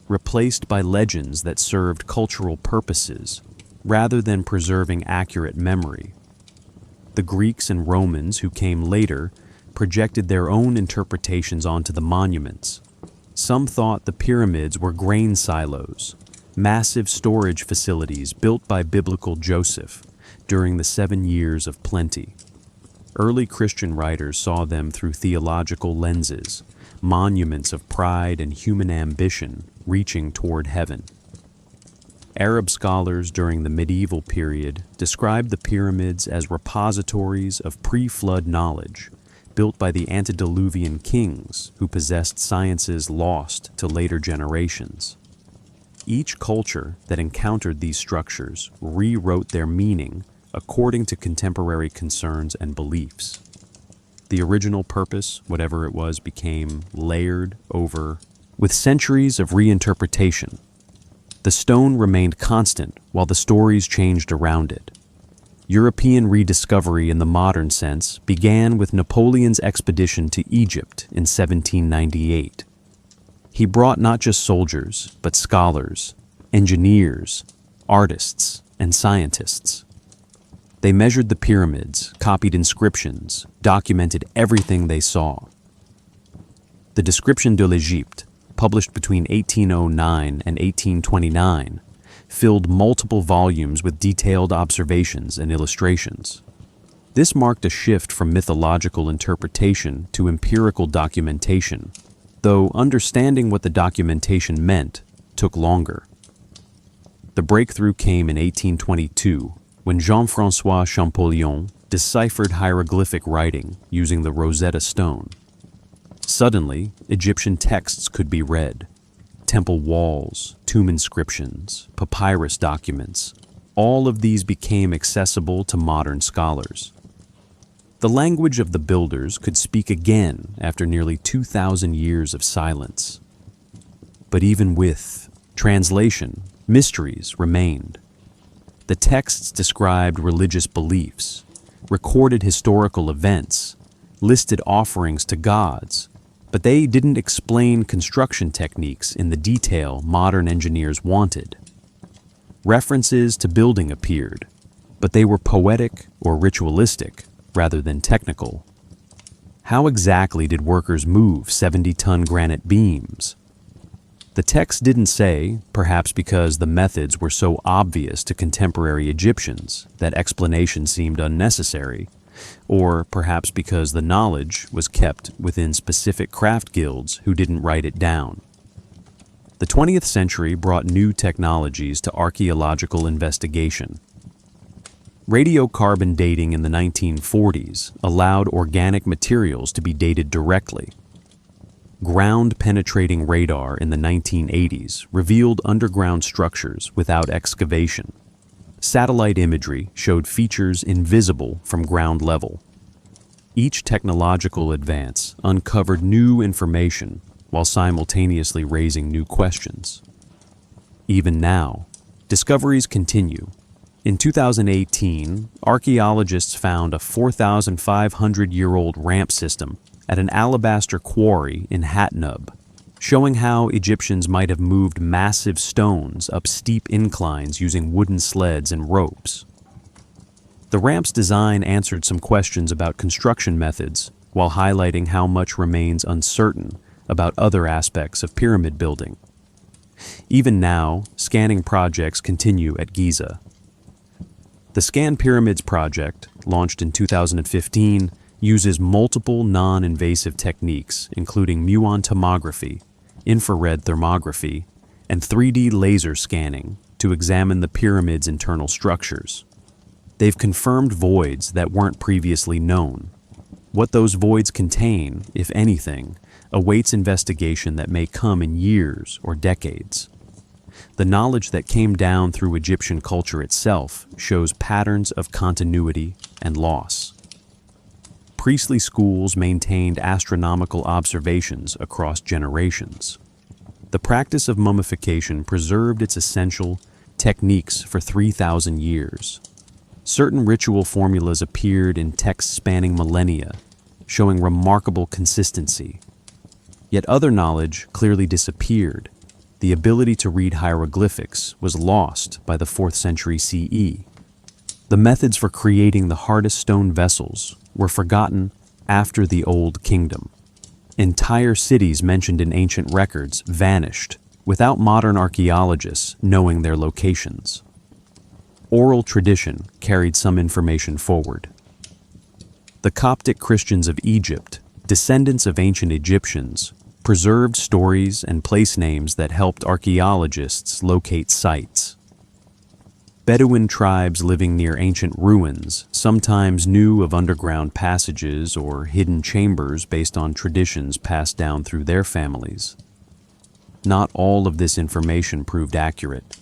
replaced by legends that served cultural purposes rather than preserving accurate memory. The Greeks and Romans who came later projected their own interpretations onto the monuments. Some thought the pyramids were grain silos, massive storage facilities built by biblical Joseph during the 7 years of plenty. Early Christian writers saw them through theological lenses, monuments of pride and human ambition reaching toward heaven. Arab scholars during the medieval period described the pyramids as repositories of pre-flood knowledge, built by the antediluvian kings who possessed sciences lost to later generations. Each culture that encountered these structures rewrote their meaning according to contemporary concerns and beliefs. The original purpose, whatever it was, became layered over with centuries of reinterpretation. The stone remained constant while the stories changed around it. European rediscovery in the modern sense began with Napoleon's expedition to Egypt in 1798. He brought not just soldiers, but scholars, engineers, artists, and scientists. They measured the pyramids, copied inscriptions, documented everything they saw. The Description de l'Égypte, published between 1809 and 1829, filled multiple volumes with detailed observations and illustrations. This marked a shift from mythological interpretation to empirical documentation, though understanding what the documentation meant took longer. The breakthrough came in 1822 when Jean-François Champollion deciphered hieroglyphic writing using the Rosetta Stone. Suddenly, Egyptian texts could be read. Temple walls, tomb inscriptions, papyrus documents, all of these became accessible to modern scholars. The language of the builders could speak again after nearly 2,000 years of silence. But even with translation, mysteries remained. The texts described religious beliefs, recorded historical events, listed offerings to gods, but they didn't explain construction techniques in the detail modern engineers wanted. References to building appeared, but they were poetic or ritualistic rather than technical. How exactly did workers move 70-ton granite beams? The text didn't say, perhaps because the methods were so obvious to contemporary Egyptians that explanation seemed unnecessary, or perhaps because the knowledge was kept within specific craft guilds who didn't write it down. The 20th century brought new technologies to archaeological investigation. Radiocarbon dating in the 1940s allowed organic materials to be dated directly. Ground-penetrating radar in the 1980s revealed underground structures without excavation. Satellite imagery showed features invisible from ground level. Each technological advance uncovered new information while simultaneously raising new questions. Even now, discoveries continue. In 2018, archaeologists found a 4,500-year-old ramp system at an alabaster quarry in Hatnub, showing how Egyptians might have moved massive stones up steep inclines using wooden sleds and ropes. The ramp's design answered some questions about construction methods, while highlighting how much remains uncertain about other aspects of pyramid building. Even now, scanning projects continue at Giza. The Scan Pyramids project, launched in 2015, uses multiple non-invasive techniques, including muon tomography, infrared thermography, and 3D laser scanning to examine the pyramid's internal structures. They've confirmed voids that weren't previously known. What those voids contain, if anything, awaits investigation that may come in years or decades. The knowledge that came down through Egyptian culture itself shows patterns of continuity and loss. Priestly schools maintained astronomical observations across generations. The practice of mummification preserved its essential techniques for 3,000 years. Certain ritual formulas appeared in texts spanning millennia, showing remarkable consistency. Yet other knowledge clearly disappeared. The ability to read hieroglyphics was lost by the 4th century CE. The methods for creating the hardest stone vessels were forgotten after the Old Kingdom. Entire cities mentioned in ancient records vanished without modern archaeologists knowing their locations. Oral tradition carried some information forward. The Coptic Christians of Egypt, descendants of ancient Egyptians, preserved stories and place names that helped archaeologists locate sites. Bedouin tribes living near ancient ruins sometimes knew of underground passages or hidden chambers based on traditions passed down through their families. Not all of this information proved accurate.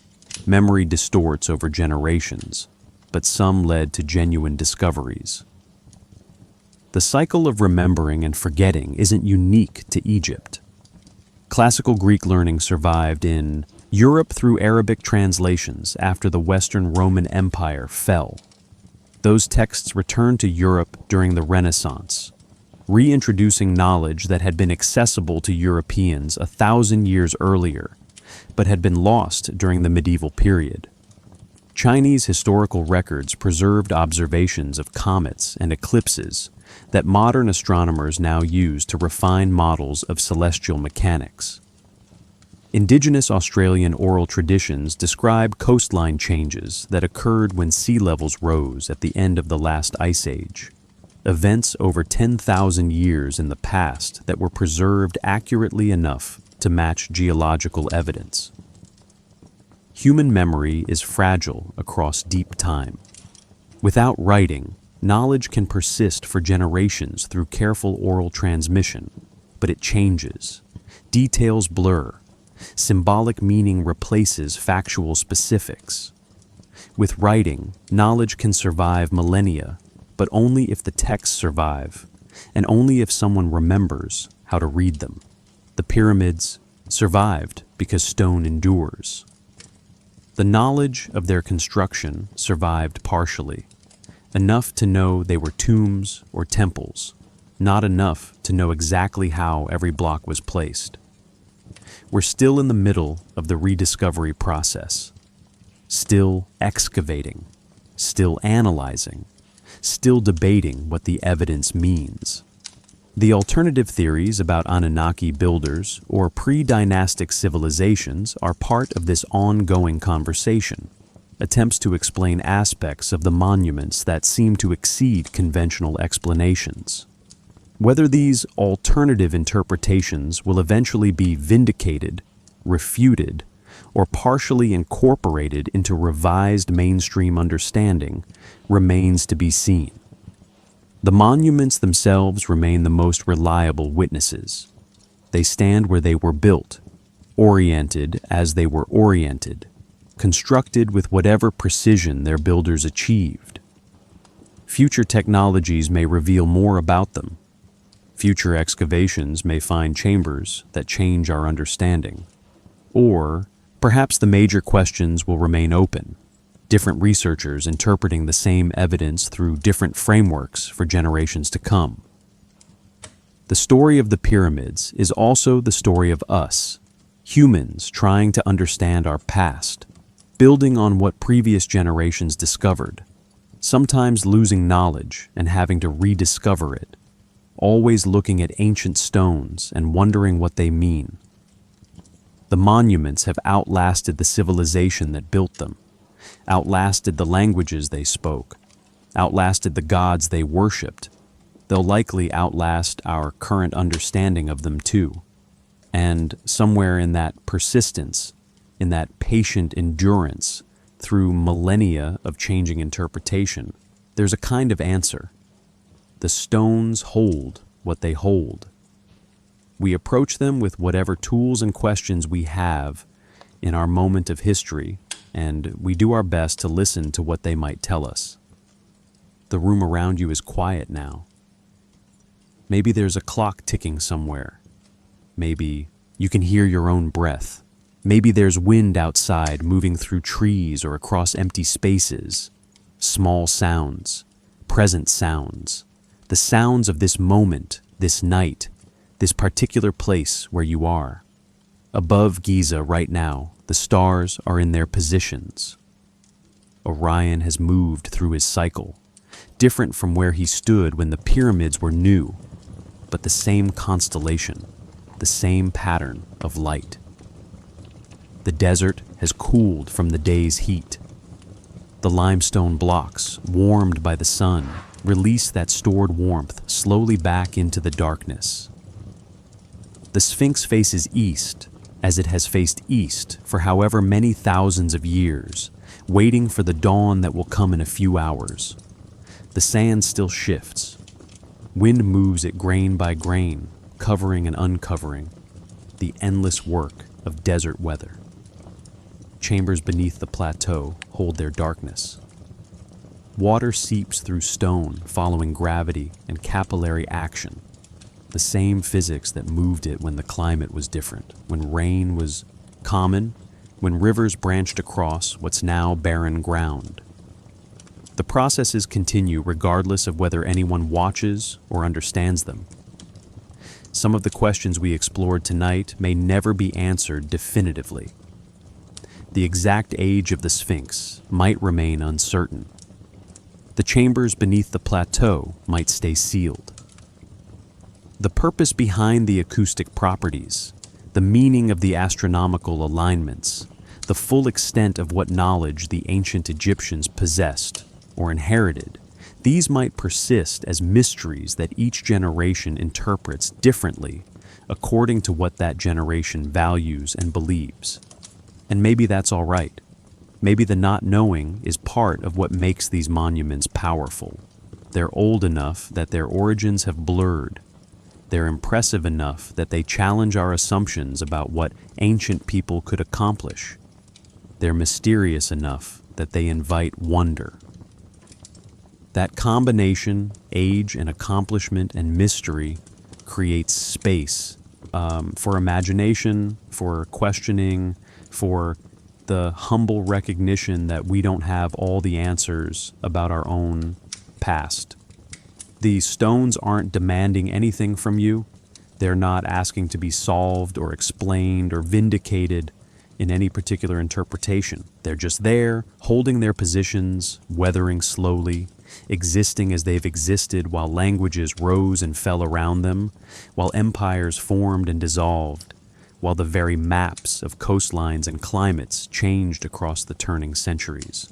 Memory distorts over generations, but some led to genuine discoveries. The cycle of remembering and forgetting isn't unique to Egypt. Classical Greek learning survived in Europe through Arabic translations after the Western Roman Empire fell. Those texts returned to Europe during the Renaissance, reintroducing knowledge that had been accessible to Europeans 1,000 years earlier, but had been lost during the medieval period. Chinese historical records preserved observations of comets and eclipses that modern astronomers now use to refine models of celestial mechanics. Indigenous Australian oral traditions describe coastline changes that occurred when sea levels rose at the end of the last ice age. Events over 10,000 years in the past that were preserved accurately enough to match geological evidence. Human memory is fragile across deep time. Without writing, knowledge can persist for generations through careful oral transmission, but it changes. Details blur. Symbolic meaning replaces factual specifics. With writing, knowledge can survive millennia, but only if the texts survive, and only if someone remembers how to read them. The pyramids survived because stone endures. The knowledge of their construction survived partially, enough to know they were tombs or temples, not enough to know exactly how every block was placed. We're still in the middle of the rediscovery process, still excavating, still analyzing, still debating what the evidence means. The alternative theories about Anunnaki builders or pre-dynastic civilizations are part of this ongoing conversation, attempts to explain aspects of the monuments that seem to exceed conventional explanations. Whether these alternative interpretations will eventually be vindicated, refuted, or partially incorporated into revised mainstream understanding remains to be seen. The monuments themselves remain the most reliable witnesses. They stand where they were built, oriented as they were oriented, constructed with whatever precision their builders achieved. Future technologies may reveal more about them. Future excavations may find chambers that change our understanding. Or perhaps the major questions will remain open, different researchers interpreting the same evidence through different frameworks for generations to come. The story of the pyramids is also the story of us, humans trying to understand our past, building on what previous generations discovered, sometimes losing knowledge and having to rediscover it, always looking at ancient stones and wondering what they mean. The monuments have outlasted the civilization that built them, outlasted the languages they spoke, outlasted the gods they worshipped. They'll likely outlast our current understanding of them too. And somewhere in that persistence, in that patient endurance through millennia of changing interpretation, there's a kind of answer. The stones hold what they hold. We approach them with whatever tools and questions we have in our moment of history, and we do our best to listen to what they might tell us. The room around you is quiet now. Maybe there's a clock ticking somewhere. Maybe you can hear your own breath. Maybe there's wind outside moving through trees or across empty spaces. Small sounds, present sounds, the sounds of this moment, this night, this particular place where you are. Above Giza right now, the stars are in their positions. Orion has moved through his cycle, different from where he stood when the pyramids were new, but the same constellation, the same pattern of light. The desert has cooled from the day's heat. The limestone blocks, warmed by the sun, release that stored warmth slowly back into the darkness. The Sphinx faces east, as it has faced east for however many thousands of years, waiting for the dawn that will come in a few hours. The sand still shifts. Wind moves it grain by grain, covering and uncovering, the endless work of desert weather. Chambers beneath the plateau hold their darkness. Water seeps through stone, following gravity and capillary action, the same physics that moved it when the climate was different, when rain was common, when rivers branched across what's now barren ground. The processes continue regardless of whether anyone watches or understands them. Some of the questions we explored tonight may never be answered definitively. The exact age of the Sphinx might remain uncertain. The chambers beneath the plateau might stay sealed. The purpose behind the acoustic properties, the meaning of the astronomical alignments, the full extent of what knowledge the ancient Egyptians possessed or inherited, these might persist as mysteries that each generation interprets differently according to what that generation values and believes. And maybe that's all right. Maybe the not knowing is part of what makes these monuments powerful. They're old enough that their origins have blurred. They're impressive enough that they challenge our assumptions about what ancient people could accomplish. They're mysterious enough that they invite wonder. That combination, age and accomplishment and mystery, creates space for imagination, for questioning, for the humble recognition that we don't have all the answers about our own past. These stones aren't demanding anything from you. They're not asking to be solved or explained or vindicated in any particular interpretation. They're just there, holding their positions, weathering slowly, existing as they've existed while languages rose and fell around them, while empires formed and dissolved, while the very maps of coastlines and climates changed across the turning centuries.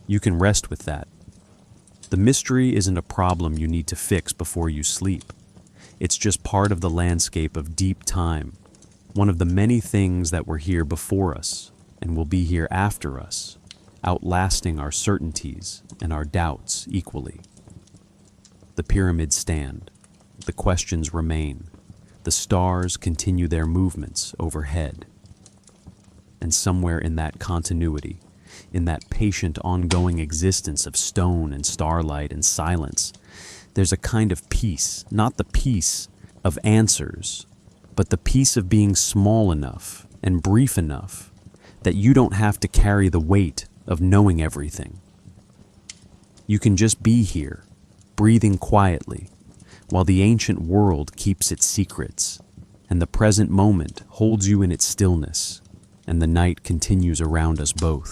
You can rest with that. The mystery isn't a problem you need to fix before you sleep. It's just part of the landscape of deep time, one of the many things that were here before us and will be here after us, outlasting our certainties and our doubts equally. The pyramids stand. The questions remain. The stars continue their movements overhead. And somewhere in that continuity, in that patient ongoing existence of stone and starlight and silence, there's a kind of peace, not the peace of answers, but the peace of being small enough and brief enough that you don't have to carry the weight of knowing everything. You can just be here, breathing quietly, while the ancient world keeps its secrets, and the present moment holds you in its stillness, and the night continues around us both.